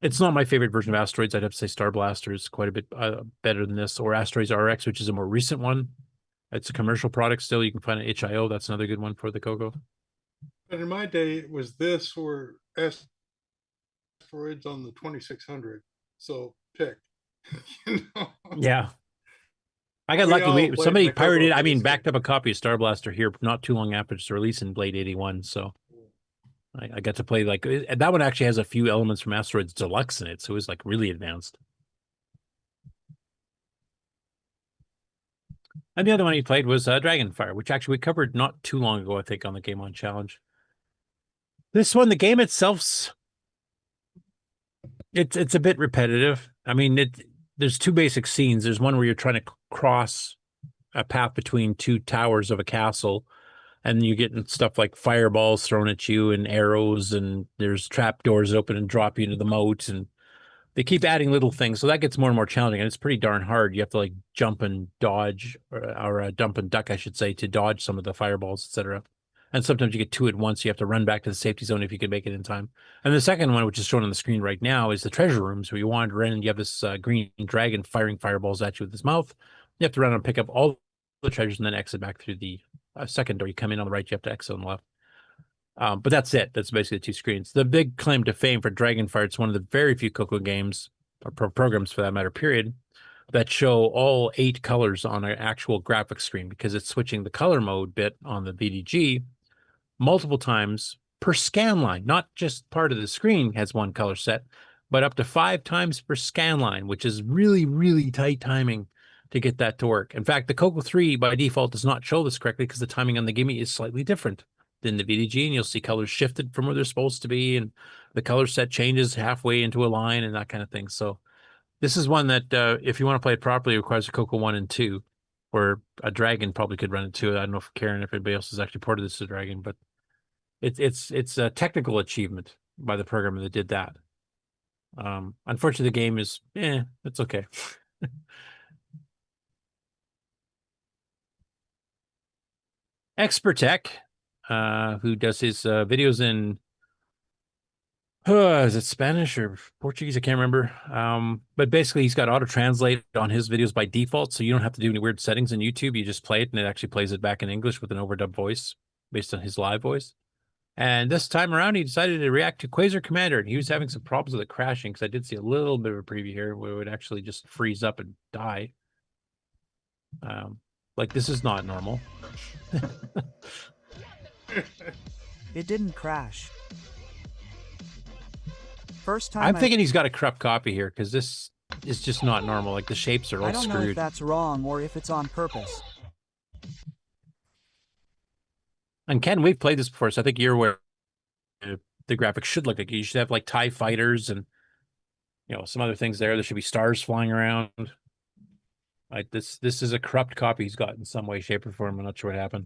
It's not my favorite version of Asteroids. I'd have to say Star Blaster is quite a bit better than this, or Asteroids RX, which is a more recent one. It's a commercial product still. You can find it at itch.io. That's another good one for the CoCo. But in my day, it was this or Asteroids on the 2600. So pick. You know? Yeah. I got lucky. Somebody pirated, backed up a copy of Star Blaster here not too long after its release in Blade 81. So I got to play that one actually has a few elements from Asteroids Deluxe in it. So it was like really advanced. And the other one he played was Dragonfire, which actually we covered not too long ago, I think, on the Game On Challenge. This one, the game itself's it's a bit repetitive. I mean, there's two basic scenes. There's one where you're trying to cross a path between two towers of a castle, and you're getting stuff like fireballs thrown at you and arrows, and there's trap doors that open and drop you into the moat, and they keep adding little things. So that gets more and more challenging, and it's pretty darn hard. You have to like jump and dodge, or dump and duck, I should say, to dodge some of the fireballs, etc. And sometimes you get two at once. So you have to run back to the safety zone if you can make it in time. And the second one, which is shown on the screen right now, is the treasure rooms where you wander in and you have this green dragon firing fireballs at you with his mouth. You have to run and pick up all the treasures and then exit back through the second door. You come in on the right, you have to exit on the left. But that's it. That's basically the two screens. The big claim to fame for Dragonfire, it's one of the very few CoCo games, or programs for that matter, period, that show all 8 colors on an actual graphics screen, because it's switching the color mode bit on the VDG multiple times per scan line. Not just part of the screen has one color set, but up to 5 times per scan line, which is really, really tight timing to get that to work. In fact, the CoCo 3 by default does not show this correctly because the timing on the gimme is slightly different than the VDG, and you'll see colors shifted from where they're supposed to be, and the color set changes halfway into a line and that kind of thing. So this is one that, if you want to play it properly, requires a CoCo 1 and 2, or a Dragon probably could run it too. I don't know if Karen, if anybody else has actually ported this to Dragon, but it's a technical achievement by the programmer that did that. Unfortunately, the game is, it's okay. Expertech, who does his videos in, is it Spanish or Portuguese? I can't remember. But basically, he's got auto-translate on his videos by default, so you don't have to do any weird settings in YouTube. You just play it, and it actually plays it back in English with an overdubbed voice based on his live voice. And this time around, he decided to react to Quasar Commander, and he was having some problems with it crashing, because I did see a little bit of a preview here where it would actually just freeze up and die. Like, this is not normal. It didn't crash. First time I'm thinking he's got a corrupt copy here, because this is just not normal. Like, the shapes are all I don't know if screwed. that's wrong or if it's on purpose. And Ken, we've played this before, so I think you're aware the graphics should look like. You should have like TIE fighters and, you know, some other things there. There should be stars flying around. Like this is a corrupt copy he's got in some way, shape, or form. I'm not sure what happened.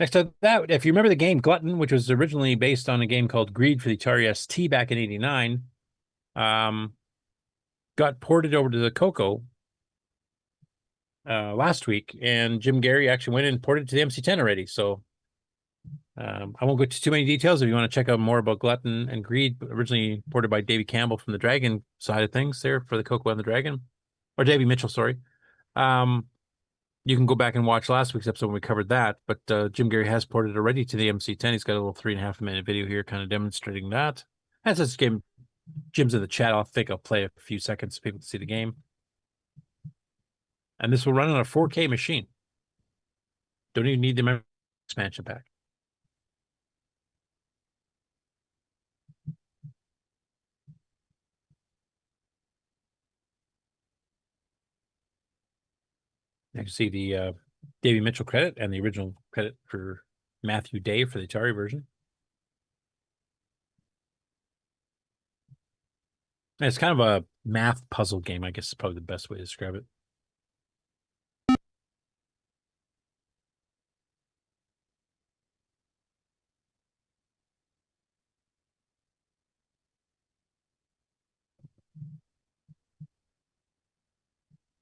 Next to that, if you remember the game Glutton, which was originally based on a game called Greed for the Atari ST back in '89, got ported over to the CoCo. last week, and Jim Gary actually went in and ported it to the MC10 already. So I won't go into too many details. If you want to check out more about Glutton and Greed, originally ported by Davey Campbell from the Dragon side of things there for the CoCo and the Dragon, or Davey Mitchell, sorry. You can go back and watch last week's episode when we covered that. But Jim Gary has ported it already to the MC10. He's got a little 3.5 minute video here kind of demonstrating that. As this game, Jim's in the chat. I think I'll play a few seconds so people can see the game. And this will run on a 4K machine. Don't even need the memory expansion pack. You can see the Davey Mitchell credit and the original credit for Matthew Day for the Atari version. And it's kind of a math puzzle game, I guess is probably the best way to describe it.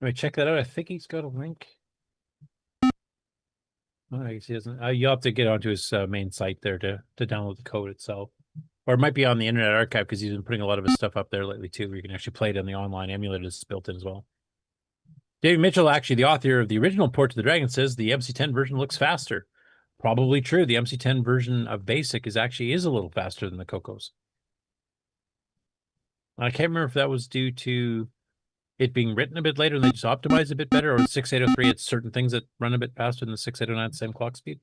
Let me check that out. I think he's got a link. Oh, I guess he doesn't. You'll have to get onto his main site there to download the code itself. Or it might be on the Internet Archive because he's been putting a lot of his stuff up there lately too, where you can actually play it on the online emulator that's built in as well. David Mitchell, actually the author of the original port to the Dragon, says the MC10 version looks faster. Probably true. The MC10 version of BASIC is a little faster than the CoCos. I can't remember if that was due to it being written a bit later and they just optimized a bit better, or 6803, it's certain things that run a bit faster than the 6809 at the same clock speed.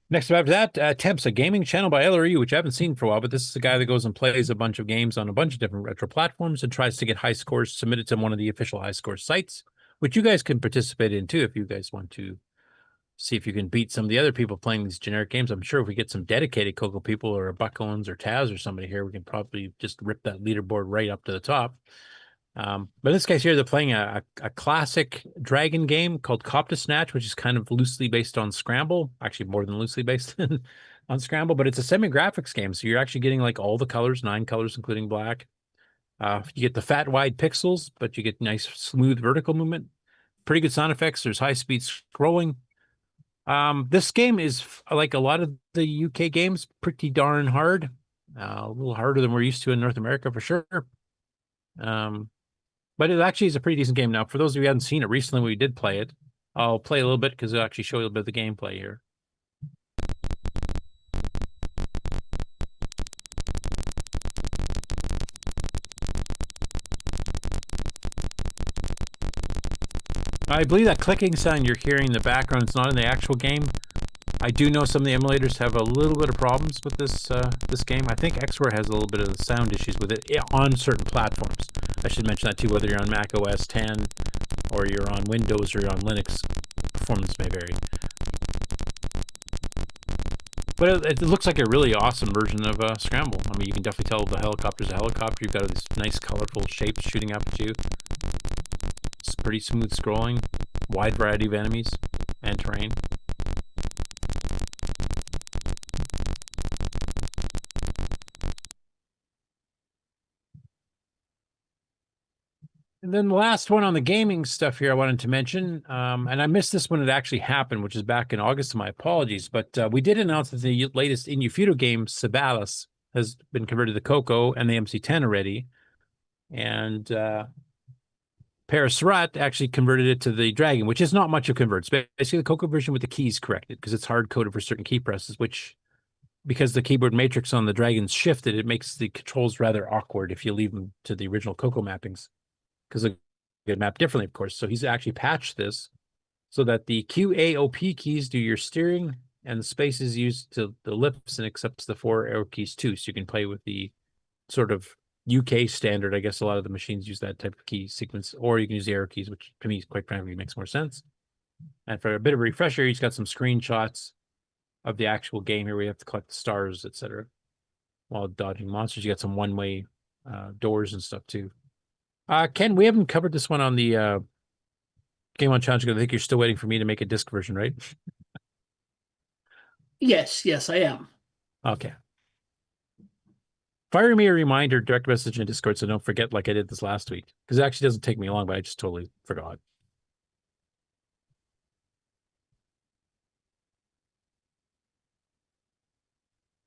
Next up after that, Attempts, a gaming channel by LRU, which I haven't seen for a while, but this is a guy that goes and plays a bunch of games on a bunch of different retro platforms and tries to get high scores submitted to one of the official high score sites, which you guys can participate in too if you guys want to see if you can beat some of the other people playing these generic games. I'm sure if we get some dedicated CoCo people or a Buck Owens or Taz or somebody here, we can probably just rip that leaderboard right up to the top. But this guy's here, they're playing a classic Dragon game called Cop to Snatch, which is kind of loosely based on Scramble, actually more than loosely based on Scramble, but it's a semi-graphics game. So you're actually getting like all the colors, 9 colors, including black. You get the fat, wide pixels, but you get nice, smooth vertical movement. Pretty good sound effects. There's high-speed scrolling. This game is, like a lot of the UK games, pretty darn hard. A little harder than we're used to in North America for sure. But it actually is a pretty decent game. Now, for those of you who haven't seen it recently, we did play it. I'll play a little bit because it'll actually show you a little bit of the gameplay here. I believe that clicking sound you're hearing in the background is not in the actual game. I do know some of the emulators have a little bit of problems with this this game. I think Xware has a little bit of sound issues with it on certain platforms. I should mention that too, whether you're on Mac OS 10 or you're on Windows or you're on Linux, performance may vary. But it looks like a really awesome version of Scramble. I mean, you can definitely tell the helicopter's a helicopter. You've got all these nice colorful shapes shooting up at you. It's pretty smooth scrolling, wide variety of enemies and terrain. And then the last one on the gaming stuff here I wanted to mention, and I missed this when it actually happened, which is back in August, so my apologies, but we did announce that the latest Inufito game, Sabalas, has been converted to CoCo and the MC10 already, and Parasurat actually converted it to the Dragon, which is not much of converts. Basically, the CoCo version with the keys corrected, because it's hard-coded for certain key presses, which, because the keyboard matrix on the Dragon's shifted, it makes the controls rather awkward if you leave them to the original CoCo mappings. Because they get mapped differently, of course. So he's actually patched this so that the QAOP keys do your steering and the space is used to the lifts and accepts the 4 arrow keys too. So you can play with the sort of UK standard. I guess a lot of the machines use that type of key sequence, or you can use the arrow keys, which to me, quite frankly, makes more sense. And for a bit of a refresher, he's got some screenshots of the actual game here. We have to collect the stars, etc. While dodging monsters, you got some one-way doors and stuff too. Ken, we haven't covered this one on the Game On Challenge. I think you're still waiting for me to make a disc version, right? Yes, I am. Okay. Fire me a reminder, direct message in Discord, so don't forget like I did this last week. Because it actually doesn't take me long, but I just totally forgot.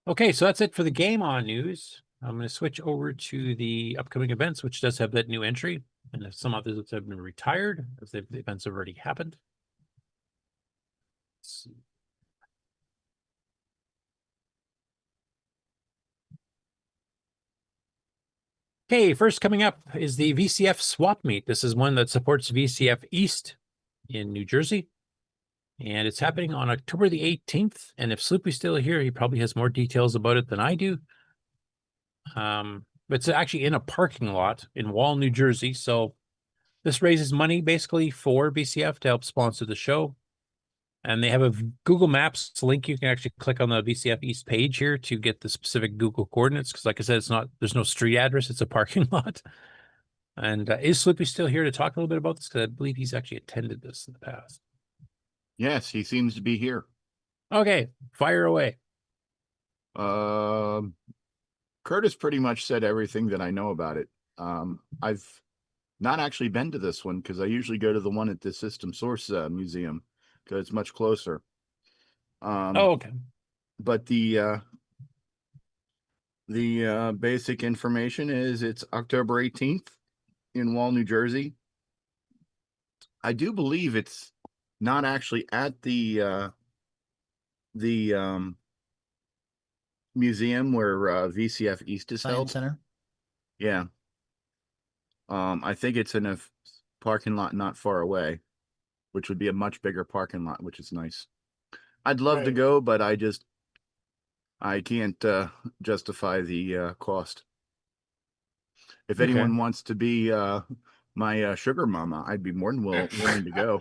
Okay, so that's it for the Game On news. I'm going to switch over to the upcoming events, which does have that new entry. And if some others have been retired, if the events have already happened. Let's see. Okay, first coming up is the VCF Swap Meet. This is one that supports VCF East in New Jersey. And it's happening on October the 18th. And if Sloopy's still here, he probably has more details about it than I do. But it's actually in a parking lot in Wall, New Jersey. So this raises money basically for VCF to help sponsor the show. And they have a Google Maps link. You can actually click on the VCF East page here to get the specific Google coordinates. Because like I said, there's no street address. It's a parking lot. And is Sloopy still here to talk a little bit about this? Because I believe he's actually attended this in the past. Yes, he seems to be here. Okay, fire away. Curtis pretty much said everything that I know about it. I've not actually been to this one because I usually go to the one at the System Source Museum because it's much closer. Okay. But the basic information is it's October 18th in Wall, New Jersey. I do believe it's not actually at the museum where VCF East is held. Science Center. Yeah. I think it's in a parking lot not far away, which would be a much bigger parking lot, which is nice. I'd love to go, but I can't justify the cost. If anyone wants to be my sugar mama, I'd be more than willing to go.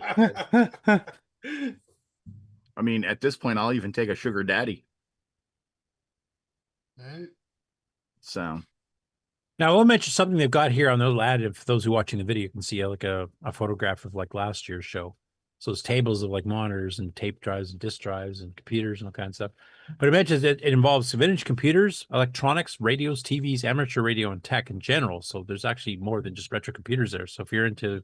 I mean, at this point, I'll even take a sugar daddy. So now we'll mention something they've got here on the little ad. If those who are watching the video can see like a photograph of like last year's show. So it's tables of like monitors and tape drives and disk drives and computers and all kinds of stuff. But it mentions that it involves vintage computers, electronics, radios, TVs, amateur radio, and tech in general. So there's actually more than just retro computers there. So if you're into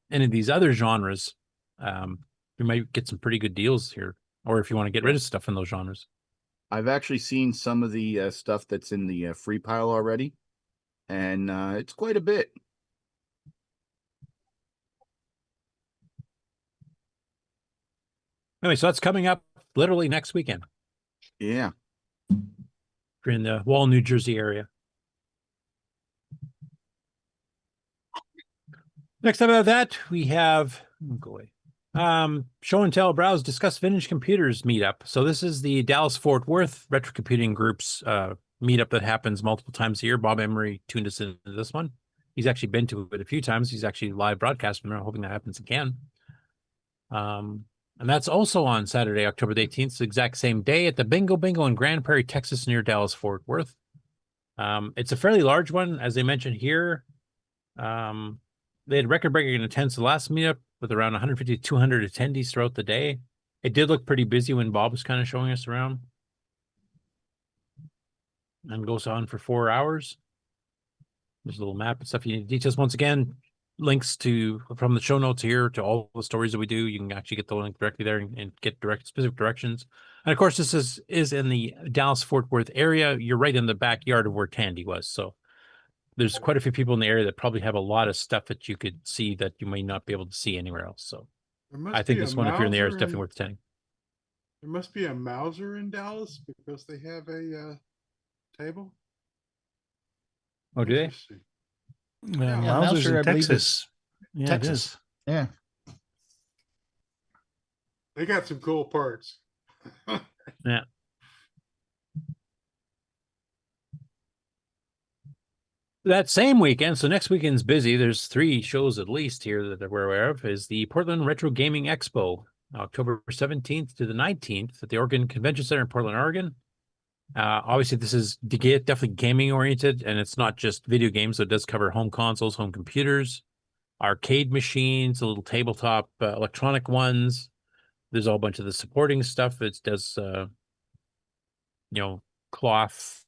any of these other genres, you might get some pretty good deals here. Or if you want to get rid of stuff in those genres. I've actually seen some of the stuff that's in the free pile already, and it's quite a bit. Anyway, so that's coming up literally next weekend. Yeah. If you're in the Wall, New Jersey area. Next up about that, we have Show and Tell Browse Discuss Vintage Computers meetup. So this is the Dallas-Fort Worth Retro Computing Group's meetup that happens multiple times a year. Bob Emery tuned us into this one. He's actually been to it a few times. He's actually live broadcasting there, hoping that happens again. And that's also on Saturday, October the 18th, the exact same day at the Bingo Bingo in Grand Prairie, Texas, near Dallas-Fort Worth. It's a fairly large one, as they mentioned here. They had record-breaking attendance the last meetup with around 150 to 200 attendees throughout the day. It did look pretty busy when Bob was kind of showing us around. And goes on for 4 hours. There's a little map and stuff you need details. Once again, links from the show notes here to all the stories that we do. You can actually get the link directly there and get specific directions. And of course, this is in the Dallas-Fort Worth area. You're right in the backyard of where Tandy was. So there's quite a few people in the area that probably have a lot of stuff that you could see that you may not be able to see anywhere else. So I think this one, if you're in the area, is definitely worth attending. There must be a Mauser in Dallas because they have a table. Oh, do they? Yeah, Mauser's in Texas. Yeah, Texas. Yeah. They got some cool parts. Yeah. That same weekend, so next weekend's busy. There's 3 shows at least here that we're aware of. Is the Portland Retro Gaming Expo, October 17th to the 19th at the Oregon Convention Center in Portland, Oregon. Obviously, this is definitely gaming oriented, and it's not just video games. So it does cover home consoles, home computers, arcade machines, a little tabletop electronic ones. There's a whole bunch of the supporting stuff. It does, cloth,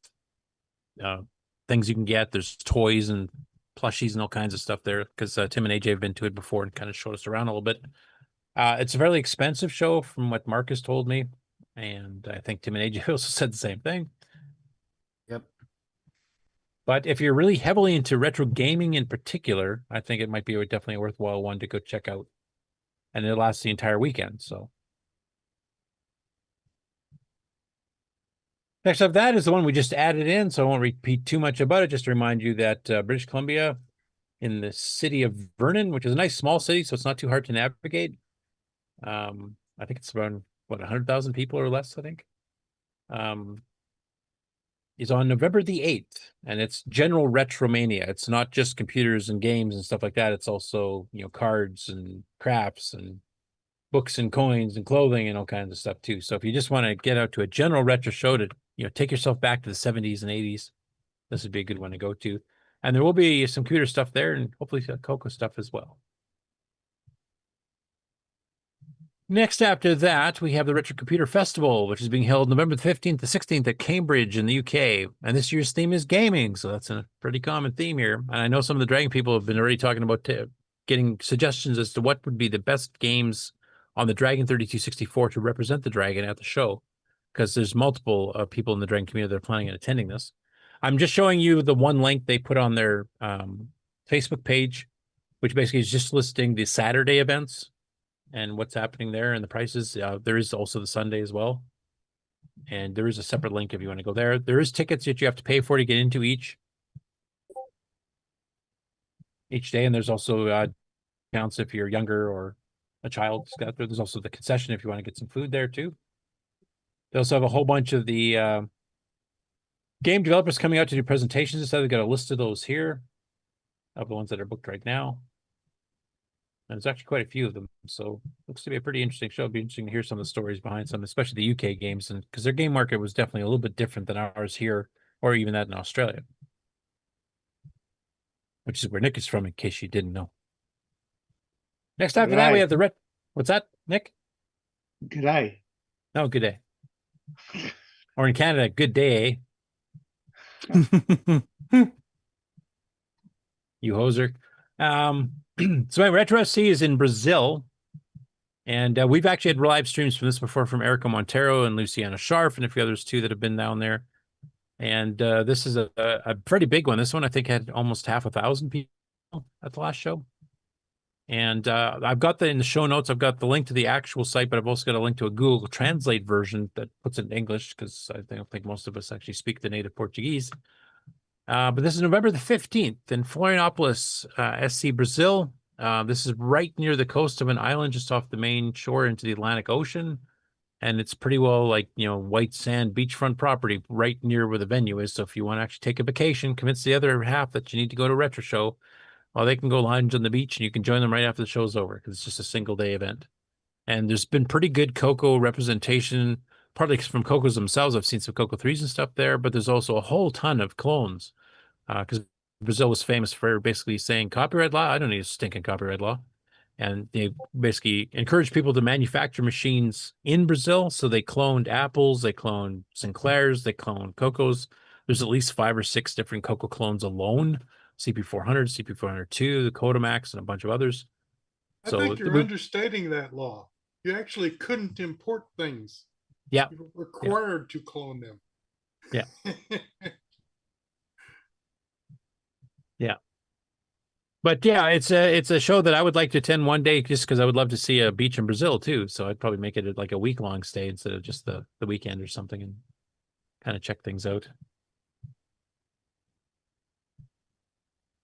things you can get. There's toys and plushies and all kinds of stuff there because Tim and AJ have been to it before and kind of showed us around a little bit. It's a fairly expensive show from what Marc has told me. And I think Tim and AJ also said the same thing. Yep. But if you're really heavily into retro gaming in particular, I think it might be definitely a worthwhile one to go check out. And it lasts the entire weekend. So next up, that is the one we just added in, so I won't repeat too much about it. Just to remind you that British Columbia, in the city of Vernon, which is a nice small city, so it's not too hard to navigate. I think it's around, what, 100,000 people or less, I think. Is on November the 8th, and it's General Retromania. It's not just computers and games and stuff like that. It's also, you know, cards and crafts and books and coins and clothing and all kinds of stuff too. So if you just want to get out to a general retro show to, you know, take yourself back to the 70s and 80s, this would be a good one to go to. And there will be some computer stuff there and hopefully CoCo stuff as well. Next after that, we have the Retro Computer Festival, which is being held November 15th to 16th at Cambridge in the UK. And this year's theme is gaming, so that's a pretty common theme here. And I know some of the Dragon people have been already talking about getting suggestions as to what would be the best games on the Dragon 3264 to represent the Dragon at the show, because there's multiple people in the Dragon community that are planning on attending this. I'm just showing you the one link they put on their Facebook page, which basically is just listing the Saturday events and what's happening there and the prices. There is also the Sunday as well. And there is a separate link if you want to go there. There is tickets that you have to pay for to get into each day. And there's also counts if you're younger or a child. There's also the concession if you want to get some food there too. They also have a whole bunch of the game developers coming out to do presentations. So they've got a list of those here, of the ones that are booked right now. And there's actually quite a few of them. So looks to be a pretty interesting show. It'll be interesting to hear some of the stories behind some, especially the UK games, and because their game market was definitely a little bit different than ours here, or even that in Australia, which is where Nick is from, in case you didn't know. Next after that, we have the What's that, Nick? Good day. No, good day. Or in Canada, good day. You hoser. So my Retro SC is in Brazil, and we've actually had live streams from this before from Erica Montero and Luciana Scharf and a few others too that have been down there. And this is a pretty big one. This one I think had almost 500,000 people at the last show. And I've got in the show notes, I've got the link to the actual site, but I've also got a link to a Google Translate version that puts it in English, because I don't think most of us actually speak the native Portuguese. But this is November the 15th in Florianópolis, SC, Brazil. This is right near the coast of an island just off the main shore into the Atlantic Ocean. And it's pretty well like, you know, white sand beachfront property right near where the venue is. So if you want to actually take a vacation, convince the other half that you need to go to a retro show, well, they can go lounge on the beach and you can join them right after the show's over, because it's just a single day event. And there's been pretty good CoCo representation, partly from CoCos themselves. I've seen some CoCo 3s and stuff there, but there's also a whole ton of clones, because Brazil was famous for basically saying copyright law. I don't need a stinking copyright law. And they basically encouraged people to manufacture machines in Brazil. So they cloned Apples, they cloned Sinclairs, they cloned CoCos. There's at least 5 or 6 different CoCo clones alone. CP400, CP402, the Kodamax, and a bunch of others. I think you're understating that law. You actually couldn't import things. Yeah. You were required to clone them. Yeah. Yeah. But yeah, it's a show that I would like to attend one day, just because I would love to see a beach in Brazil too. So I'd probably make it like a week-long stay instead of just the weekend or something, and kind of check things out.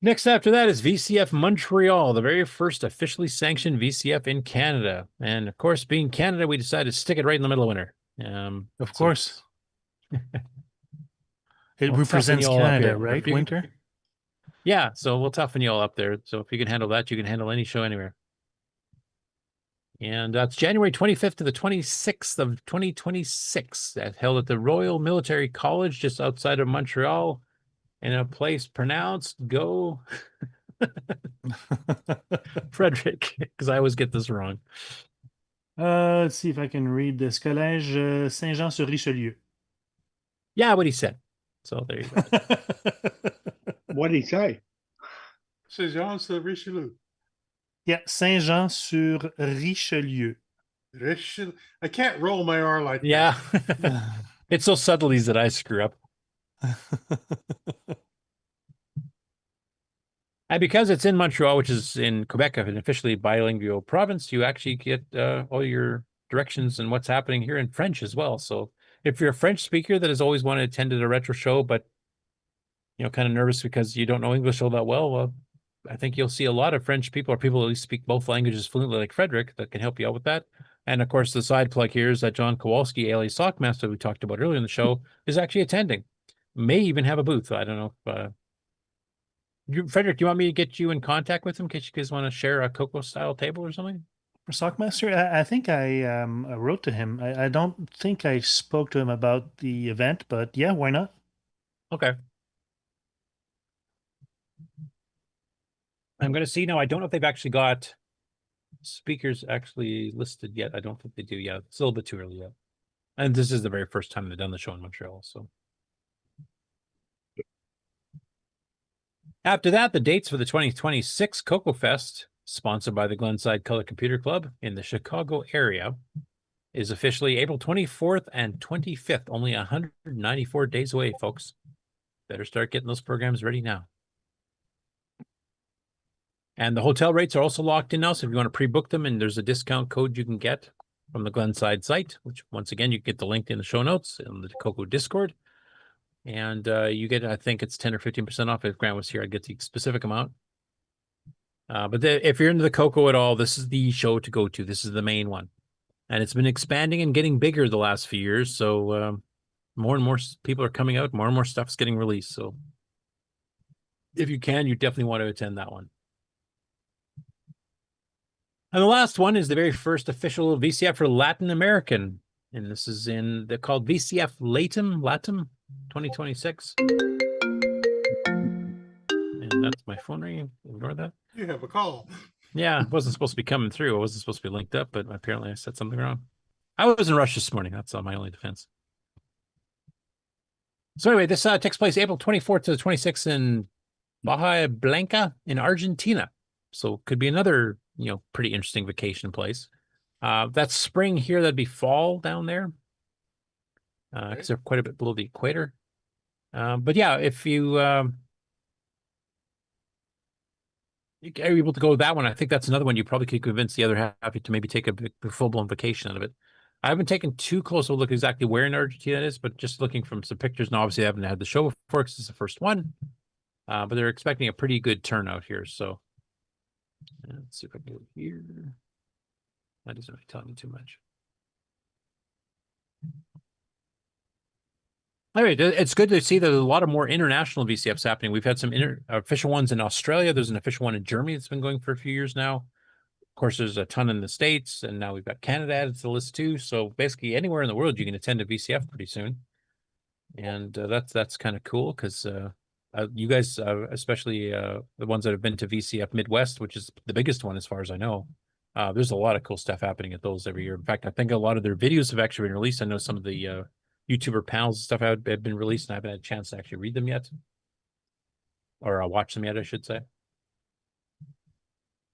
Next after that is VCF Montreal, the very first officially sanctioned VCF in Canada. And of course, being Canada, we decided to stick it right in the middle of winter. Of course. It represents Canada, right? Winter? Yeah, so we'll toughen you all up there. So if you can handle that, you can handle any show anywhere. And that's January 25th to the 26th of 2026, held at the Royal Military College just outside of Montreal, in a place pronounced Go Frederick, because I always get this wrong. Let's see if I can read this. Collège Saint-Jean-sur-Richelieu. Yeah, what he said. So there you go. What did he say? Saint-Jean sur Richelieu. Yeah, Saint-Jean sur Richelieu. Richelieu. I can't roll my R like Yeah. It's those subtleties that I screw up. And because it's in Montreal, which is in Quebec, an officially bilingual province, you actually get all your directions and what's happening here in French as well. So if you're a French speaker that has always wanted to attend a retro show, but kind of nervous because you don't know English all that well, I think you'll see a lot of French people or people who speak both languages fluently, like Frederick, that can help you out with that. And of course, the side plug here is that John Kowalski, alias Sockmaster, we talked about earlier in the show, is actually attending. May even have a booth. I don't know if Frederick, do you want me to get you in contact with him in case you guys want to share a CoCo style table or something? For Sockmaster, I think I wrote to him. I don't think I spoke to him about the event, but yeah, why not? Okay. I'm going to see now. I don't know if they've actually got speakers actually listed yet. I don't think they do yet. It's a little bit too early yet. And this is the very first time they've done the show in Montreal. So after that, the dates for the 2026 CoCo Fest, sponsored by the Glenside Color Computer Club in the Chicago area, is officially April 24th and 25th. Only 194 days away, folks. Better start getting those programs ready now. And the hotel rates are also locked in now, so if you want to pre-book them, and there's a discount code you can get from the Glenside site, which once again, you get the link in the show notes in the CoCo Discord. And you get, I think it's 10 or 15% off. If Grant was here, I'd get the specific amount. But if you're into the CoCo at all, this is the show to go to. This is the main one. And it's been expanding and getting bigger the last few years. So more and more people are coming out. More and more stuff's getting released. So if you can, you definitely want to attend that one. And the last one is the very first official VCF for Latin American. And this is they're called VCF LATAM 2026. And that's my phone ringing. Ignore that. You have a call. Yeah, it wasn't supposed to be coming through. It wasn't supposed to be linked up, but apparently I said something wrong. I was in rush this morning. That's my only defense. So anyway, this takes place April 24th to the 26th in Bahia Blanca in Argentina. So could be another, pretty interesting vacation place. That's spring here. That'd be fall down there. Because they're quite a bit below the equator. But yeah, if you are able to go to that one, I think that's another one you probably could convince the other half to maybe take a full-blown vacation out of it. I haven't taken too close a look exactly where in Argentina it is, but just looking from some pictures, and obviously I haven't had the show before because it's the first one. But they're expecting a pretty good turnout here. So let's see if I can go here. That doesn't really tell me too much. All right, it's good to see that there's a lot of more international VCFs happening. We've had some official ones in Australia. There's an official one in Germany that's been going for a few years now. Of course, there's a ton in the States, and now we've got Canada added to the list too. So basically, anywhere in the world you can attend a VCF pretty soon, and that's kind of cool because you guys, especially the ones that have been to VCF Midwest, which is the biggest one as far as I know, there's a lot of cool stuff happening at those every year. In fact, I think a lot of their videos have actually been released. I know some of the YouTuber panels and stuff have been released, and I haven't had a chance to actually read them yet, or watch them yet, I should say.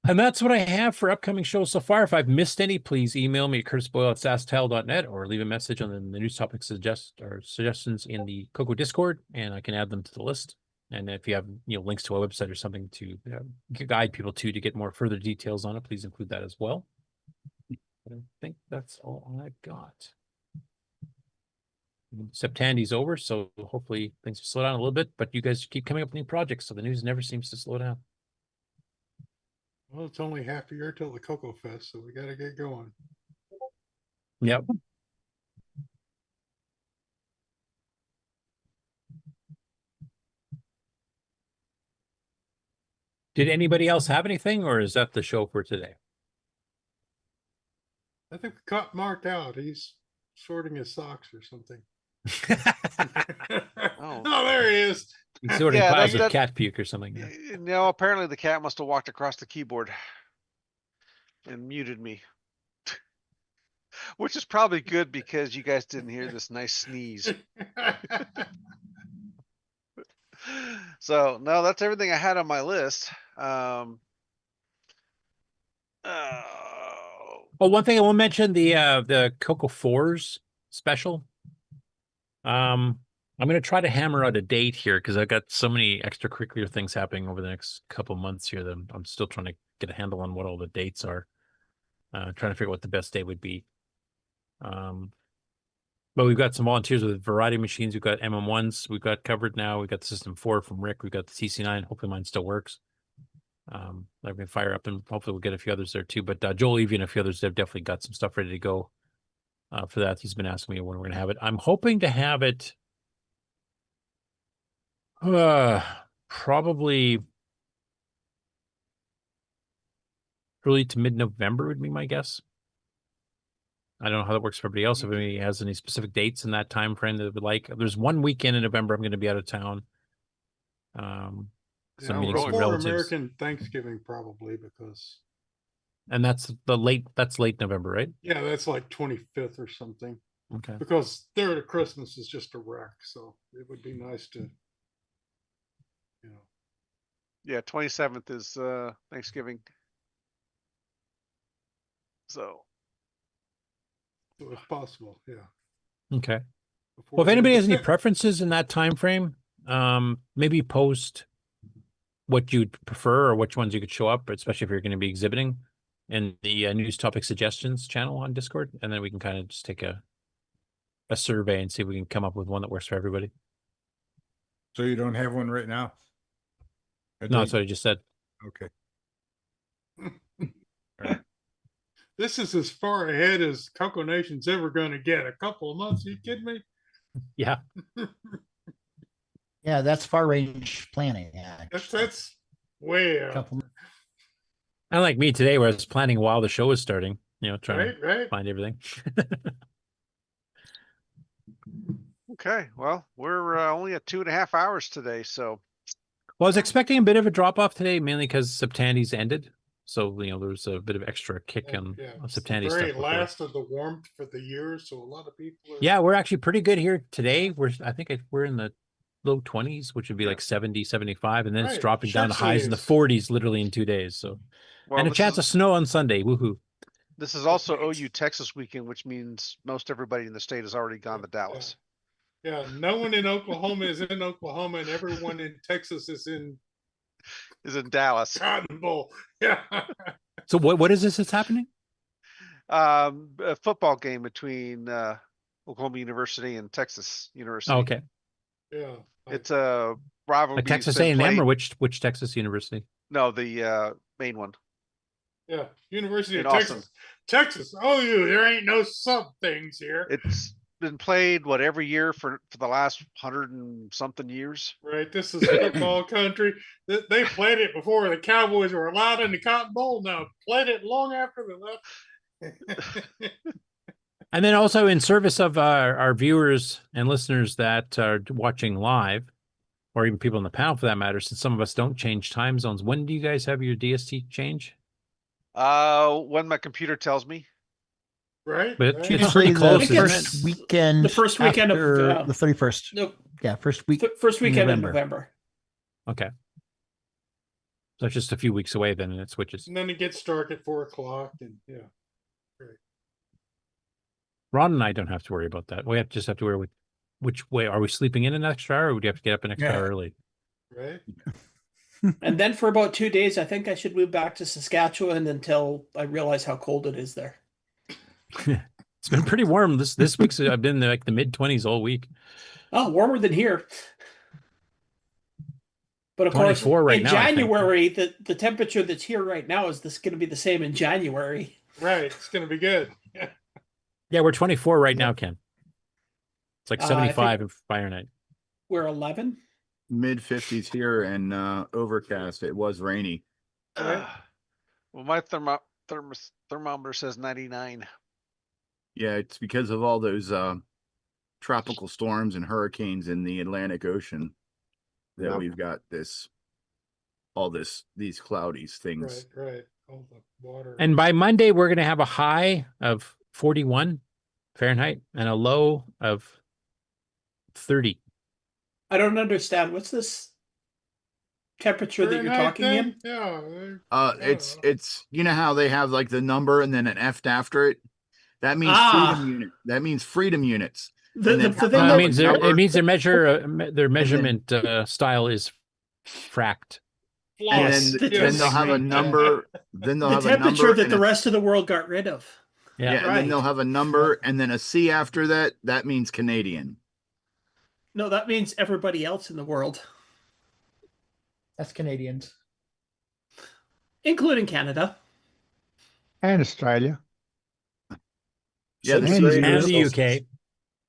And that's what I have for upcoming shows so far. If I've missed any, please email me at curtisboyle@sastel.net or leave a message on the news topic suggestions in the CoCo Discord, and I can add them to the list. And if you have links to a website or something to guide people to get more further details on it, please include that as well. But I think that's all I've got. Septandy's over, so hopefully things will slow down a little bit, but you guys keep coming up with new projects, so the news never seems to slow down. Well, it's only half a year till the CoCo Fest, so we got to get going. Yep. Did anybody else have anything, or is that the show for today? I think we caught Marc out. He's sorting his socks or something. Oh, there he is. He's sorting piles of cat puke or something. Yeah. No, apparently the cat must have walked across the keyboard and muted me. Which is probably good because you guys didn't hear this nice sneeze. So no, that's everything I had on my list. Oh, one thing I will mention, the CoCo 4s special. I'm going to try to hammer out a date here because I've got so many extracurricular things happening over the next couple months here that I'm still trying to get a handle on what all the dates are. Trying to figure out what the best day would be. But we've got some volunteers with variety machines. We've got MM1s. We've got covered now. We've got the System 4 from Rick. We've got the TC9. Hopefully mine still works. I can fire up, and hopefully we'll get a few others there too. But Joel, Evie, and a few others have definitely got some stuff ready to go for that. He's been asking me when we're going to have it. I'm hoping to have it probably early to mid-November would be my guess. I don't know how that works for everybody else. If anybody has any specific dates in that time frame that they would like. There's one weekend in November I'm going to be out of town. Yeah, before American Thanksgiving probably, because. And that's late November, right? Yeah, that's like 25th or something. Okay. Because there to Christmas is just a wreck, so it would be nice to, you know. Yeah, 27th is Thanksgiving. So if possible, yeah. Okay. Well, if anybody has any preferences in that time frame, maybe post what you'd prefer or which ones you could show up, especially if you're going to be exhibiting, in the news topic suggestions channel on Discord, and then we can kind of just take a survey and see if we can come up with one that works for everybody. So you don't have one right now? No, that's what I just said. Okay. This is as far ahead as CoCoNation's ever going to get. A couple of months? Are you kidding me? Yeah. Yeah, that's far range planning. Yeah, that's way out. Unlike me today, where I was planning while the show was starting, trying to find everything. Okay, well, we're only at 2.5 hours today, so. Well, I was expecting a bit of a drop off today, mainly because Septandi's ended. So, there was a bit of extra kick on Septandi's stuff. Very last of the warmth for the year, so a lot of people are... Yeah, we're actually pretty good here today. I think we're in the low 20s, which would be like 70, 75, and then it's dropping down to highs in the 40s literally in 2 days. So, and a chance of snow on Sunday. Woohoo! This is also OU Texas weekend, which means most everybody in the state has already gone to Dallas. Yeah, no one in Oklahoma is in Oklahoma, and everyone in Texas is in Dallas. Cotton Bowl. Yeah. So what is this that's happening? A football game between Oklahoma University and Texas University. Oh, okay. Yeah. It's a rivalry. Like Texas A&M or which Texas University? No, the main one. Yeah, University in of Texas. Austin. Texas. Oh, there ain't no sub things here. It's been played every year for the last 100 and something years. Right. This is football country. They played it before the Cowboys were allowed in the Cotton Bowl. Now played it long after they left. And then also in service of our viewers and listeners that are watching live, or even people in the panel for that matter, since some of us don't change time zones, when do you guys have your DST change? When my computer tells me. Right. But it's pretty close. The first weekend. The first weekend of the 31st. Nope. Yeah, first weekend in November. Okay. So it's just a few weeks away then, and it switches. And then it gets dark at 4 o'clock, and yeah. Great. Ron and I don't have to worry about that. We just have to worry with which way. Are we sleeping in an extra hour, or would you have to get up an extra hour early? Right. And then for about 2 days, I think I should move back to Saskatchewan until I realize how cold it is there. It's been pretty warm this week. So I've been like the mid-20s all week. Oh, warmer than here. But of course, right in now, January, the temperature that's here right now is going to be the same in January. Right. It's going to be good. Yeah, we're 24 right now, Ken. It's like 75 in Fahrenheit. We're 11. Mid 50s here and overcast. It was rainy. Well, my thermometer says 99. Yeah, it's because of all those tropical storms and hurricanes in the Atlantic Ocean that we've got these cloudy things. Right. All the water. And by Monday, we're going to have a high of 41 Fahrenheit and a low of 30. I don't understand. What's this temperature that you're talking in? Yeah. It's you know how they have like the number and then an F after it. That means freedom unit. That means freedom units. It means their measurement style is fract. And then they'll have a number. Then they'll have a number. The temperature that the rest of the world got rid of. Yeah, and then they'll have a number and then a C after that. That means Canadian. No, that means everybody else in the world. That's Canadians. Including Canada. And Australia. Yeah, And the UK.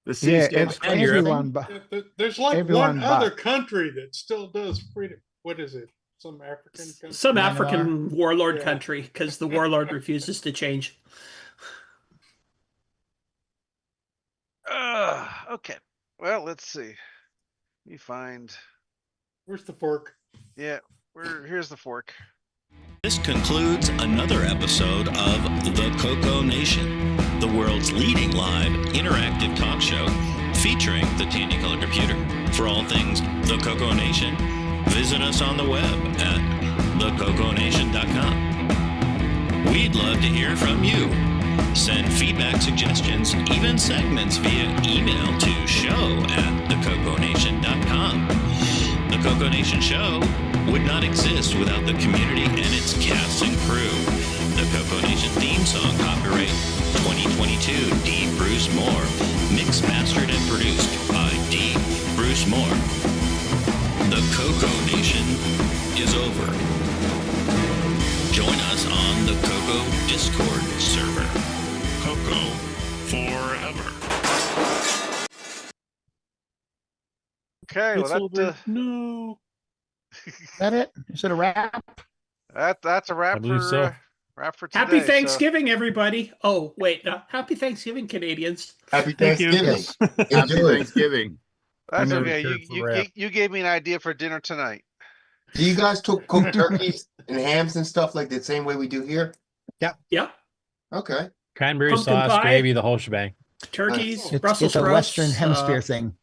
The C stands for everyone, but there's like everyone one other country that still does freedom. What is it? Some African country? Some African warlord country, because the warlord refuses to change. Okay. Well, let's see. Let me find. Where's the fork? Yeah, here's the fork. This concludes another episode of the CoCoNation, the world's leading live interactive talk show featuring the Tandy Color Computer. For all things the CoCoNation, visit us on the web at thecoconation.com. We'd love to hear from you. Send feedback, suggestions, even segments via email to show@thecoconation.com. The CoCoNation show would not exist without the community and its cast and crew. The CoCoNation theme song, copyright 2022, D. Bruce Moore. Mixed, mastered, and produced by D. Bruce Moore. The CoCoNation is over. Join us on the CoCo Discord server. CoCo forever. Okay, well no. Is that it? Is it a wrap? That's a wrap for today. Happy Thanksgiving, everybody. Oh, wait. Happy Thanksgiving, Canadians. Happy Thanksgiving. Happy Thanksgiving. That's okay. You gave me an idea for dinner tonight. Do you guys cook turkeys and hams and stuff like the same way we do here? Yeah. Okay. Cranberry Pumpkin sauce, pie. gravy, the whole shebang. Turkeys, It's Brussels a sprouts. Western Hemisphere thing.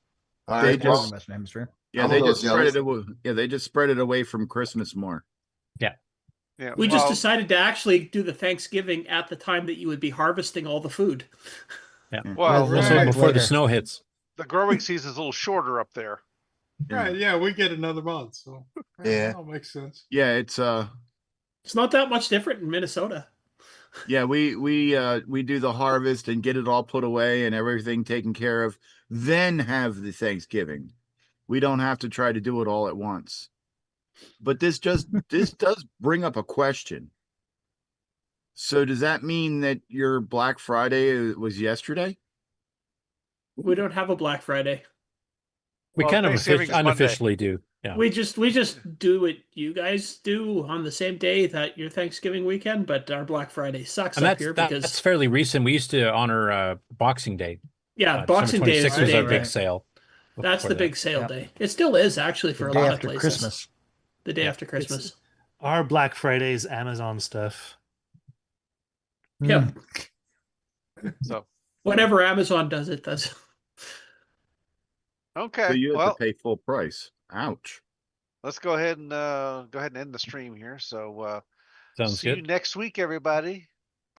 All They right. just- Well, Western Hemisphere. Yeah, I'm a they little just spread jealous. it. Yeah, they just spread it away from Christmas more. Yeah. Yeah. We just decided to actually do the Thanksgiving at the time that you would be harvesting all the food. Yeah. Well, Also before the snow hits. the growing season's a little shorter up there. Right, yeah, we get another month, so Yeah. that makes sense. Yeah, it's It's not that much different in Minnesota. yeah, we do the harvest and get it all put away and everything taken care of, then have the Thanksgiving. We don't have to try to do it all at once. But this does bring up a question. So does that mean that your Black Friday was yesterday? We don't have a Black Friday. We Well, kind of Thanksgiving's Monday. unofficially do. Yeah. We just do what you guys do on the same day that your Thanksgiving weekend, but our Black Friday sucks And up that's, here that's because fairly recent. We used to honor Boxing Day. Boxing Day is December 26th the was day, our big right? sale. That's before the that. big sale Yep. day. It still is actually for The a day lot of after places. Christmas. The day after Christmas. Our Black Friday is Amazon stuff. Yeah. So Whenever Amazon does it, does. okay. So you have Well, to pay full price. Ouch. let's go ahead and end the stream here. So Sounds see you good. next week, everybody.